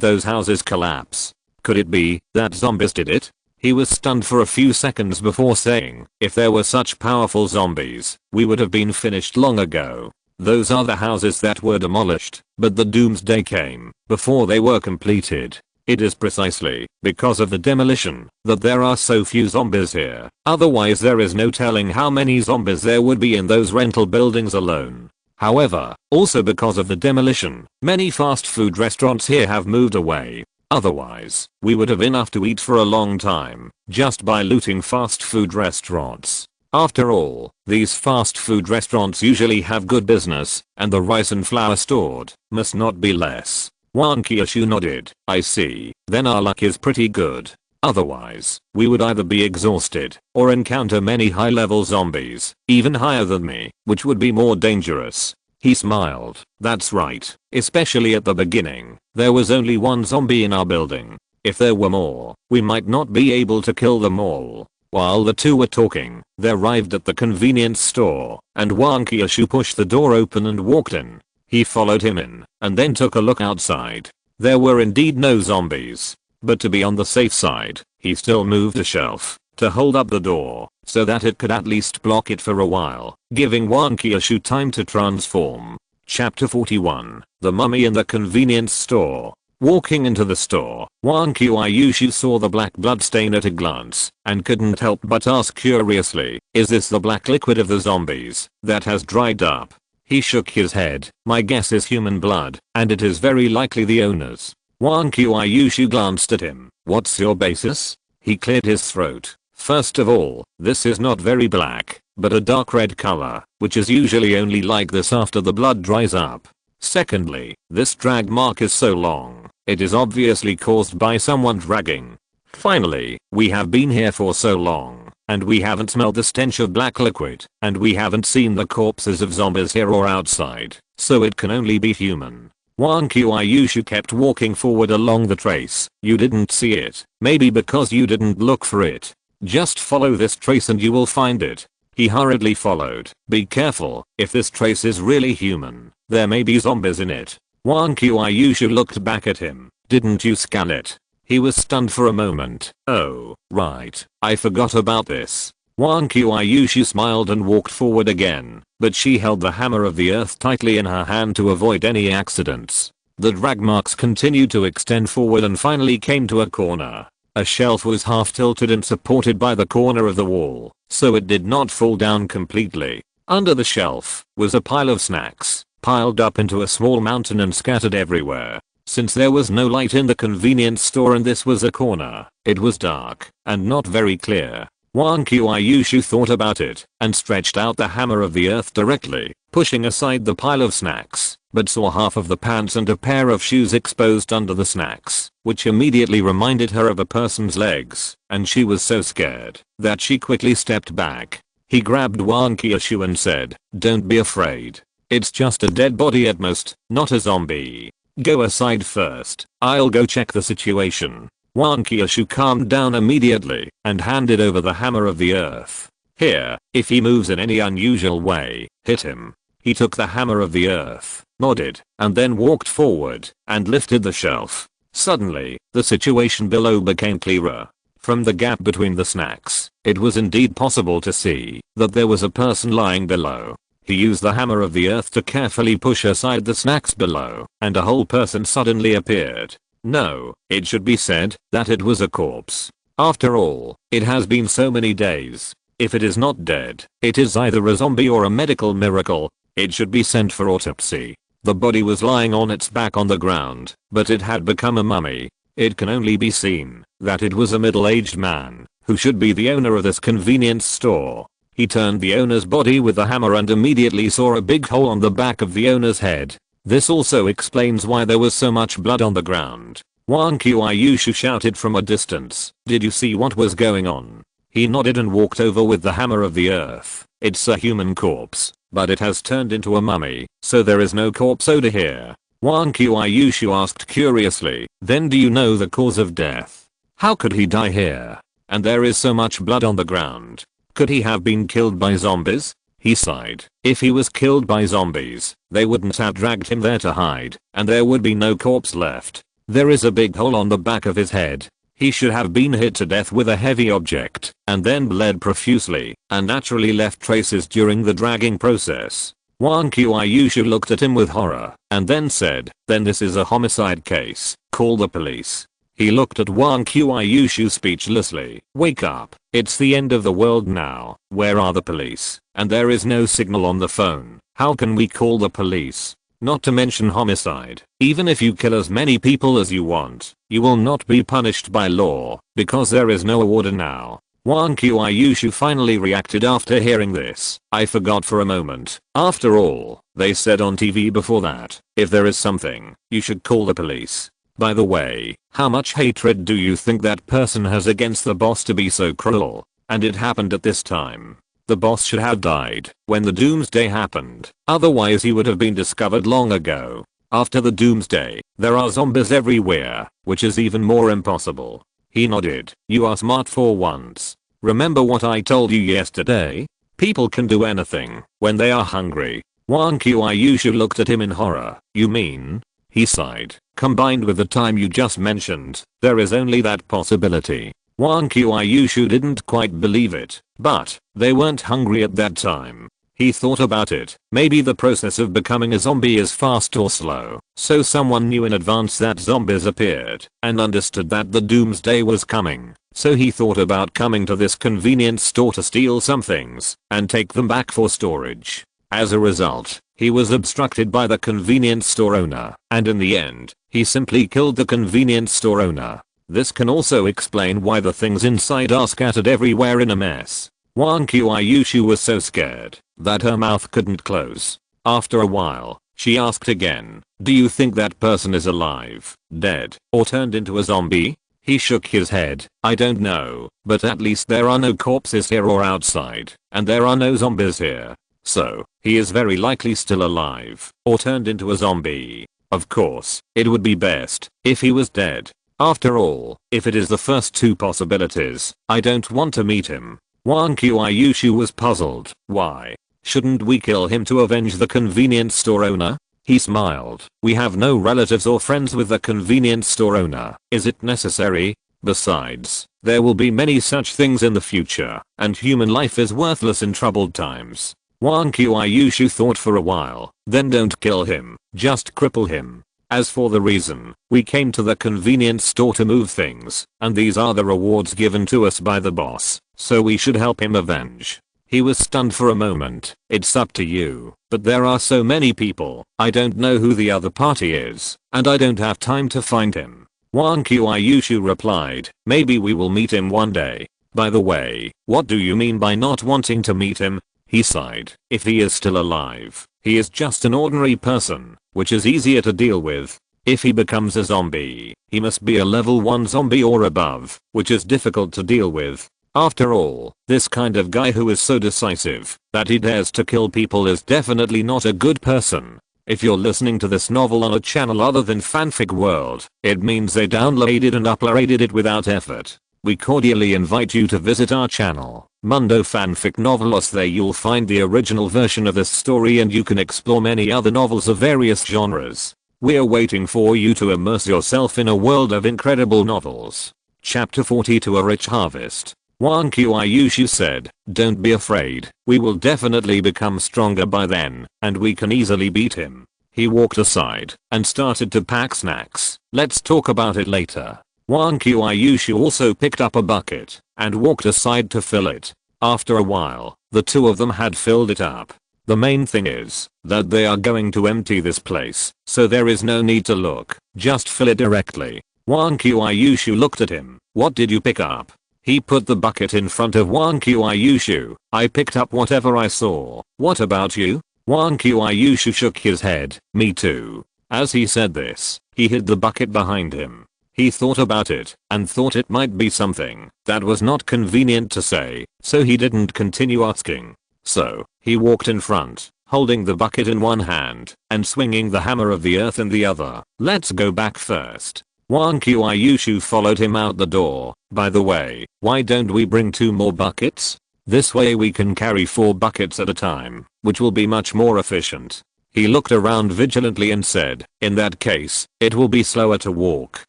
those houses collapse? Could it be that zombies did it? He was stunned for a few seconds before saying, if there were such powerful zombies, we would have been finished long ago. Those are the houses that were demolished, but the doomsday came before they were completed. It is precisely because of the demolition that there are so few zombies here. Otherwise there is no telling how many zombies there would be in those rental buildings alone. However, also because of the demolition, many fast food restaurants here have moved away. Otherwise, we would have enough to eat for a long time just by looting fast food restaurants. After all, these fast food restaurants usually have good business, and the rice and flour stored must not be less. Wang Qiushui nodded. I see. Then our luck is pretty good. Otherwise, we would either be exhausted or encounter many high-level zombies, even higher than me, which would be more dangerous. He smiled. That's right. Especially at the beginning. There was only one zombie in our building. If there were more, we might not be able to kill them all. While the two were talking, they arrived at the convenience store, and Wang Qiushui pushed the door open and walked in. He followed him in, and then took a look outside. There were indeed no zombies. But to be on the safe side, he still moved a shelf to hold up the door, so that it could at least block it for a while, giving Wang Qiushui time to transform. Chapter 41. The Mummy in the Convenience Store. Walking into the store, Wang Qiushui saw the black bloodstain at a glance, and couldn't help but ask curiously, is this the black liquid of the zombies that has dried up? He shook his head. My guess is human blood, and it is very likely the owner's. Wang Qiushui glanced at him. What's your basis? He cleared his throat. First of all, this is not very black, but a dark red color, which is usually only like this after the blood dries up. Secondly, this drag mark is so long, it is obviously caused by someone dragging. Finally, we have been here for so long, and we haven't smelled the stench of black liquid, and we haven't seen the corpses of zombies here or outside, so it can only be human. Wang Qiushui kept walking forward along the trace. You didn't see it, maybe because you didn't look for it. Just follow this trace and you will find it. He hurriedly followed. Be careful, if this trace is really human, there may be zombies in it. Wang Qiushui looked back at him. Didn't you scan it? He was stunned for a moment. Oh, right, I forgot about this. Wang Qiushui smiled and walked forward again, but she held the hammer of the earth tightly in her hand to avoid any accidents. The drag marks continued to extend forward and finally came to a corner. A shelf was half tilted and supported by the corner of the wall, so it did not fall down completely. Under the shelf was a pile of snacks, piled up into a small mountain and scattered everywhere. Since there was no light in the convenience store and this was a corner, it was dark and not very clear. Wang Qiushui thought about it and stretched out the hammer of the earth directly, pushing aside the pile of snacks, but saw half of the pants and a pair of shoes exposed under the snacks, which immediately reminded her of a person's legs, and she was so scared that she quickly stepped back. He grabbed Wang Qiushui and said, "Don't be afraid. It's just a dead body at most, not a zombie. Go aside first, I'll go check the situation." Wang Qiushui calmed down immediately and handed over the hammer of the earth. Here, if he moves in any unusual way, hit him. He took the hammer of the earth, nodded, and then walked forward and lifted the shelf. Suddenly, the situation below became clearer. From the gap between the snacks, it was indeed possible to see that there was a person lying below. He used the hammer of the earth to carefully push aside the snacks below, and a whole person suddenly appeared. No, it should be said that it was a corpse. After all, it has been so many days. If it is not dead, it is either a zombie or a medical miracle. It should be sent for autopsy. The body was lying on its back on the ground, but it had become a mummy. It can only be seen that it was a middle-aged man, who should be the owner of this convenience store. He turned the owner's body with the hammer and immediately saw a big hole on the back of the owner's head. This also explains why there was so much blood on the ground. Wang Qiushui shouted from a distance, "Did you see what was going on?" He nodded and walked over with the hammer of the earth. It's a human corpse, but it has turned into a mummy, so there is no corpse odor here. Wang Qiushui asked curiously, "Then do you know the cause of death? How could he die here? And there is so much blood on the ground. Could he have been killed by zombies?" He sighed. If he was killed by zombies, they wouldn't have dragged him there to hide, and there would be no corpse left. There is a big hole on the back of his head. He should have been hit to death with a heavy object, and then bled profusely, and naturally left traces during the dragging process. Wang Qiushui looked at him with horror, and then said, "Then this is a homicide case. Call the police." He looked at Wang Qiushui speechlessly. "Wake up. It's the end of the world now. Where are the police? And there is no signal on the phone. How can we call the police? Not to mention homicide. Even if you kill as many people as you want, you will not be punished by law, because there is no order now." Wang Qiushui finally reacted after hearing this. "I forgot for a moment. After all, they said on TV before that, if there is something, you should call the police. By the way, how much hatred do you think that person has against the boss to be so cruel? And it happened at this time. The boss should have died when the doomsday happened. Otherwise he would have been discovered long ago. After the doomsday, there are zombies everywhere, which is even more impossible." He nodded. "You are smart for once. Remember what I told you yesterday? People can do anything when they are hungry." Wang Qiushui looked at him in horror. "You mean?" He sighed. "Combined with the time you just mentioned, there is only that possibility." Wang Qiushui didn't quite believe it, but they weren't hungry at that time. He thought about it. Maybe the process of becoming a zombie is fast or slow, so someone knew in advance that zombies appeared and understood that the doomsday was coming. So he thought about coming to this convenience store to steal some things and take them back for storage. As a result, he was obstructed by the convenience store owner, and in the end, he simply killed the convenience store owner. This can also explain why the things inside are scattered everywhere in a mess. Wang Qiushui was so scared that her mouth couldn't close. After a while, she asked again, "Do you think that person is alive, dead, or turned into a zombie?" He shook his head. "I don't know, but at least there are no corpses here or outside, and there are no zombies here. So, he is very likely still alive, or turned into a zombie. Of course, it would be best if he was dead. After all, if it is the first two possibilities, I don't want to meet him." Wang Qiushui was puzzled. "Why? Shouldn't we kill him to avenge the convenience store owner?" He smiled. "We have no relatives or friends with the convenience store owner. Is it necessary? Besides, there will be many such things in the future, and human life is worthless in troubled times." Wang Qiushui thought for a while. "Then don't kill him, just cripple him. As for the reason, we came to the convenience store to move things, and these are the rewards given to us by the boss, so we should help him avenge." He was stunned for a moment. "It's up to you, but there are so many people, I don't know who the other party is, and I don't have time to find him." Wang Qiushui replied, "Maybe we will meet him one day. By the way, what do you mean by not wanting to meet him?" He sighed. "If he is still alive, he is just an ordinary person, which is easier to deal with. If he becomes a zombie, he must be a level 1 zombie or above, which is difficult to deal with. After all, this kind of guy who is so decisive that he dares to kill people is definitely not a good person. If you're listening to this novel on a channel other than Fanfic World, it means they downloaded and uploaded it without effort. We cordially invite you to visit our channel, Mundo Fanfic Novelos. There you'll find the original version of this story and you can explore many other novels of various genres. We're waiting for you to immerse yourself in a world of incredible novels. Chapter 42 A Rich Harvest. Wang Qiushui said, "Don't be afraid, we will definitely become stronger by then, and we can easily beat him." He walked aside and started to pack snacks. "Let's talk about it later." Wang Qiushui also picked up a bucket and walked aside to fill it. After a while, the two of them had filled it up. The main thing is that they are going to empty this place, so there is no need to look, just fill it directly. Wang Qiushui looked at him. "What did you pick up?" He put the bucket in front of Wang Qiushui. "I picked up whatever I saw. What about you?" Wang Qiushui shook his head. "Me too." As he said this, he hid the bucket behind him. He thought about it and thought it might be something that was not convenient to say, so he didn't continue asking. So, he walked in front, holding the bucket in one hand and swinging the hammer of the earth in the other. "Let's go back first." Wang Qiushui followed him out the door. "By the way, why don't we bring 2 more buckets? This way we can carry 4 buckets at a time, which will be much more efficient." He looked around vigilantly and said, "In that case, it will be slower to walk.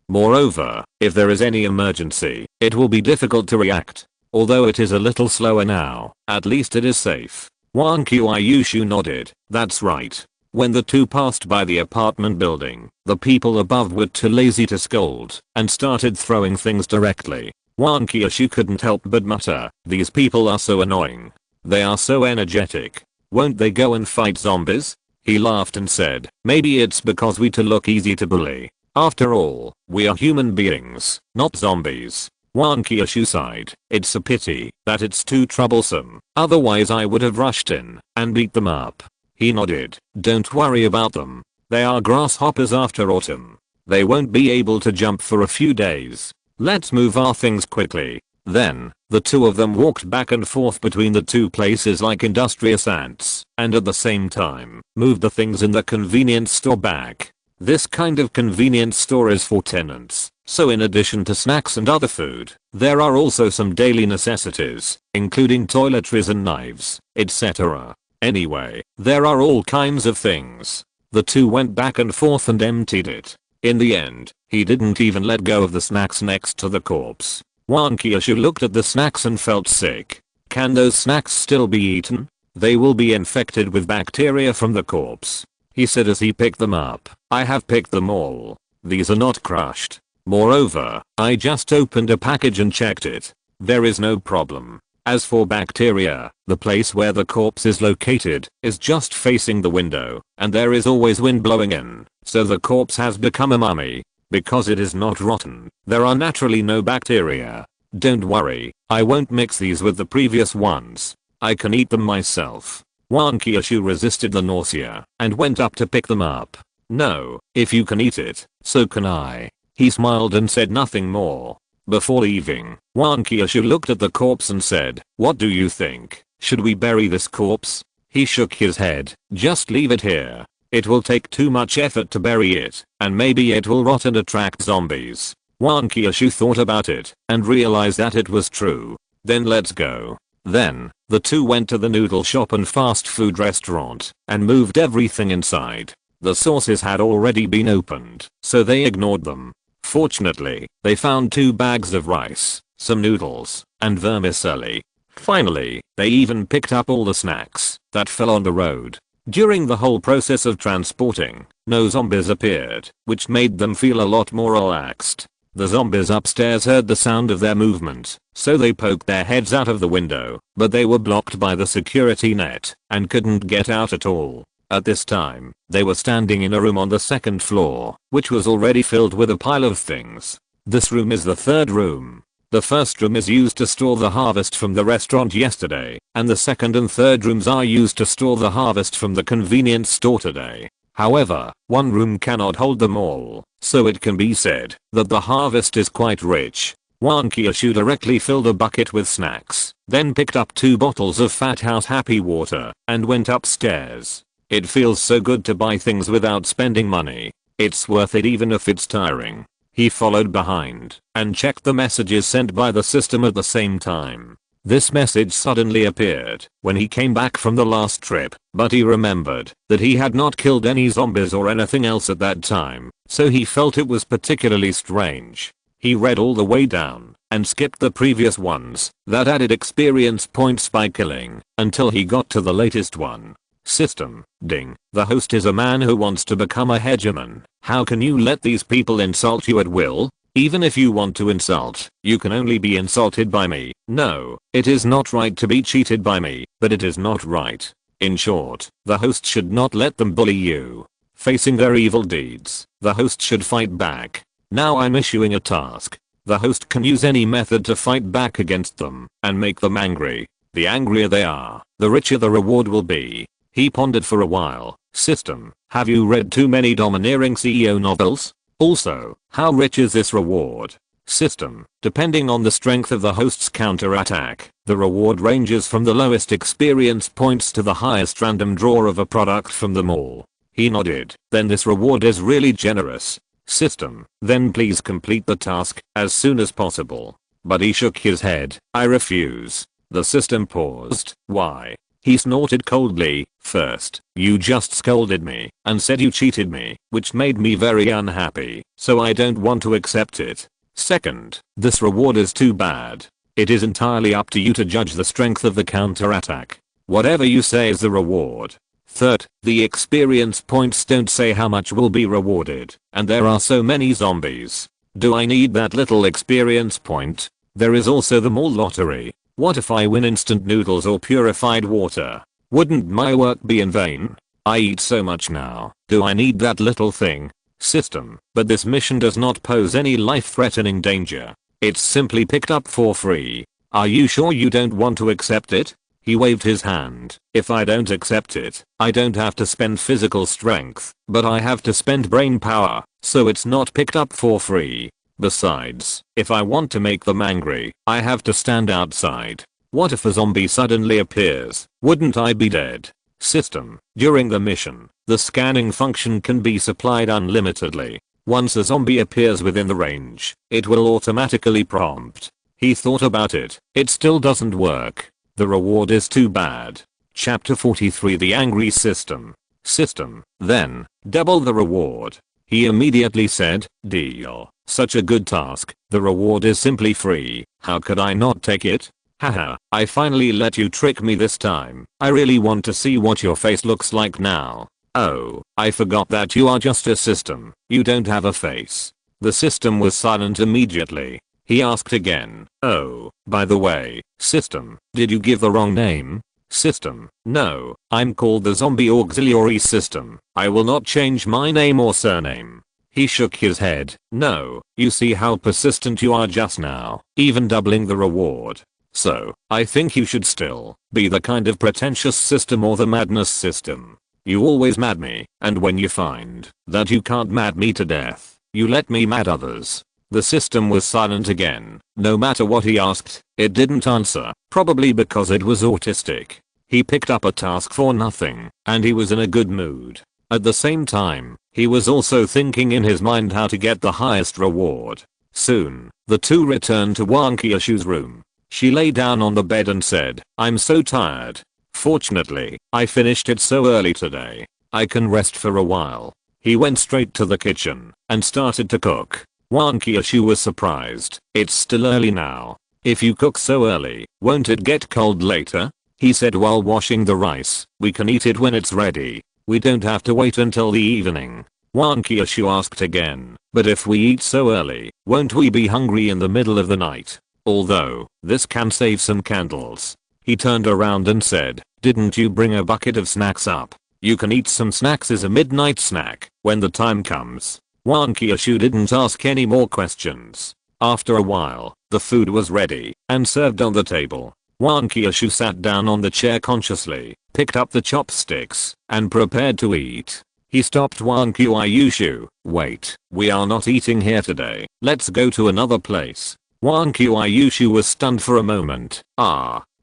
Moreover, if there is any emergency, it will be difficult to react. Although it is a little slower now, at least it is safe." Wang Qiushui nodded. "That's right." When the two passed by the apartment building, the people above were too lazy to scold and started throwing things directly. Wang Qiushui couldn't help but mutter, "These people are so annoying. They are so energetic. Won't they go and fight zombies?" He laughed and said, "Maybe it's because we to look easy to bully. After all, we are human beings, not zombies." Wang Qiushui sighed. "It's a pity that it's too troublesome. Otherwise I would have rushed in and beat them up." He nodded. "Don't worry about them. They are grasshoppers after autumn. They won't be able to jump for a few days. Let's move our things quickly." Then, the two of them walked back and forth between the two places like industrious ants, and at the same time, moved the things in the convenience store back. This kind of convenience store is for tenants, so in addition to snacks and other food, there are also some daily necessities, including toiletries and knives, etc. Anyway, there are all kinds of things. The two went back and forth and emptied it. In the end, he didn't even let go of the snacks next to the corpse. Wang Qiushui looked at the snacks and felt sick. Can those snacks still be eaten? They will be infected with bacteria from the corpse. He said as he picked them up. "I have picked them all. These are not crushed. Moreover, I just opened a package and checked it. There is no problem. As for bacteria, the place where the corpse is located is just facing the window, and there is always wind blowing in, so the corpse has become a mummy. Because it is not rotten, there are naturally no bacteria. Don't worry, I won't mix these with the previous ones. I can eat them myself." Wang Qiushui resisted the nausea and went up to pick them up. "No, if you can eat it, so can I." He smiled and said nothing more. Before leaving, Wang Qiushui looked at the corpse and said, "What do you think? Should we bury this corpse?" He shook his head. "Just leave it here. It will take too much effort to bury it, and maybe it will rot and attract zombies." Wang Qiushui thought about it and realized that it was true. "Then let's go." Then, the two went to the noodle shop and fast food restaurant and moved everything inside. The sauces had already been opened, so they ignored them. Fortunately, they found 2 bags of rice, some noodles, and vermicelli. Finally, they even picked up all the snacks that fell on the road. During the whole process of transporting, no zombies appeared, which made them feel a lot more relaxed. The zombies upstairs heard the sound of their movement, so they poked their heads out of the window, but they were blocked by the security net and couldn't get out at all. At this time, they were standing in a room on the 2nd floor, which was already filled with a pile of things. This room is the 3rd room. The first room is used to store the harvest from the restaurant yesterday, and the 2nd and 3rd rooms are used to store the harvest from the convenience store today. However, one room cannot hold them all, so it can be said that the harvest is quite rich. Wang Qiushui directly filled a bucket with snacks, then picked up 2 bottles of Fat House Happy Water, and went upstairs. It feels so good to buy things without spending money. It's worth it even if it's tiring. He followed behind and checked the messages sent by the system at the same time. This message suddenly appeared when he came back from the last trip, but he remembered that he had not killed any zombies or anything else at that time, so he felt it was particularly strange. He read all the way down and skipped the previous ones that added experience points by killing until he got to the latest one. System. Ding. The host is a man who wants to become a hegemon. How can you let these people insult you at will? Even if you want to insult, you can only be insulted by me. No, it is not right to be cheated by me, but it is not right. In short, the host should not let them bully you. Facing their evil deeds, the host should fight back. Now I'm issuing a task. The host can use any method to fight back against them and make them angry. The angrier they are, the richer the reward will be. He pondered for a while. System. Have you read too many domineering CEO novels? Also, how rich is this reward? System. Depending on the strength of the host's counterattack, the reward ranges from the lowest experience points to the highest random draw of a product from them all. He nodded. Then this reward is really generous. System. Then please complete the task as soon as possible. But he shook his head. I refuse. The system paused. Why? He snorted coldly. First, you just scolded me and said you cheated me, which made me very unhappy, so I don't want to accept it. Second, this reward is too bad. It is entirely up to you to judge the strength of the counterattack. Whatever you say is the reward. Third, the experience points don't say how much will be rewarded, and there are so many zombies. Do I need that little experience point? There is also the mall lottery. What if I win instant noodles or purified water? Wouldn't my work be in vain? I eat so much now. Do I need that little thing? System. But this mission does not pose any life-threatening danger. It's simply picked up for free. Are you sure you don't want to accept it? He waved his hand. If I don't accept it, I don't have to spend physical strength, but I have to spend brain power, so it's not picked up for free. Besides, if I want to make them angry, I have to stand outside. What if a zombie suddenly appears? Wouldn't I be dead? System. During the mission, the scanning function can be supplied unlimitedly. Once a zombie appears within the range, it will automatically prompt. He thought about it. It still doesn't work. The reward is too bad. Chapter 43. The Angry System. System. Then, double the reward. He immediately said, deal. Such a good task. The reward is simply free. How could I not take it? Haha, I finally let you trick me this time. I really want to see what your face looks like now. Oh, I forgot that you are just a system. You don't have a face. The system was silent immediately. He asked again. Oh, by the way, system, did you give the wrong name? System. No, I'm called the Zombie Auxiliary System. I will not change my name or surname. He shook his head. No, you see how persistent you are just now, even doubling the reward. So, I think you should still be the kind of pretentious system or the madness system. You always mad me, and when you find that you can't mad me to death, you let me mad others. The system was silent again. No matter what he asked, it didn't answer, probably because it was autistic. He picked up a task for nothing, and he was in a good mood. At the same time, he was also thinking in his mind how to get the highest reward. Soon, the two returned to Wang Qiushui's room. She lay down on the bed and said, I'm so tired. Fortunately, I finished it so early today. I can rest for a while. He went straight to the kitchen and started to cook. Wang Qiushui was surprised. It's still early now. If you cook so early, won't it get cold later? He said while washing the rice. We can eat it when it's ready. We don't have to wait until the evening. Wang Qiushui asked again. But if we eat so early, won't we be hungry in the middle of the night? Although, this can save some candles. He turned around and said, didn't you bring a bucket of snacks up? You can eat some snacks as a midnight snack when the time comes. Wang Qiushui didn't ask any more questions. After a while, the food was ready and served on the table. Wang Qiushui sat down on the chair consciously, picked up the chopsticks, and prepared to eat. He stopped Wang Qiushui. Wait, we are not eating here today. Let's go to another place. Wang Qiushui was stunned for a moment.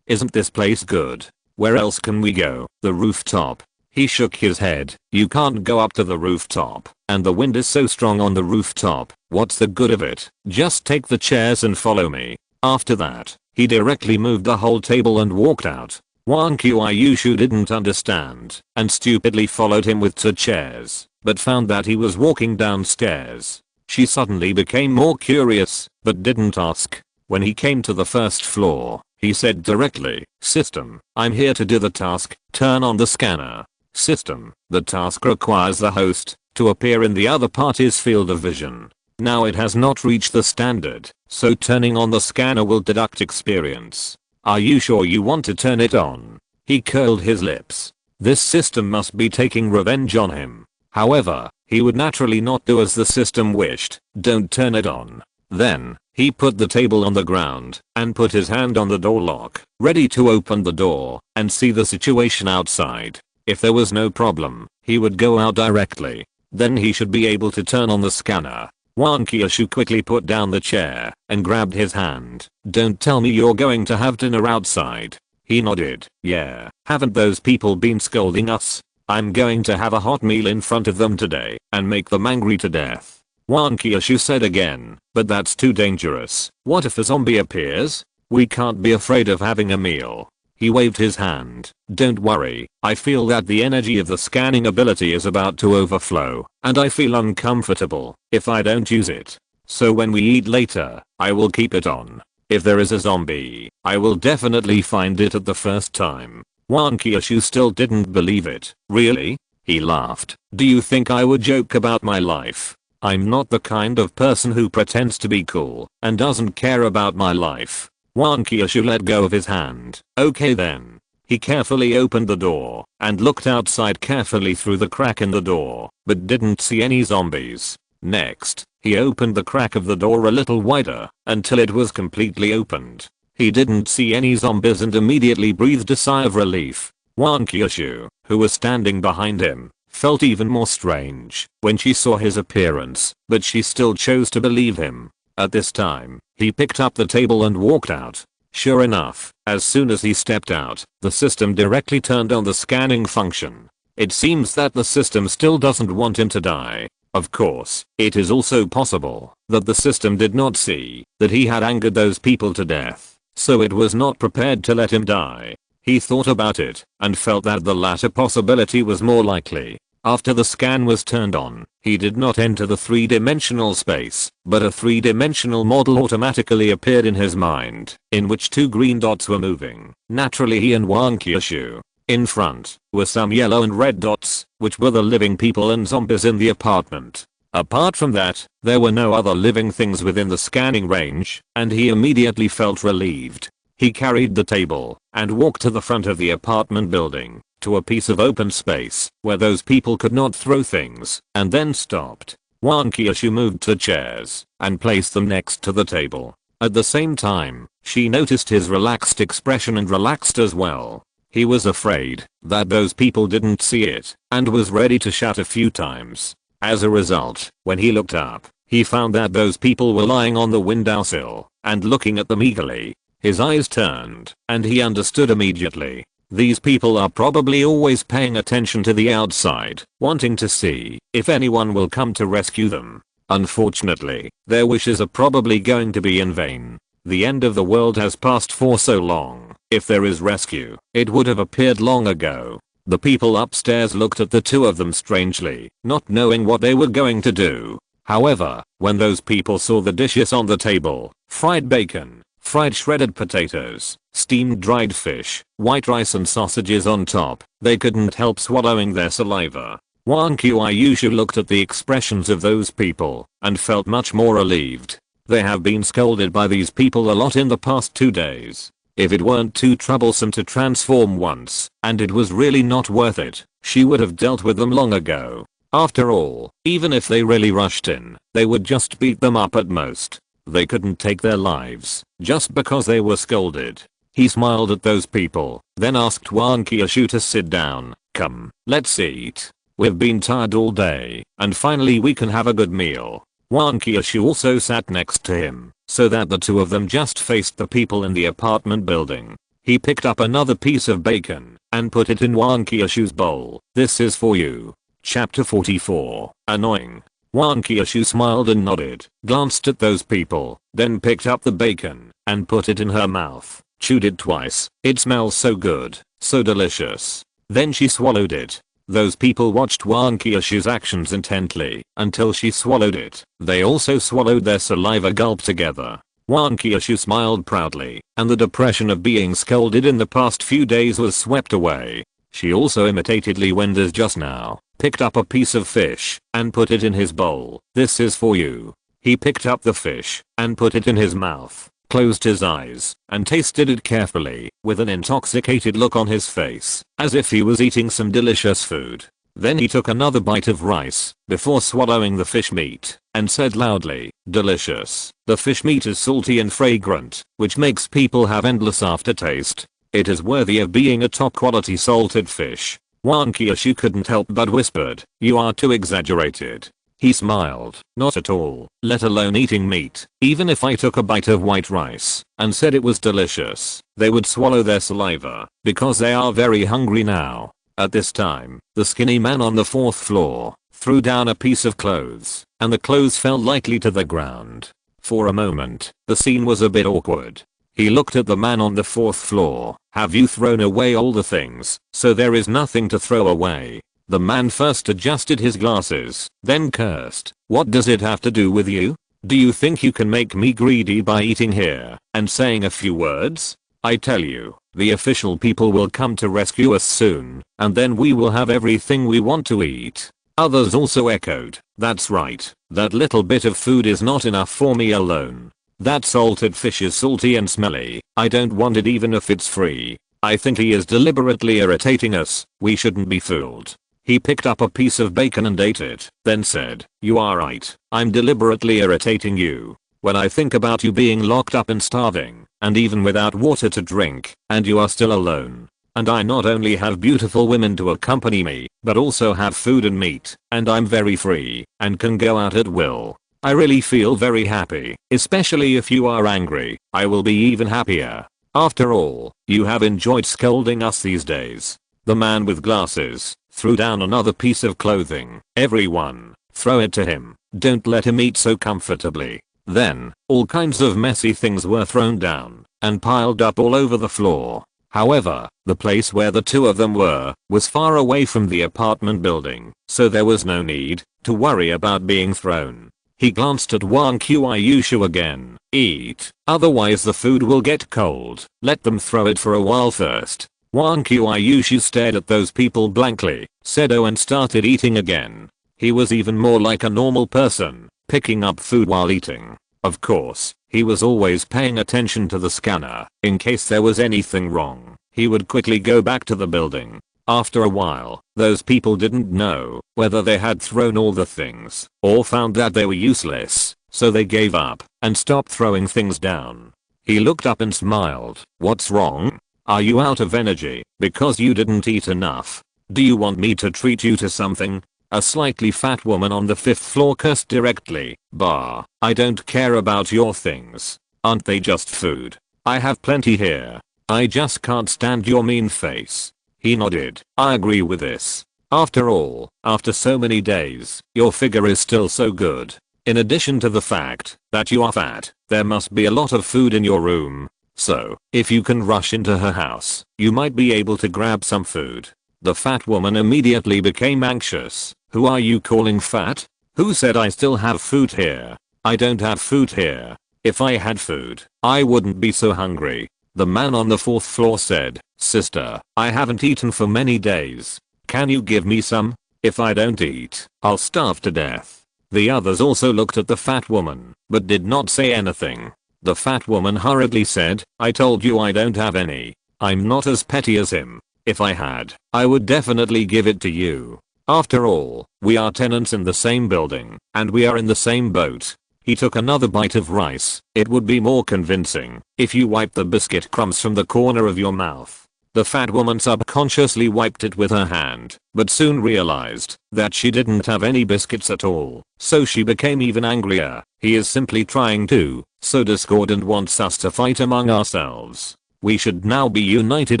Isn't this place good? Where else can we go? The rooftop. He shook his head. You can't go up to the rooftop, and the wind is so strong on the rooftop. What's the good of it? Just take the chairs and follow me. After that, he directly moved the whole table and walked out. Wang Qiushui didn't understand and stupidly followed him with 2 chairs, but found that he was walking downstairs. She suddenly became more curious, but didn't ask. When he came to the first floor, he said directly, "System, I'm here to do the task, turn on the scanner." System, the task requires the host to appear in the other party's field of vision. Now it has not reached the standard, so turning on the scanner will deduct experience. Are you sure you want to turn it on? He curled his lips. This system must be taking revenge on him. However, he would naturally not do as the system wished. Don't turn it on. Then, he put the table on the ground and put his hand on the door lock, ready to open the door and see the situation outside. If there was no problem, he would go out directly. Then he should be able to turn on the scanner. Wang Qiushui quickly put down the chair and grabbed his hand. "Don't tell me you're going to have dinner outside." He nodded. "Yeah, haven't those people been scolding us? I'm going to have a hot meal in front of them today and make them angry to death." Wang Qiushui said again, "But that's too dangerous. What if a zombie appears? We can't be afraid of having a meal." He waved his hand. "Don't worry, I feel that the energy of the scanning ability is about to overflow, and I feel uncomfortable if I don't use it. So when we eat later, I will keep it on. If there is a zombie, I will definitely find it at the first time." Wang Qiushui still didn't believe it. "Really?" He laughed. "Do you think I would joke about my life? I'm not the kind of person who pretends to be cool and doesn't care about my life." Wang Qiushui let go of his hand. "Okay then." He carefully opened the door and looked outside carefully through the crack in the door, but didn't see any zombies. Next, he opened the crack of the door a little wider until it was completely opened. He didn't see any zombies and immediately breathed a sigh of relief. Wang Qiushui, who was standing behind him, felt even more strange when she saw his appearance, but she still chose to believe him. At this time, he picked up the table and walked out. Sure enough, as soon as he stepped out, the system directly turned on the scanning function. It seems that the system still doesn't want him to die. Of course, it is also possible that the system did not see that he had angered those people to death, so it was not prepared to let him die. He thought about it and felt that the latter possibility was more likely. After the scan was turned on, he did not enter the three-dimensional space, but a three-dimensional model automatically appeared in his mind, in which two green dots were moving. Naturally he and Wang Qiushui. In front were some yellow and red dots, which were the living people and zombies in the apartment. Apart from that, there were no other living things within the scanning range, and he immediately felt relieved. He carried the table and walked to the front of the apartment building, to a piece of open space where those people could not throw things, and then stopped. Wang Qiushui moved to chairs and placed them next to the table. At the same time, she noticed his relaxed expression and relaxed as well. He was afraid that those people didn't see it and was ready to shout a few times. As a result, when he looked up, he found that those people were lying on the windowsill and looking at them eagerly. His eyes turned and he understood immediately. These people are probably always paying attention to the outside, wanting to see if anyone will come to rescue them. Unfortunately, their wishes are probably going to be in vain. The end of the world has passed for so long. If there is rescue, it would have appeared long ago. The people upstairs looked at the two of them strangely, not knowing what they were going to do. However, when those people saw the dishes on the table, fried bacon, fried shredded potatoes, steamed dried fish, white rice and sausages on top, they couldn't help swallowing their saliva. Wang Qiushui looked at the expressions of those people and felt much more relieved. They have been scolded by these people a lot in the past 2 days. If it weren't too troublesome to transform once, and it was really not worth it, she would have dealt with them long ago. After all, even if they really rushed in, they would just beat them up at most. They couldn't take their lives just because they were scolded. He smiled at those people, then asked Wang Qiushui to sit down. "Come, let's eat. We've been tired all day, and finally we can have a good meal." Wang Qiushui also sat next to him, so that the two of them just faced the people in the apartment building. He picked up another piece of bacon and put it in Wang Qiushui's bowl. "This is for you." Chapter 44. Annoying. Wang Qiushui smiled and nodded, glanced at those people, then picked up the bacon and put it in her mouth, chewed it twice. "It smells so good, so delicious." Then she swallowed it. Those people watched Wang Qiushui's actions intently until she swallowed it. They also swallowed their saliva gulp together. Wang Qiushui smiled proudly, and the depression of being scolded in the past few days was swept away. She also imitated Li Wender's just now, picked up a piece of fish, and put it in his bowl. "This is for you." He picked up the fish, and put it in his mouth, closed his eyes, and tasted it carefully, with an intoxicated look on his face, as if he was eating some delicious food. Then he took another bite of rice, before swallowing the fish meat, and said loudly, "Delicious." The fish meat is salty and fragrant, which makes people have endless aftertaste. It is worthy of being a top quality salted fish. Wang Qiushui couldn't help but whispered, "You are too exaggerated." He smiled, "Not at all, let alone eating meat. Even if I took a bite of white rice, and said it was delicious, they would swallow their saliva, because they are very hungry now." At this time, the skinny man on the 4th floor threw down a piece of clothes, and the clothes fell lightly to the ground. For a moment, the scene was a bit awkward. He looked at the man on the 4th floor. "Have you thrown away all the things, so there is nothing to throw away?" The man first adjusted his glasses, then cursed. "What does it have to do with you? Do you think you can make me greedy by eating here and saying a few words? I tell you, the official people will come to rescue us soon, and then we will have everything we want to eat." Others also echoed, "That's right, that little bit of food is not enough for me alone. That salted fish is salty and smelly. I don't want it even if it's free. I think he is deliberately irritating us. We shouldn't be fooled." He picked up a piece of bacon and ate it, then said, "You are right. I'm deliberately irritating you. When I think about you being locked up and starving, and even without water to drink, and you are still alone. And I not only have beautiful women to accompany me, but also have food and meat, and I'm very free, and can go out at will. I really feel very happy, especially if you are angry, I will be even happier. After all, you have enjoyed scolding us these days." The man with glasses threw down another piece of clothing. "Everyone, throw it to him. Don't let him eat so comfortably." Then, all kinds of messy things were thrown down and piled up all over the floor. However, the place where the two of them were was far away from the apartment building, so there was no need to worry about being thrown. He glanced at Wang Qiushui again. "Eat, otherwise the food will get cold. Let them throw it for a while first." Wang Qiushui stared at those people blankly, said "Oh," and started eating again. He was even more like a normal person, picking up food while eating. Of course, he was always paying attention to the scanner. In case there was anything wrong, he would quickly go back to the building. After a while, those people didn't know whether they had thrown all the things or found that they were useless, so they gave up and stopped throwing things down. He looked up and smiled. "What's wrong? Are you out of energy because you didn't eat enough? Do you want me to treat you to something?" A slightly fat woman on the 5th floor cursed directly. "Bah, I don't care about your things. Aren't they just food? I have plenty here. I just can't stand your mean face." He nodded. "I agree with this. After all, after so many days, your figure is still so good. In addition to the fact that you are fat, there must be a lot of food in your room. So, if you can rush into her house, you might be able to grab some food." The fat woman immediately became anxious. "Who are you calling fat? Who said I still have food here? I don't have food here. If I had food, I wouldn't be so hungry." The man on the 4th floor said, "Sister, I haven't eaten for many days. Can you give me some? If I don't eat, I'll starve to death." The others also looked at the fat woman, but did not say anything. The fat woman hurriedly said, "I told you I don't have any. I'm not as petty as him. If I had, I would definitely give it to you. After all, we are tenants in the same building, and we are in the same boat." He took another bite of rice. "It would be more convincing if you wiped the biscuit crumbs from the corner of your mouth." The fat woman subconsciously wiped it with her hand, but soon realized that she didn't have any biscuits at all, so she became even angrier. "He is simply trying to sow discord and wants us to fight among ourselves. We should now be united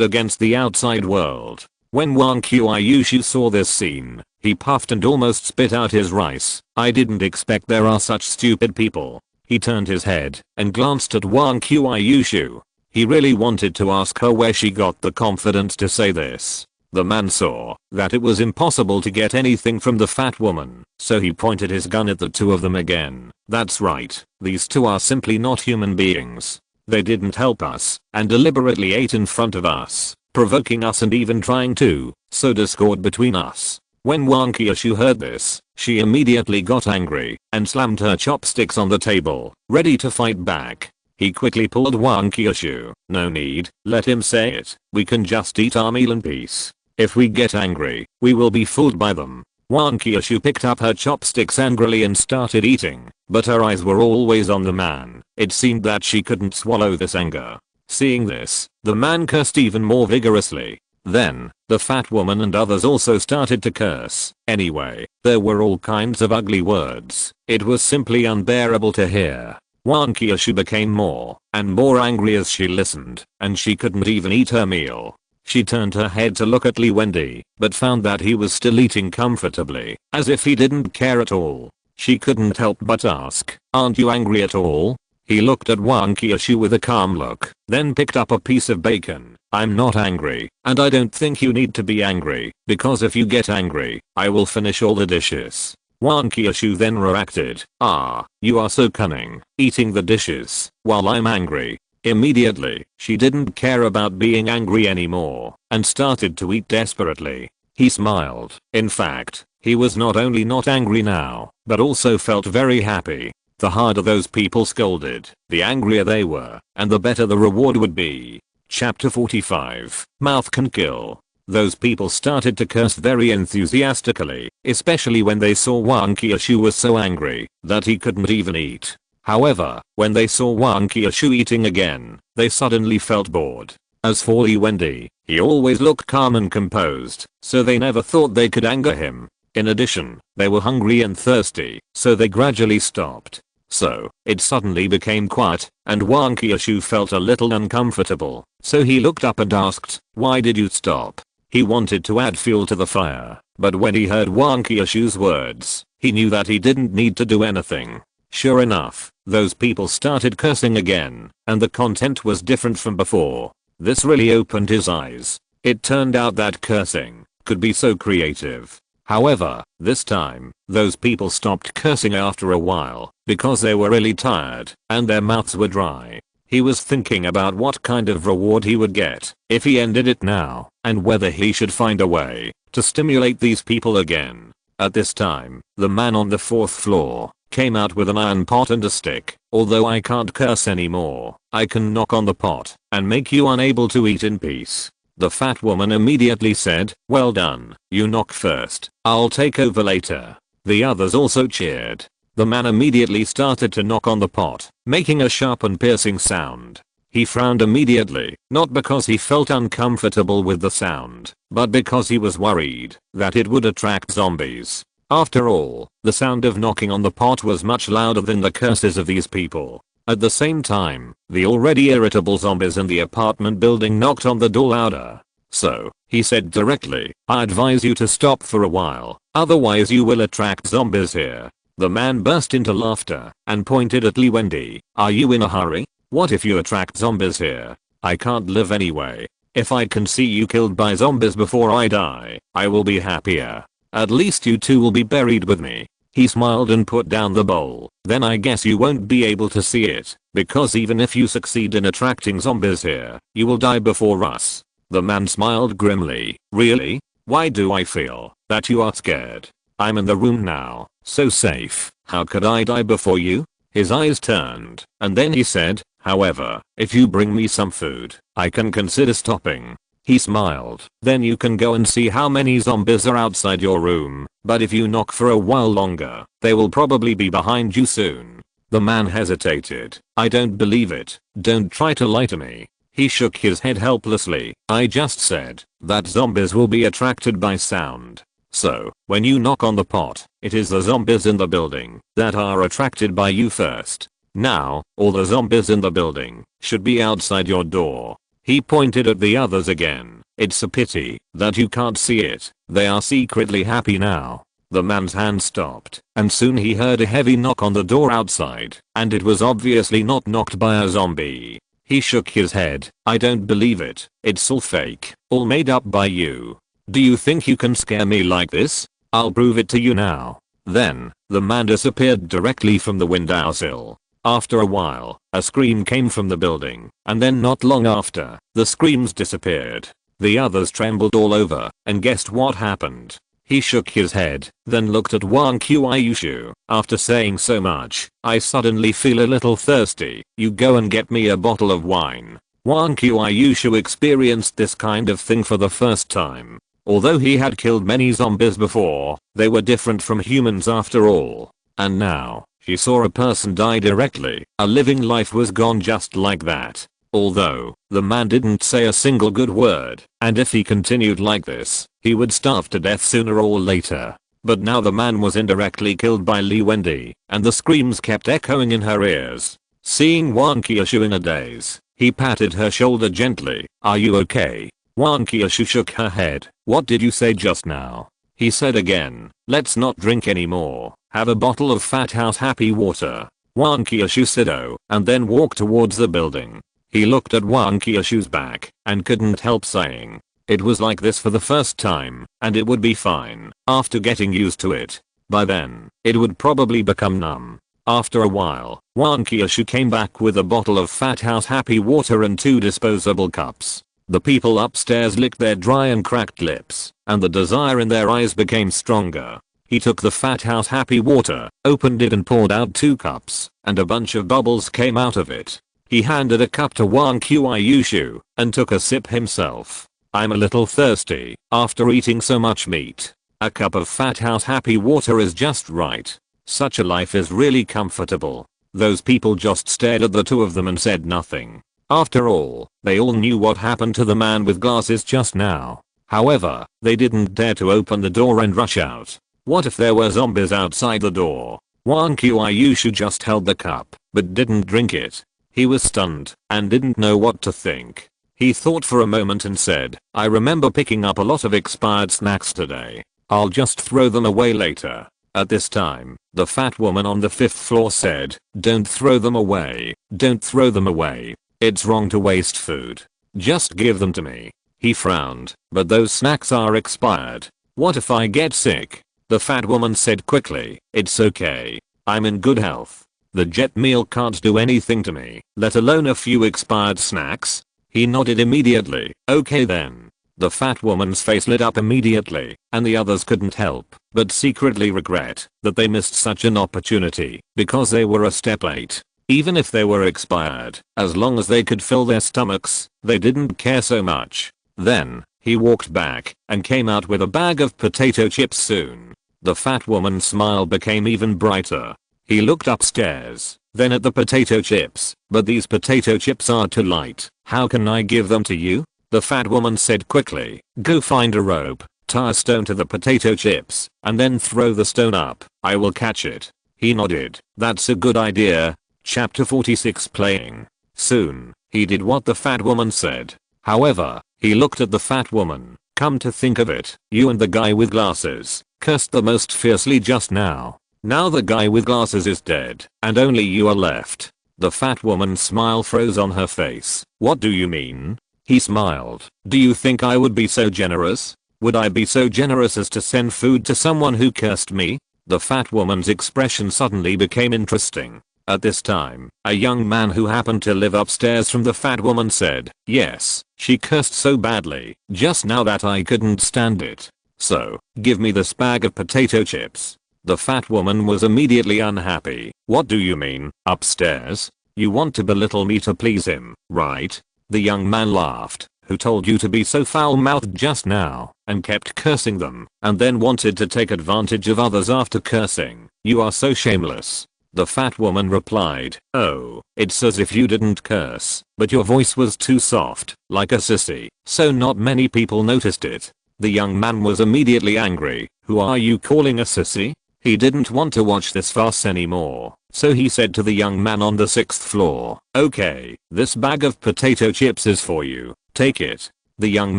against the outside world." When Wang Qiushui saw this scene, he puffed and almost spit out his rice. "I didn't expect there are such stupid people." He turned his head and glanced at Wang Qiushui. He really wanted to ask her where she got the confidence to say this. The man saw that it was impossible to get anything from the fat woman, so he pointed his gun at the two of them again. That's right, these two are simply not human beings. They didn't help us and deliberately ate in front of us, provoking us and even trying to sow discord between us. When Wang Qiushui heard this, she immediately got angry and slammed her chopsticks on the table, ready to fight back. He quickly pulled Wang Qiushui. No need, let him say it. We can just eat our meal in peace. If we get angry, we will be fooled by them. Wang Qiushui picked up her chopsticks angrily and started eating, but her eyes were always on the man. It seemed that she couldn't swallow this anger. Seeing this, the man cursed even more vigorously. Then, the fat woman and others also started to curse. Anyway, there were all kinds of ugly words. It was simply unbearable to hear. Wang Qiushui became more and more angry as she listened, and she couldn't even eat her meal. She turned her head to look at Wending, but found that he was still eating comfortably, as if he didn't care at all. She couldn't help but ask, "Aren't you angry at all?" He looked at Wang Qiushui with a calm look, then picked up a piece of bacon. "I'm not angry, and I don't think you need to be angry, because if you get angry, I will finish all the dishes." Wang Qiushui then reacted, "Ah, you are so cunning, eating the dishes, while I'm angry." Immediately, she didn't care about being angry anymore, and started to eat desperately. He smiled. In fact, he was not only not angry now, but also felt very happy. The harder those people scolded, the angrier they were, and the better the reward would be. Chapter 45. Mouth Can Kill. Those people started to curse very enthusiastically, especially when they saw Wang Qiushui was so angry that he couldn't even eat. However, when they saw Wang Qiushui eating again, they suddenly felt bored. As for Wending, he always looked calm and composed, so they never thought they could anger him. In addition, they were hungry and thirsty, so they gradually stopped. So, it suddenly became quiet, and Wang Qiushui felt a little uncomfortable, so he looked up and asked, "Why did you stop?" He wanted to add fuel to the fire, but when he heard Wang Qiushui's words, he knew that he didn't need to do anything. Sure enough, those people started cursing again, and the content was different from before. This really opened his eyes. It turned out that cursing could be so creative. However, this time, those people stopped cursing after a while, because they were really tired, and their mouths were dry. He was thinking about what kind of reward he would get if he ended it now, and whether he should find a way to stimulate these people again. At this time, the man on the 4th floor came out with an iron pot and a stick. "Although I can't curse anymore, I can knock on the pot and make you unable to eat in peace." The fat woman immediately said, "Well done, you knock first, I'll take over later." The others also cheered. The man immediately started to knock on the pot, making a sharp and piercing sound. He frowned immediately, not because he felt uncomfortable with the sound, but because he was worried that it would attract zombies. After all, the sound of knocking on the pot was much louder than the curses of these people. At the same time, the already irritable zombies in the apartment building knocked on the door louder. So, he said directly, "I advise you to stop for a while, otherwise you will attract zombies here." The man burst into laughter and pointed at Wending. "Are you in a hurry? What if you attract zombies here? I can't live anyway. If I can see you killed by zombies before I die, I will be happier. At least you two will be buried with me." He smiled and put down the bowl. "Then I guess you won't be able to see it, because even if you succeed in attracting zombies here, you will die before us." The man smiled grimly. "Really? Why do I feel that you are scared? I'm in the room now, so safe. How could I die before you?" His eyes turned, and then he said, "However, if you bring me some food, I can consider stopping." He smiled. "Then you can go and see how many zombies are outside your room, but if you knock for a while longer, they will probably be behind you soon." The man hesitated. "I don't believe it. Don't try to lie to me." He shook his head helplessly. "I just said that zombies will be attracted by sound. So, when you knock on the pot, it is the zombies in the building that are attracted by you first. Now, all the zombies in the building should be outside your door." He pointed at the others again. "It's a pity that you can't see it. They are secretly happy now." The man's hand stopped, and soon he heard a heavy knock on the door outside, and it was obviously not knocked by a zombie. He shook his head. "I don't believe it. It's all fake, all made up by you." Do you think you can scare me like this? I'll prove it to you now. Then, the man disappeared directly from the windowsill. After a while, a scream came from the building, and then not long after, the screams disappeared. The others trembled all over, and guessed what happened. He shook his head, then looked at Wang Qiushui. After saying so much, I suddenly feel a little thirsty. You go and get me a bottle of wine. Wang Qiushui experienced this kind of thing for the first time. Although he had killed many zombies before, they were different from humans after all. And now, he saw a person die directly. A living life was gone just like that. Although, the man didn't say a single good word, and if he continued like this, he would starve to death sooner or later. But now the man was indirectly killed by Wending, and the screams kept echoing in her ears. Seeing Wang Qiushui in a daze, he patted her shoulder gently. Are you okay? Wang Qiushui shook her head. What did you say just now? He said again, let's not drink anymore. Have a bottle of Fat House Happy Water. Wang Qiushui said oh, and then walked towards the building. He looked at Wang Qiushui's back, and couldn't help saying, it was like this for the first time, and it would be fine, after getting used to it. By then, it would probably become numb. After a while, Wang Qiushui came back with a bottle of Fat House Happy Water and 2 disposable cups. The people upstairs licked their dry and cracked lips, and the desire in their eyes became stronger. He took the Fat House Happy Water, opened it and poured out 2 cups, and a bunch of bubbles came out of it. He handed a cup to Wang Qiushui, and took a sip himself. I'm a little thirsty, after eating so much meat. A cup of Fat House Happy Water is just right. Such a life is really comfortable. Those people just stared at the two of them and said nothing. After all, they all knew what happened to the man with glasses just now. However, they didn't dare to open the door and rush out. What if there were zombies outside the door? Wang Qiushui just held the cup, but didn't drink it. He was stunned, and didn't know what to think. He thought for a moment and said, I remember picking up a lot of expired snacks today. I'll just throw them away later. At this time, the fat woman on the 5th floor said, don't throw them away. Don't throw them away. It's wrong to waste food. Just give them to me. He frowned, but those snacks are expired. What if I get sick? The fat woman said quickly, it's okay. I'm in good health. The jet meal can't do anything to me, let alone a few expired snacks. He nodded immediately. Okay then. The fat woman's face lit up immediately, and the others couldn't help but secretly regret that they missed such an opportunity because they were a step late. Even if they were expired, as long as they could fill their stomachs, they didn't care so much. Then, he walked back and came out with a bag of potato chips soon. The fat woman's smile became even brighter. He looked upstairs, then at the potato chips, but these potato chips are too light. How can I give them to you? The fat woman said quickly, go find a rope, tie a stone to the potato chips, and then throw the stone up. I will catch it. He nodded. That's a good idea. Chapter 46 playing. Soon, he did what the fat woman said. However, he looked at the fat woman. Come to think of it, you and the guy with glasses cursed the most fiercely just now. Now the guy with glasses is dead, and only you are left. The fat woman's smile froze on her face. What do you mean? He smiled. Do you think I would be so generous? Would I be so generous as to send food to someone who cursed me? The fat woman's expression suddenly became interesting. At this time, a young man who happened to live upstairs from the fat woman said, yes, she cursed so badly just now that I couldn't stand it. So, give me this bag of potato chips. The fat woman was immediately unhappy. What do you mean, upstairs? You want to belittle me to please him, right? The young man laughed. Who told you to be so foul-mouthed just now, and kept cursing them, and then wanted to take advantage of others after cursing? You are so shameless. The fat woman replied, oh, it's as if you didn't curse, but your voice was too soft, like a sissy, so not many people noticed it. The young man was immediately angry. Who are you calling a sissy? He didn't want to watch this farce anymore, so he said to the young man on the 6th floor, okay, this bag of potato chips is for you, take it. The young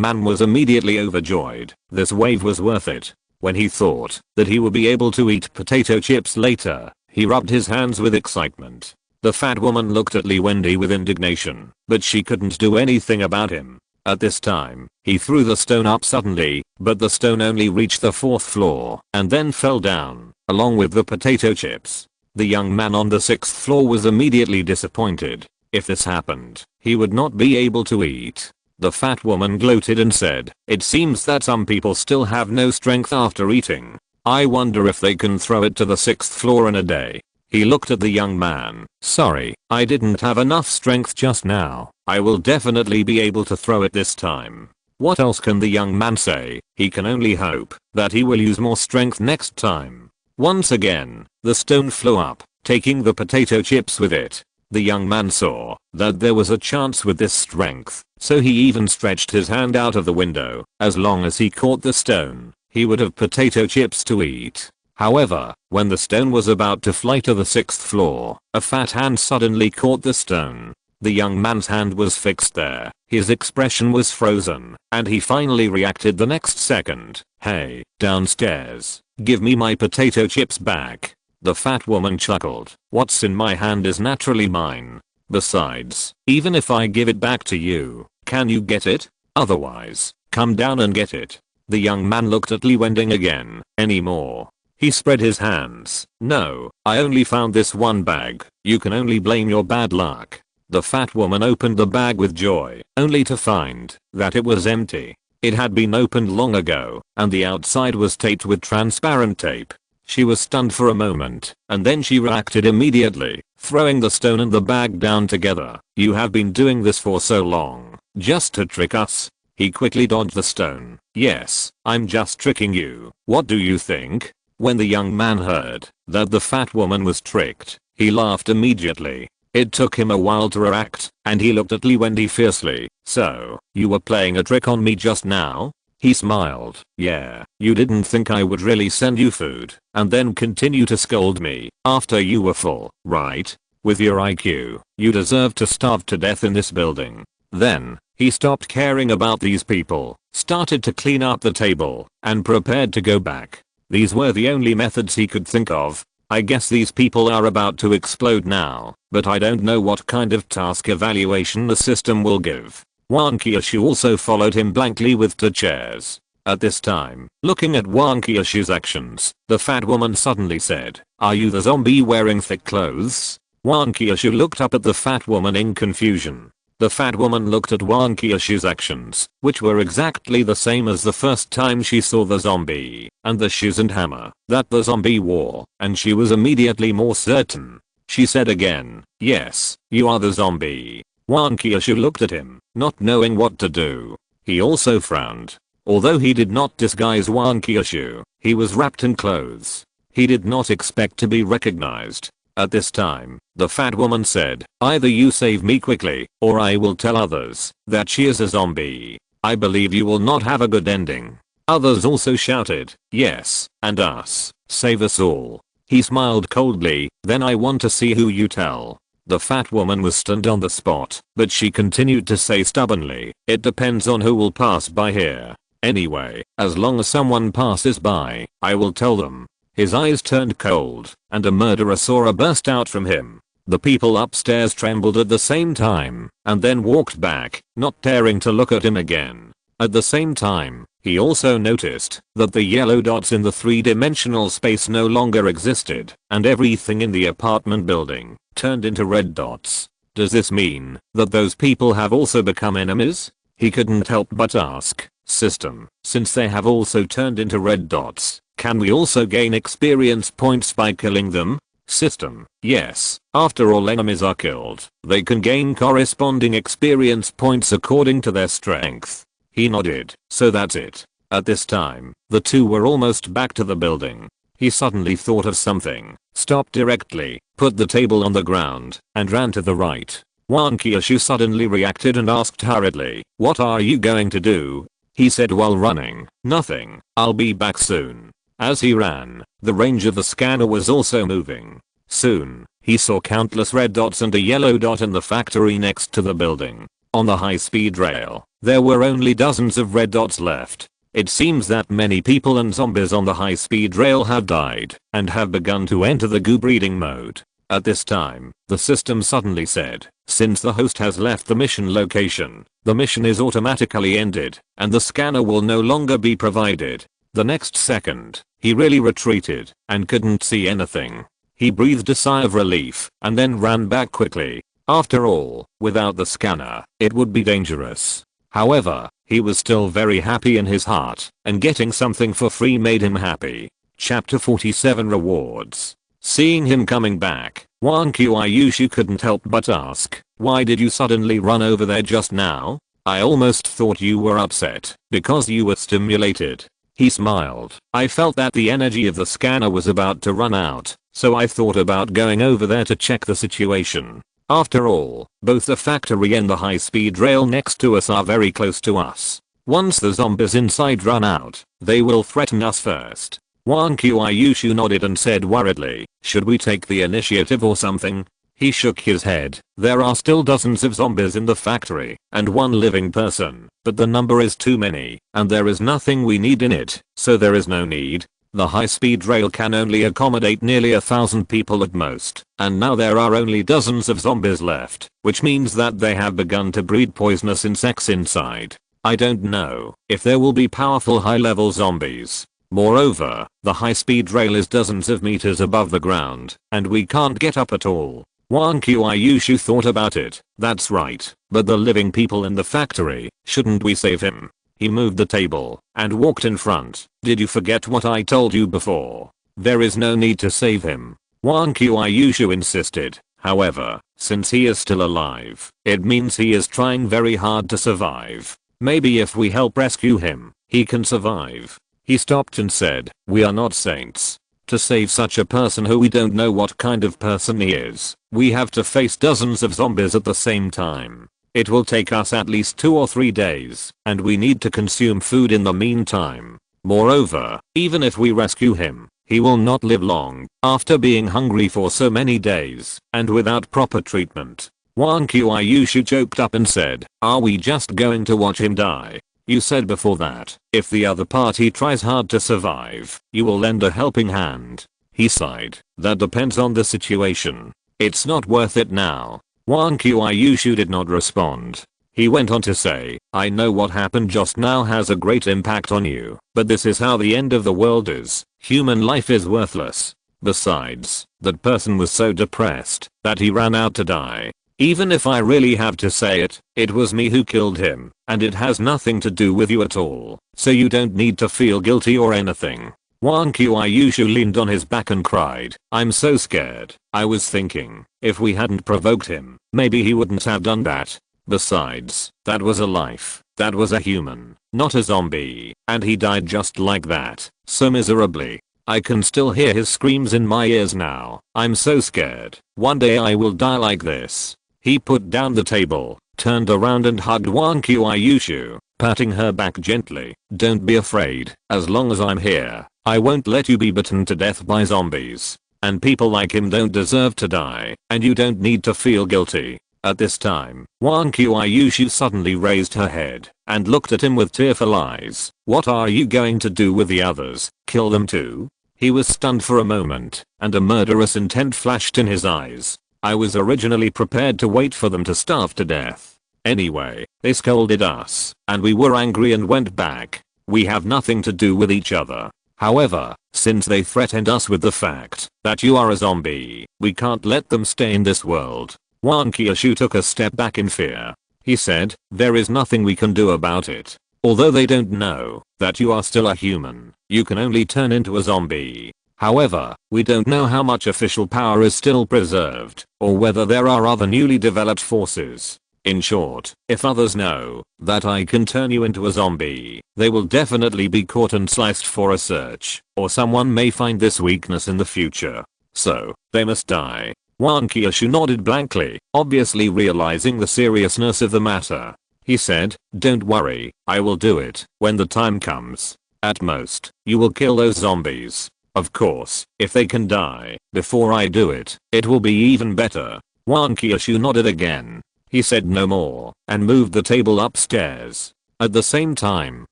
man was immediately overjoyed. This wave was worth it. When he thought that he would be able to eat potato chips later, he rubbed his hands with excitement. The fat woman looked at Wending with indignation, but she couldn't do anything about him. At this time, he threw the stone up suddenly, but the stone only reached the 4th floor and then fell down, along with the potato chips. The young man on the 6th floor was immediately disappointed. If this happened, he would not be able to eat. The fat woman gloated and said, "It seems that some people still have no strength after eating. I wonder if they can throw it to the 6th floor in a day." He looked at the young man. "Sorry, I didn't have enough strength just now. I will definitely be able to throw it this time." What else can the young man say? He can only hope that he will use more strength next time. Once again, the stone flew up, taking the potato chips with it. The young man saw that there was a chance with this strength, so he even stretched his hand out of the window. As long as he caught the stone, he would have potato chips to eat. However, when the stone was about to fly to the 6th floor, a fat hand suddenly caught the stone. The young man's hand was fixed there, his expression was frozen, and he finally reacted the next second. "Hey, downstairs, give me my potato chips back." The fat woman chuckled. "What's in my hand is naturally mine. Besides, even if I give it back to you, can you get it? Otherwise, come down and get it." The young man looked at Wending again. "Any more?" He spread his hands. "No, I only found this one bag. You can only blame your bad luck." The fat woman opened the bag with joy, only to find that it was empty. It had been opened long ago, and the outside was taped with transparent tape. She was stunned for a moment, and then she reacted immediately, throwing the stone and the bag down together. "You have been doing this for so long, just to trick us?" He quickly dodged the stone. "Yes, I'm just tricking you. What do you think?" When the young man heard that the fat woman was tricked, he laughed immediately. It took him a while to react, and he looked at Wending fiercely. "So, you were playing a trick on me just now?" He smiled. "Yeah, you didn't think I would really send you food, and then continue to scold me after you were full, right? With your IQ, you deserve to starve to death in this building." Then, he stopped caring about these people, started to clean up the table, and prepared to go back. These were the only methods he could think of. "I guess these people are about to explode now, but I don't know what kind of task evaluation the system will give." Wang Qiushui also followed him blankly with 2 chairs. At this time, looking at Wang Qiushui's actions, the fat woman suddenly said, "Are you the zombie wearing thick clothes?" Wang Qiushui looked up at the fat woman in confusion. The fat woman looked at Wang Qiushui's actions, which were exactly the same as the first time she saw the zombie, and the shoes and hammer that the zombie wore, and she was immediately more certain. She said again, "Yes, you are the zombie." Wang Qiushui looked at him, not knowing what to do. He also frowned. Although he did not disguise Wang Qiushui, he was wrapped in clothes. He did not expect to be recognized. At this time, the fat woman said, "Either you save me quickly, or I will tell others that she is a zombie. I believe you will not have a good ending." Others also shouted, "Yes, and us. Save us all." He smiled coldly. "Then I want to see who you tell." The fat woman was stunned on the spot, but she continued to say stubbornly, "It depends on who will pass by here. Anyway, as long as someone passes by, I will tell them." His eyes turned cold, and a murderous aura burst out from him. The people upstairs trembled at the same time, and then walked back, not daring to look at him again. At the same time, he also noticed that the yellow dots in the 3-dimensional space no longer existed, and everything in the apartment building turned into red dots. Does this mean that those people have also become enemies? He couldn't help but ask, "System, since they have also turned into red dots, can we also gain experience points by killing them?" System, yes, after all enemies are killed, they can gain corresponding experience points according to their strength. He nodded. "So that's it." At this time, the two were almost back to the building. He suddenly thought of something, stopped directly, put the table on the ground, and ran to the right. Wang Qiushui suddenly reacted and asked hurriedly, "What are you going to do?" He said while running, "Nothing, I'll be back soon." As he ran, the range of the scanner was also moving. Soon, he saw countless red dots and a yellow dot in the factory next to the building. On the high-speed rail, there were only dozens of red dots left. It seems that many people and zombies on the high-speed rail have died, and have begun to enter the goo breeding mode. At this time, the system suddenly said, since the host has left the mission location, the mission is automatically ended, and the scanner will no longer be provided. The next second, he really retreated, and couldn't see anything. He breathed a sigh of relief, and then ran back quickly. After all, without the scanner, it would be dangerous. However, he was still very happy in his heart, and getting something for free made him happy. Chapter 47 Rewards. Seeing him coming back, Wang Qiushui couldn't help but ask, why did you suddenly run over there just now? I almost thought you were upset, because you were stimulated. He smiled. I felt that the energy of the scanner was about to run out, so I thought about going over there to check the situation. After all, both the factory and the high-speed rail next to us are very close to us. Once the zombies inside run out, they will threaten us first. Wang Qiushui nodded and said worriedly, should we take the initiative or something? He shook his head. There are still dozens of zombies in the factory, and one living person, but the number is too many, and there is nothing we need in it, so there is no need. The high-speed rail can only accommodate nearly 1,000 people at most, and now there are only dozens of zombies left, which means that they have begun to breed poisonous insects inside. I don't know if there will be powerful high-level zombies. Moreover, the high-speed rail is dozens of meters above the ground, and we can't get up at all. Wang Qiushui thought about it. That's right, but the living people in the factory, shouldn't we save him? He moved the table and walked in front. Did you forget what I told you before? There is no need to save him. Wang Qiushui insisted. However, since he is still alive, it means he is trying very hard to survive. Maybe if we help rescue him, he can survive. He stopped and said, we are not saints. To save such a person who we don't know what kind of person he is, we have to face dozens of zombies at the same time. It will take us at least 2 or 3 days, and we need to consume food in the meantime. Moreover, even if we rescue him, he will not live long after being hungry for so many days and without proper treatment. Wang Qiushui choked up and said, are we just going to watch him die? You said before that if the other party tries hard to survive, you will lend a helping hand. He sighed. That depends on the situation. It's not worth it now. Wang Qiushui did not respond. He went on to say, I know what happened just now has a great impact on you, but this is how the end of the world is. Human life is worthless. Besides, that person was so depressed that he ran out to die. Even if I really have to say it, it was me who killed him, and it has nothing to do with you at all, so you don't need to feel guilty or anything. Wang Qiushui leaned on his back and cried, I'm so scared. I was thinking, if we hadn't provoked him, maybe he wouldn't have done that. Besides, that was a life, that was a human, not a zombie, and he died just like that, so miserably. I can still hear his screams in my ears now. I'm so scared. One day I will die like this. He put down the table, turned around and hugged Wang Qiushui, patting her back gently. Don't be afraid. As long as I'm here, I won't let you be bitten to death by zombies. And people like him don't deserve to die, and you don't need to feel guilty. At this time, Wang Qiushui suddenly raised her head and looked at him with tearful eyes. What are you going to do with the others? Kill them too? He was stunned for a moment, and a murderous intent flashed in his eyes. I was originally prepared to wait for them to starve to death. Anyway, they scolded us, and we were angry and went back. We have nothing to do with each other. However, since they threatened us with the fact that you are a zombie, we can't let them stay in this world. Wang Qiushui took a step back in fear. He said, there is nothing we can do about it. Although they don't know that you are still a human, you can only turn into a zombie. However, we don't know how much official power is still preserved, or whether there are other newly developed forces. In short, if others know that I can turn you into a zombie, they will definitely be caught and sliced for a search, or someone may find this weakness in the future. So, they must die. Wang Qiushui nodded blankly, obviously realizing the seriousness of the matter. He said, don't worry, I will do it when the time comes. At most, you will kill those zombies. Of course, if they can die before I do it, it will be even better. Wang Qiushui nodded again. He said no more and moved the table upstairs. At the same time,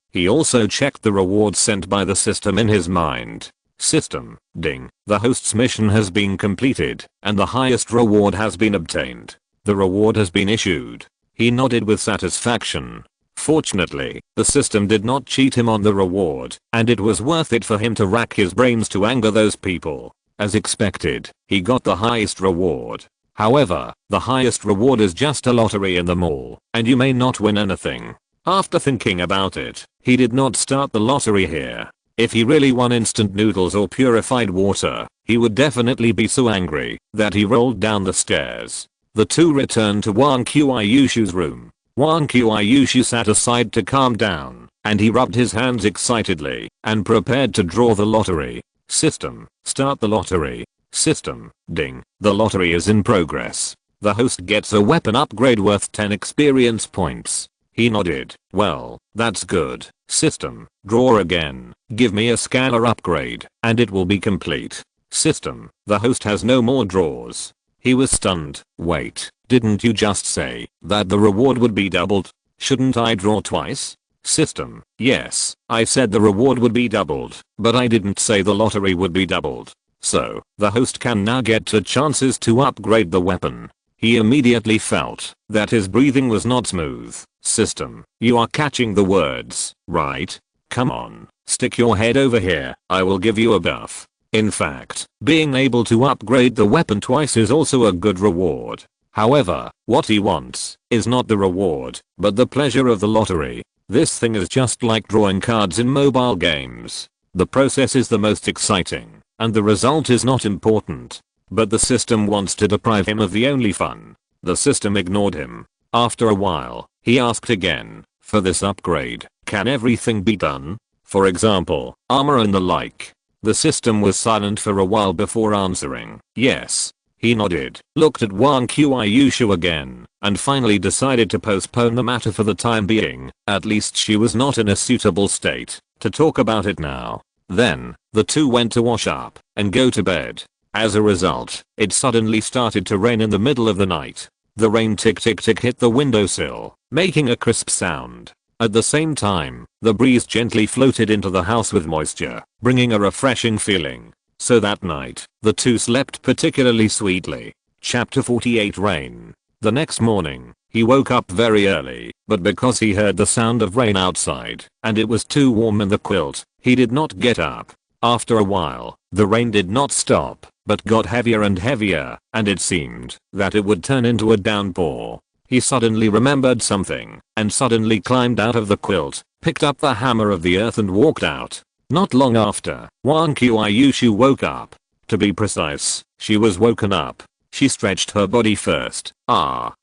he also checked the rewards sent by the system in his mind. System. Ding. The host's mission has been completed, and the highest reward has been obtained. The reward has been issued. He nodded with satisfaction. Fortunately, the system did not cheat him on the reward, and it was worth it for him to rack his brains to anger those people. As expected, he got the highest reward. However, the highest reward is just a lottery in the mall, and you may not win anything. After thinking about it, he did not start the lottery here. If he really won instant noodles or purified water, he would definitely be so angry that he rolled down the stairs. The two returned to Wang Qiushui's room. Wang Qiushui sat aside to calm down, and he rubbed his hands excitedly and prepared to draw the lottery. System. Start the lottery. System. Ding. The lottery is in progress. The host gets a weapon upgrade worth 10 experience points. He nodded. Well, that's good. System. Draw again. Give me a scanner upgrade, and it will be complete. System. The host has no more draws. He was stunned. Wait, didn't you just say that the reward would be doubled? Shouldn't I draw twice? System. Yes, I said the reward would be doubled, but I didn't say the lottery would be doubled. So, the host can now get 2 chances to upgrade the weapon. He immediately felt that his breathing was not smooth. System. You are catching the words, right? Come on, stick your head over here, I will give you a buff. In fact, being able to upgrade the weapon twice is also a good reward. However, what he wants is not the reward, but the pleasure of the lottery. This thing is just like drawing cards in mobile games. The process is the most exciting, and the result is not important. But the system wants to deprive him of the only fun. The system ignored him. After a while, he asked again, for this upgrade, can everything be done? For example, armor and the like. The system was silent for a while before answering. Yes. He nodded, looked at Wang Qiushui again, and finally decided to postpone the matter for the time being. At least she was not in a suitable state to talk about it now. Then, the two went to wash up and go to bed. As a result, it suddenly started to rain in the middle of the night. The rain tick tick tick hit the windowsill, making a crisp sound. At the same time, the breeze gently floated into the house with moisture, bringing a refreshing feeling. So that night, the two slept particularly sweetly. Chapter 48 Rain. The next morning, he woke up very early, but because he heard the sound of rain outside, and it was too warm in the quilt, he did not get up. After a while, the rain did not stop, but got heavier and heavier, and it seemed that it would turn into a downpour. He suddenly remembered something, and suddenly climbed out of the quilt, picked up the hammer of the earth and walked out. Not long after, Wang Qiushui woke up. To be precise, she was woken up. She stretched her body first.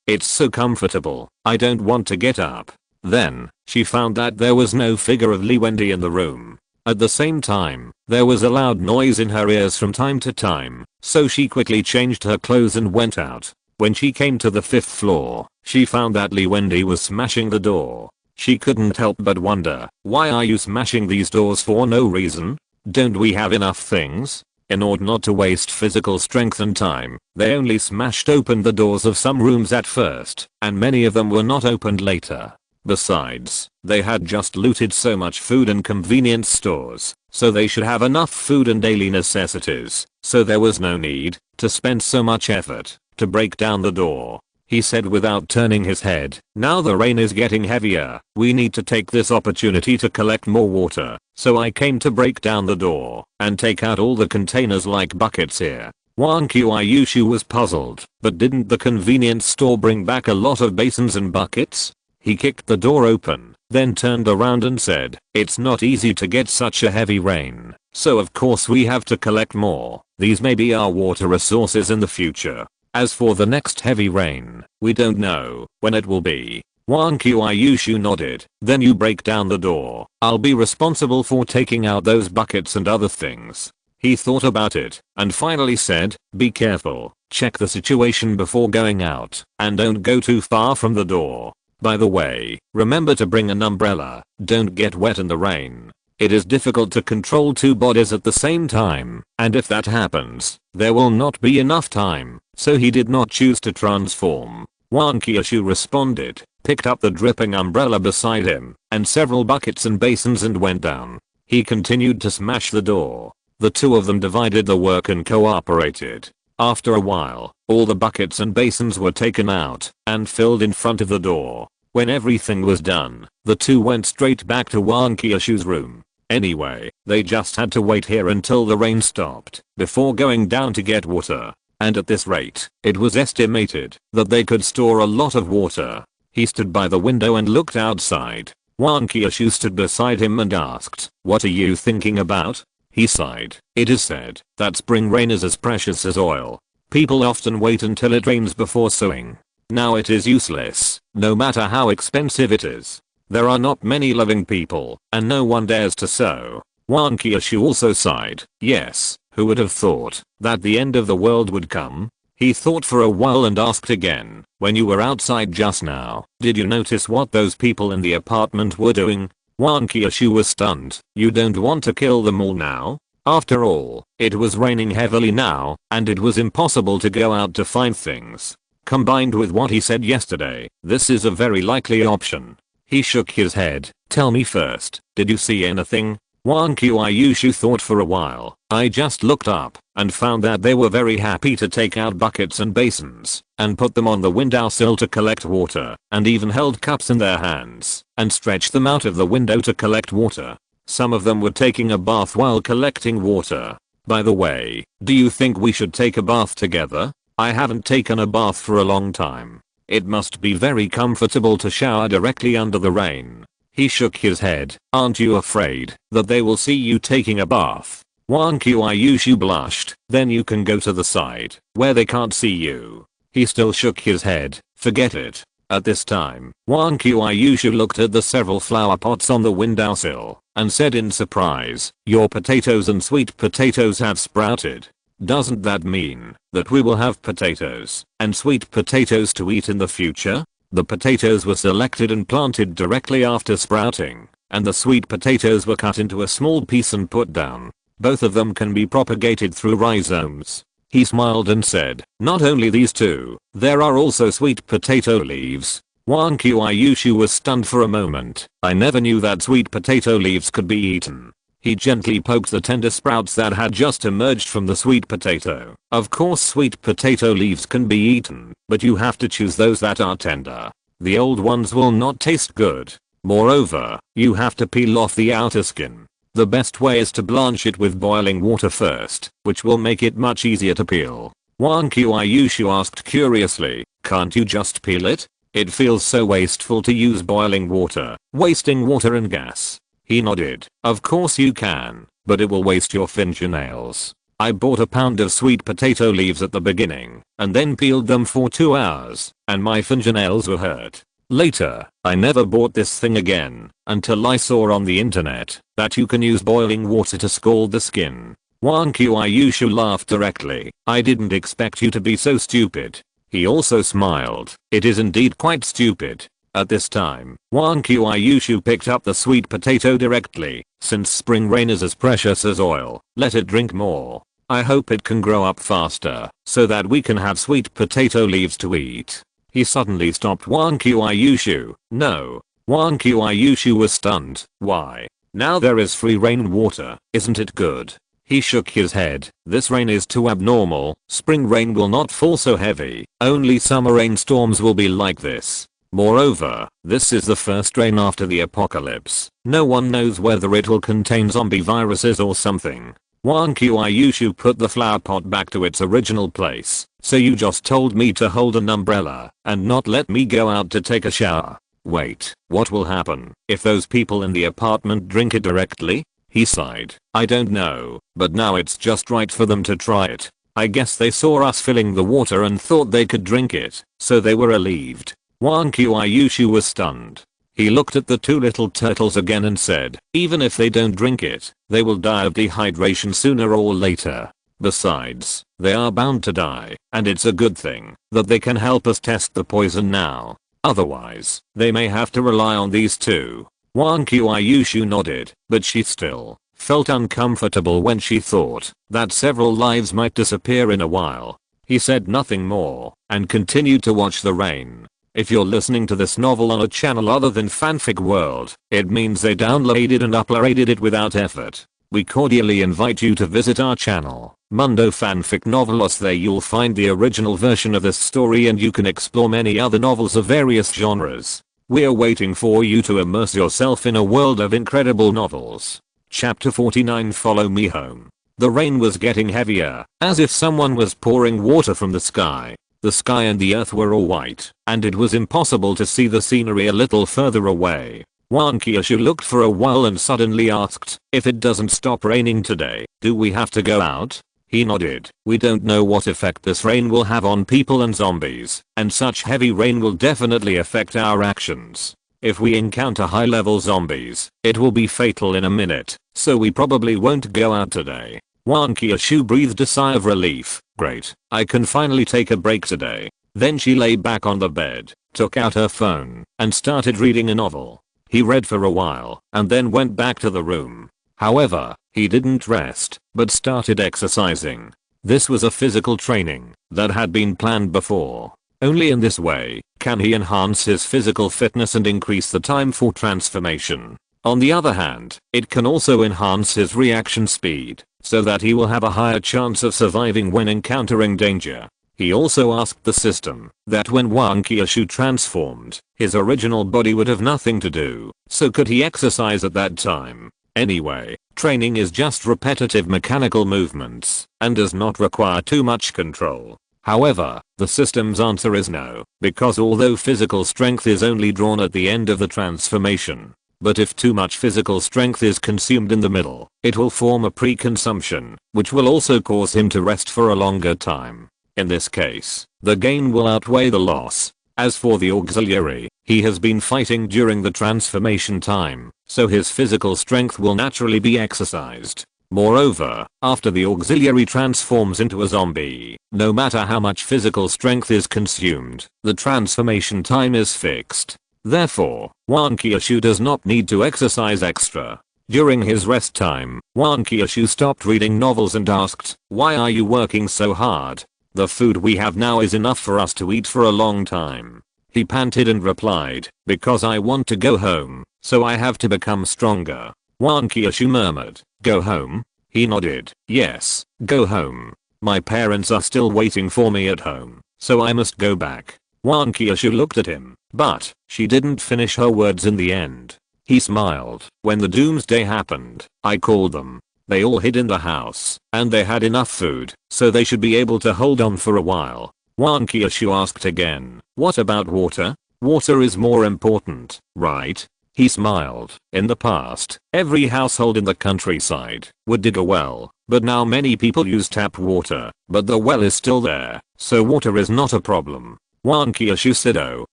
It's so comfortable, I don't want to get up. Then, she found that there was no figure of Wending in the room. At the same time, there was a loud noise in her ears from time to time, so she quickly changed her clothes and went out. When she came to the 5th floor, she found that Wending was smashing the door. She couldn't help but wonder, why are you smashing these doors for no reason? Don't we have enough things? In order not to waste physical strength and time, they only smashed open the doors of some rooms at first, and many of them were not opened later. Besides, they had just looted so much food and convenience stores, so they should have enough food and daily necessities, so there was no need to spend so much effort to break down the door. He said without turning his head, now the rain is getting heavier, we need to take this opportunity to collect more water, so I came to break down the door and take out all the containers like buckets here. Wang Qiushui was puzzled, but didn't the convenience store bring back a lot of basins and buckets? He kicked the door open, then turned around and said, it's not easy to get such a heavy rain, so of course we have to collect more. These may be our water resources in the future. As for the next heavy rain, we don't know when it will be. Wang Qiushui nodded. Then you break down the door. I'll be responsible for taking out those buckets and other things. He thought about it and finally said, be careful, check the situation before going out, and don't go too far from the door. By the way, remember to bring an umbrella, don't get wet in the rain. It is difficult to control two bodies at the same time, and if that happens, there will not be enough time, so he did not choose to transform. Wang Qiushui responded, picked up the dripping umbrella beside him, and several buckets and basins and went down. He continued to smash the door. The two of them divided the work and cooperated. After a while, all the buckets and basins were taken out and filled in front of the door. When everything was done, the two went straight back to Wang Qiushui's room. Anyway, they just had to wait here until the rain stopped before going down to get water. And at this rate, it was estimated that they could store a lot of water. He stood by the window and looked outside. Wang Qiushui stood beside him and asked, "What are you thinking about?" He sighed. "It is said that spring rain is as precious as oil. People often wait until it rains before sowing. Now it is useless, no matter how expensive it is. There are not many living people, and no one dares to sow." Wang Qiushui also sighed. Yes, who would have thought that the end of the world would come? He thought for a while and asked again, "When you were outside just now, did you notice what those people in the apartment were doing?" Wang Qiushui was stunned. "You don't want to kill them all now?" After all, it was raining heavily now, and it was impossible to go out to find things. Combined with what he said yesterday, this is a very likely option. He shook his head. "Tell me first, did you see anything?" Wang Qiushui thought for a while. "I just looked up and found that they were very happy to take out buckets and basins and put them on the windowsill to collect water, and even held cups in their hands and stretched them out of the window to collect water. Some of them were taking a bath while collecting water. By the way, do you think we should take a bath together? I haven't taken a bath for a long time. It must be very comfortable to shower directly under the rain." He shook his head. "Aren't you afraid that they will see you taking a bath?" Wang Qiushui blushed. "Then you can go to the side where they can't see you." He still shook his head. "Forget it." At this time, Wang Qiushui looked at the several flower pots on the windowsill and said in surprise, "Your potatoes and sweet potatoes have sprouted. Doesn't that mean that we will have potatoes and sweet potatoes to eat in the future?" The potatoes were selected and planted directly after sprouting, and the sweet potatoes were cut into a small piece and put down. Both of them can be propagated through rhizomes. He smiled and said, "Not only these two, there are also sweet potato leaves." Wang Qiushui was stunned for a moment. "I never knew that sweet potato leaves could be eaten." He gently poked the tender sprouts that had just emerged from the sweet potato. "Of course sweet potato leaves can be eaten, but you have to choose those that are tender. The old ones will not taste good. Moreover, you have to peel off the outer skin. The best way is to blanch it with boiling water first, which will make it much easier to peel." Wang Qiushui asked curiously, "Can't you just peel it? It feels so wasteful to use boiling water, wasting water and gas." He nodded. "Of course you can, but it will waste your fingernails. I bought a pound of sweet potato leaves at the beginning, and then peeled them for 2 hours, and my fingernails were hurt. Later, I never bought this thing again, until I saw on the internet that you can use boiling water to scald the skin." Wang Qiushui laughed directly. "I didn't expect you to be so stupid." He also smiled. "It is indeed quite stupid." At this time, Wang Qiushui picked up the sweet potato directly. "Since spring rain is as precious as oil, let it drink more. I hope it can grow up faster, so that we can have sweet potato leaves to eat." He suddenly stopped Wang Qiushui. "No." Wang Qiushui was stunned. "Why? Now there is free rainwater, isn't it good?" He shook his head. "This rain is too abnormal. Spring rain will not fall so heavy. Only summer rainstorms will be like this. Moreover, this is the first rain after the apocalypse. No one knows whether it will contain zombie viruses or something." Wang Qiushui put the flower pot back to its original place. "So you just told me to hold an umbrella and not let me go out to take a shower. Wait, what will happen if those people in the apartment drink it directly?" He sighed. "I don't know, but now it's just right for them to try it. I guess they saw us filling the water and thought they could drink it, so they were relieved." Wang Qiushui was stunned. He looked at the two little turtles again and said, "Even if they don't drink it, they will die of dehydration sooner or later. Besides, they are bound to die, and it's a good thing that they can help us test the poison now. Otherwise, they may have to rely on these two." Wang Qiushui nodded, but she still felt uncomfortable when she thought that several lives might disappear in a while. He said nothing more and continued to watch the rain. If you're listening to this novel on a channel other than Fanfic World, it means they downloaded and uploaded it without effort. we cordially invite you to visit our channel, Mundo Fanfic Novelos. There you'll find the original version of this story and you can explore many other novels of various genres. We're waiting for you to immerse yourself in a world of incredible novels. Chapter 49. Follow me home. The rain was getting heavier, as if someone was pouring water from the sky. The sky and the earth were all white, and it was impossible to see the scenery a little further away. Wang Qiushui looked for a while and suddenly asked, "If it doesn't stop raining today, do we have to go out?" He nodded. "We don't know what effect this rain will have on people and zombies, and such heavy rain will definitely affect our actions. If we encounter high-level zombies, it will be fatal in a minute, so we probably won't go out today." Wang Qiushui breathed a sigh of relief. "Great, I can finally take a break today." Then she lay back on the bed, took out her phone, and started reading a novel. He read for a while, and then went back to the room. However, he didn't rest, but started exercising. This was a physical training that had been planned before. Only in this way can he enhance his physical fitness and increase the time for transformation. On the other hand, it can also enhance his reaction speed, so that he will have a higher chance of surviving when encountering danger. He also asked the system that when Wang Qiushui transformed, his original body would have nothing to do, so could he exercise at that time? Anyway, training is just repetitive mechanical movements, and does not require too much control. However, the system's answer is no, because although physical strength is only drawn at the end of the transformation, but if too much physical strength is consumed in the middle, it will form a pre-consumption, which will also cause him to rest for a longer time. In this case, the gain will outweigh the loss. As for the auxiliary, he has been fighting during the transformation time, so his physical strength will naturally be exercised. Moreover, after the auxiliary transforms into a zombie, no matter how much physical strength is consumed, the transformation time is fixed. Therefore, Wang Qiushui does not need to exercise extra. During his rest time, Wang Qiushui stopped reading novels and asked, "Why are you working so hard? The food we have now is enough for us to eat for a long time." He panted and replied, "Because I want to go home, so I have to become stronger." Wang Qiushui murmured, "Go home?" He nodded, "Yes, go home. My parents are still waiting for me at home, so I must go back." Wang Qiushui looked at him, but she didn't finish her words in the end. He smiled. "When the doomsday happened, I called them. They all hid in the house, and they had enough food, so they should be able to hold on for a while." Wang Qiushui asked again, "What about water? Water is more important, right?" He smiled. "In the past, every household in the countryside would dig a well, but now many people use tap water, but the well is still there, so water is not a problem." Wang Qiushui said "Oh,"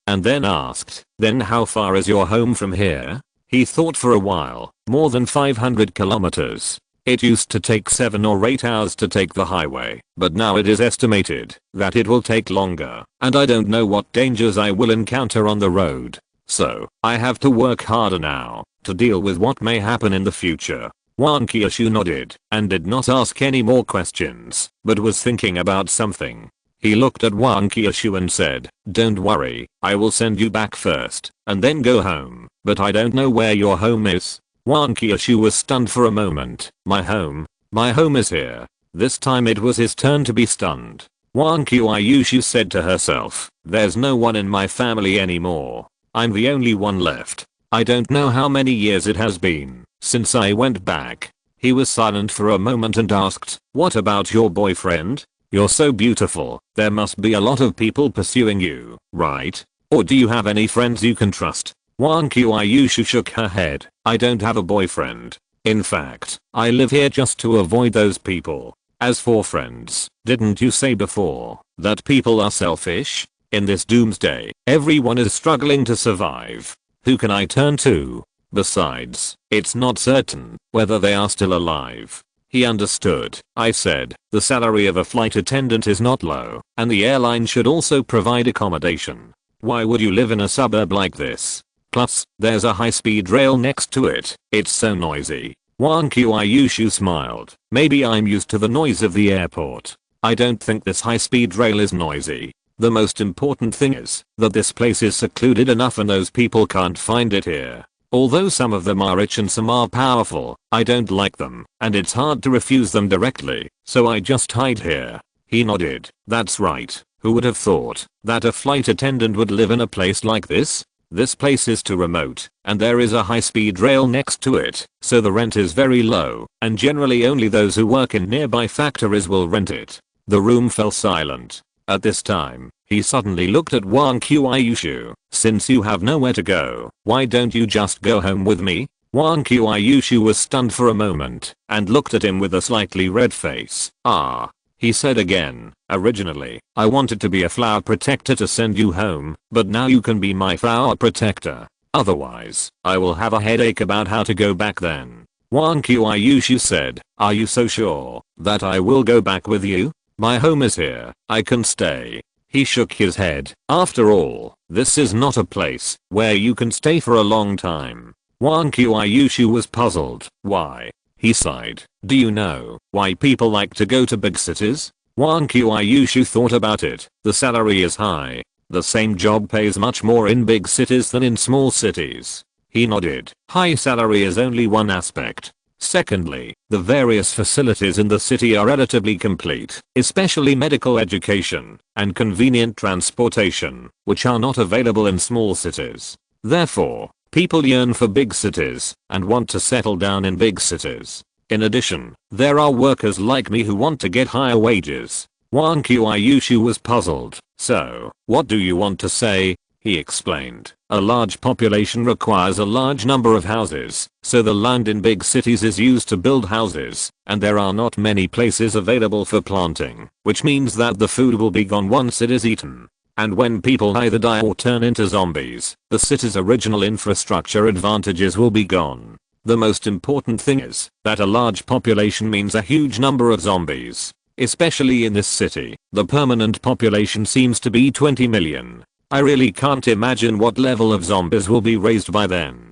and then asked, "Then how far is your home from here?" He thought for a while. "More than 500 kilometers. It used to take 7 or 8 hours to take the highway, but now it is estimated that it will take longer, and I don't know what dangers I will encounter on the road. So, I have to work harder now to deal with what may happen in the future." Wang Qiushui nodded and did not ask any more questions, but was thinking about something. He looked at Wang Qiushui and said, "Don't worry, I will send you back first, and then go home, but I don't know where your home is." Wang Qiushui was stunned for a moment. My home is here." This time it was his turn to be stunned. Wang Qiushui said to herself, "There's no one in my family anymore. I'm the only one left. I don't know how many years it has been since I went back." He was silent for a moment and asked, "What about your boyfriend? You're so beautiful, there must be a lot of people pursuing you, right? Or do you have any friends you can trust?" Wang Qiushui shook her head. "I don't have a boyfriend. In fact, I live here just to avoid those people. As for friends, didn't you say before that people are selfish? In this doomsday, everyone is struggling to survive. Who can I turn to? Besides, it's not certain whether they are still alive." He understood. I said, "The salary of a flight attendant is not low, and the airline should also provide accommodation. Why would you live in a suburb like this? Plus, there's a high-speed rail next to it. It's so noisy." Wang Qiushui smiled. "Maybe I'm used to the noise of the airport. I don't think this high-speed rail is noisy. The most important thing is that this place is secluded enough and those people can't find it here. Although some of them are rich and some are powerful, I don't like them, and it's hard to refuse them directly, so I just hide here." He nodded. "That's right. Who would have thought that a flight attendant would live in a place like this? This place is too remote, and there is a high-speed rail next to it, so the rent is very low, and generally only those who work in nearby factories will rent it." The room fell silent. At this time, he suddenly looked at Wang Qiushui. "Since you have nowhere to go, why don't you just go home with me?" Wang Qiushui was stunned for a moment, and looked at him with a slightly red face. "Ah," he said again. "Originally, I wanted to be a flower protector to send you home, but now you can be my flower protector. Otherwise, I will have a headache about how to go back then." Wang Qiushui said, "Are you so sure that I will go back with you? My home is here. I can stay." He shook his head. "After all, this is not a place where you can stay for a long time." Wang Qiushui was puzzled. "Why?" He sighed. "Do you know why people like to go to big cities?" Wang Qiushui thought about it. "The salary is high. The same job pays much more in big cities than in small cities." He nodded. "High salary is only one aspect. Secondly, the various facilities in the city are relatively complete, especially medical education and convenient transportation, which are not available in small cities. Therefore, people yearn for big cities and want to settle down in big cities. In addition, there are workers like me who want to get higher wages." Wang Qiushui was puzzled. "So, what do you want to say?" He explained. "A large population requires a large number of houses, so the land in big cities is used to build houses, and there are not many places available for planting, which means that the food will be gone once it is eaten. And when people either die or turn into zombies, the city's original infrastructure advantages will be gone. The most important thing is that a large population means a huge number of zombies. Especially in this city, the permanent population seems to be 20 million. I really can't imagine what level of zombies will be raised by then."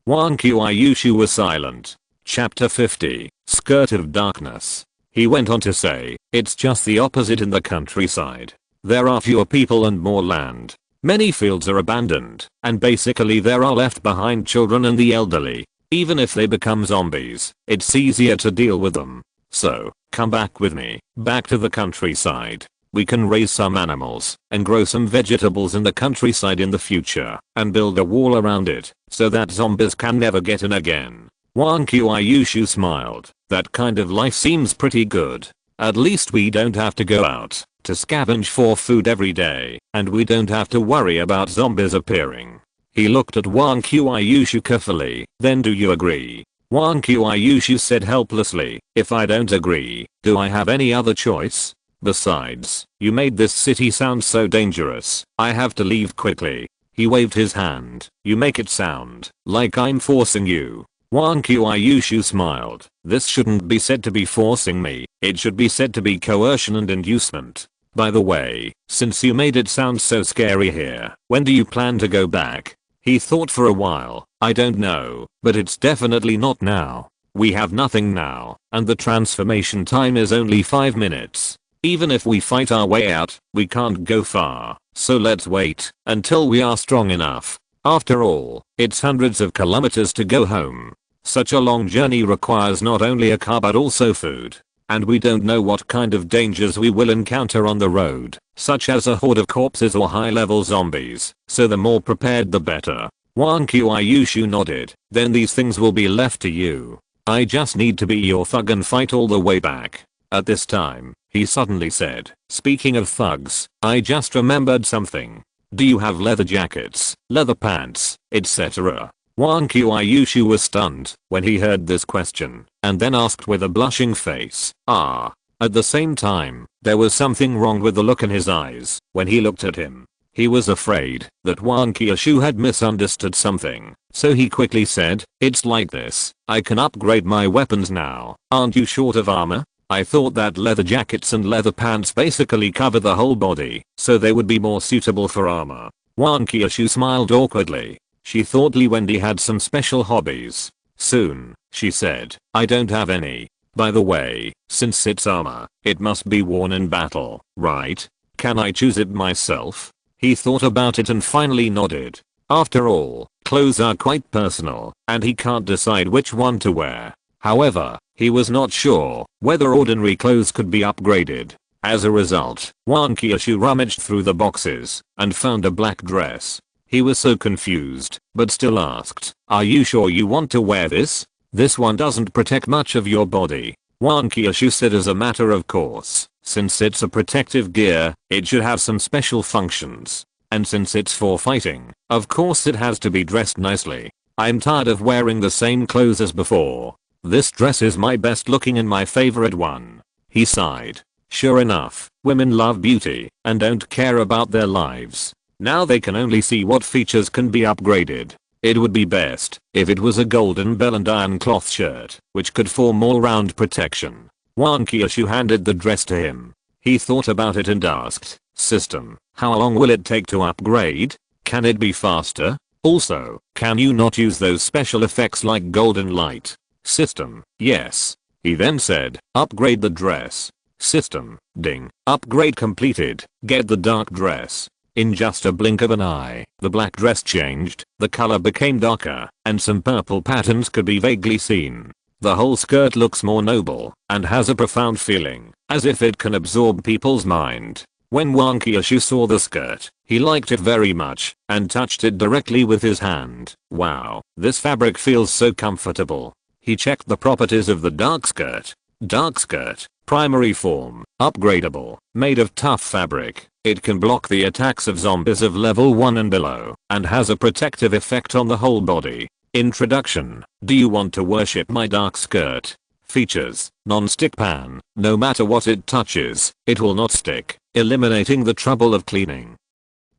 Wang Qiushui was silent. Chapter 50. Skirt of Darkness. He went on to say, "It's just the opposite in the countryside. There are fewer people and more land. Many fields are abandoned, and basically there are left behind children and the elderly. Even if they become zombies, it's easier to deal with them. So, come back with me, back to the countryside. We can raise some animals and grow some vegetables in the countryside in the future and build a wall around it so that zombies can never get in again." Wang Qiushui smiled. "That kind of life seems pretty good. At least we don't have to go out to scavenge for food every day, and we don't have to worry about zombies appearing." He looked at Wang Qiushui carefully. "Then do you agree?" Wang Qiushui said helplessly, "If I don't agree, do I have any other choice? Besides, you made this city sound so dangerous. I have to leave quickly." He waved his hand. "You make it sound like I'm forcing you." Wang Qiushui smiled. "This shouldn't be said to be forcing me. It should be said to be coercion and inducement. By the way, since you made it sound so scary here, when do you plan to go back?" He thought for a while. "I don't know, but it's definitely not now. We have nothing now, and the transformation time is only 5 minutes. Even if we fight our way out, we can't go far, so let's wait until we are strong enough. After all, it's hundreds of kilometers to go home. Such a long journey requires not only a car but also food. And we don't know what kind of dangers we will encounter on the road, such as a horde of corpses or high-level zombies, so the more prepared the better." Wang Qiushui nodded. "Then these things will be left to you. I just need to be your thug and fight all the way back." At this time, he suddenly said, "Speaking of thugs, I just remembered something. Do you have leather jackets, leather pants, etc.?" Wang Qiushui was stunned when he heard this question, and then asked with a blushing face, "Ah." At the same time, there was something wrong with the look in his eyes when he looked at him. He was afraid that Wang Qiushui had misunderstood something, so he quickly said, "It's like this. I can upgrade my weapons now. Aren't you short of armor? I thought that leather jackets and leather pants basically cover the whole body, so they would be more suitable for armor." Wang Qiushui smiled awkwardly. She thought Wending had some special hobbies. "Soon," she said. "I don't have any. By the way, since it's armor, it must be worn in battle, right? Can I choose it myself?" He thought about it and finally nodded. After all, clothes are quite personal, and he can't decide which one to wear. However, he was not sure whether ordinary clothes could be upgraded. As a result, Wang Qiushui rummaged through the boxes and found a black dress. He was so confused, but still asked, "Are you sure you want to wear this? This one doesn't protect much of your body." Wang Qiushui said as a matter of course, since it's a protective gear, it should have some special functions. And since it's for fighting, of course it has to be dressed nicely. I'm tired of wearing the same clothes as before. This dress is my best looking and my favorite one. He sighed. Sure enough, women love beauty and don't care about their lives. Now they can only see what features can be upgraded. It would be best if it was a golden bell and iron cloth shirt, which could form all-round protection. Wang Qiushui handed the dress to him. He thought about it and asked, "System, how long will it take to upgrade? Can it be faster? Also, can you not use those special effects like golden light?" System, yes. He then said, "Upgrade the dress." System, ding, upgrade completed, get the dark dress. In just a blink of an eye, the black dress changed, the color became darker, and some purple patterns could be vaguely seen. The whole skirt looks more noble, and has a profound feeling, as if it can absorb people's mind. When Wang Qiushui saw the skirt, he liked it very much, and touched it directly with his hand. Wow, this fabric feels so comfortable. He checked the properties of the dark skirt. Dark skirt, primary form, upgradable, made of tough fabric. It can block the attacks of zombies of level 1 and below, and has a protective effect on the whole body. Introduction. Do you want to worship my dark skirt? Features. Non-stick pan. No matter what it touches, it will not stick, eliminating the trouble of cleaning.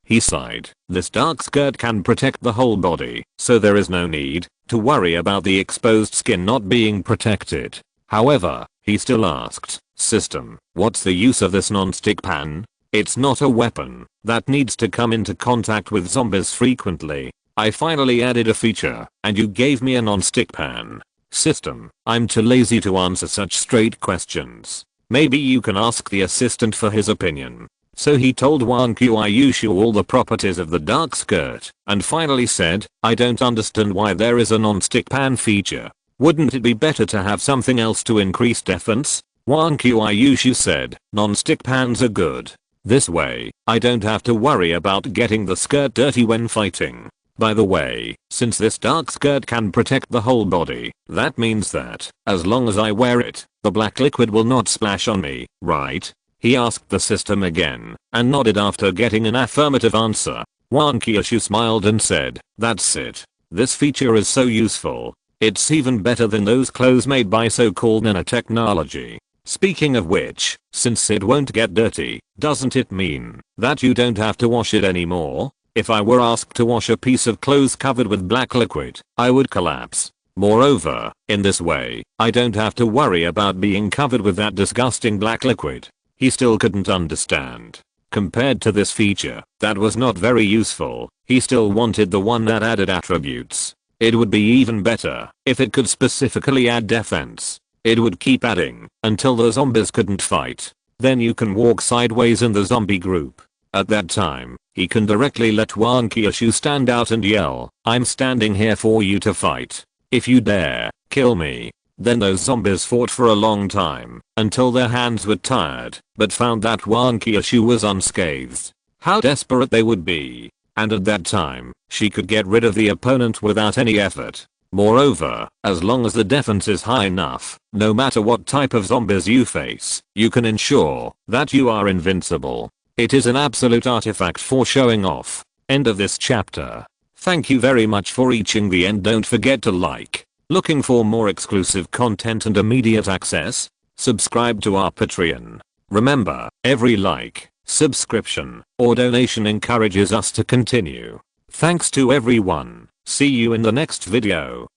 He sighed. This dark skirt can protect the whole body, so there is no need to worry about the exposed skin not being protected. However, he still asked, "System, what's the use of this non-stick pan? It's not a weapon that needs to come into contact with zombies frequently. I finally added a feature, and you gave me a non-stick pan." System, I'm too lazy to answer such straight questions. Maybe you can ask the assistant for his opinion. So he told Wang Qiushui all the properties of the dark skirt, and finally said, "I don't understand why there is a non-stick pan feature. Wouldn't it be better to have something else to increase defense?" Wang Qiushui said, "Non-stick pans are good. This way, I don't have to worry about getting the skirt dirty when fighting. By the way, since this dark skirt can protect the whole body, that means that, as long as I wear it, the black liquid will not splash on me, right?" He asked the system again, and nodded after getting an affirmative answer. Wang Qiushui smiled and said, "That's it. This feature is so useful. It's even better than those clothes made by so-called nanotechnology. Speaking of which, since it won't get dirty, doesn't it mean that you don't have to wash it anymore? If I were asked to wash a piece of clothes covered with black liquid, I would collapse. Moreover, in this way, I don't have to worry about being covered with that disgusting black liquid." He still couldn't understand. Compared to this feature, that was not very useful, he still wanted the one that added attributes. It would be even better if it could specifically add defense. It would keep adding until the zombies couldn't fight. Then you can walk sideways in the zombie group. At that time, he can directly let Wang Qiushui stand out and yell, "I'm standing here for you to fight. If you dare, kill me." Then those zombies fought for a long time, until their hands were tired, but found that Wang Qiushui was unscathed. How desperate they would be. And at that time, she could get rid of the opponent without any effort. Moreover, as long as the defense is high enough, no matter what type of zombies you face, you can ensure that you are invincible. It is an absolute artifact for showing off. End of this chapter. Thank you very much for reaching the end. Don't forget to like. Looking for more exclusive content and immediate access? Subscribe to our Patreon. Remember, every like, subscription, or donation encourages us to continue. Thanks to everyone. See you in the next video.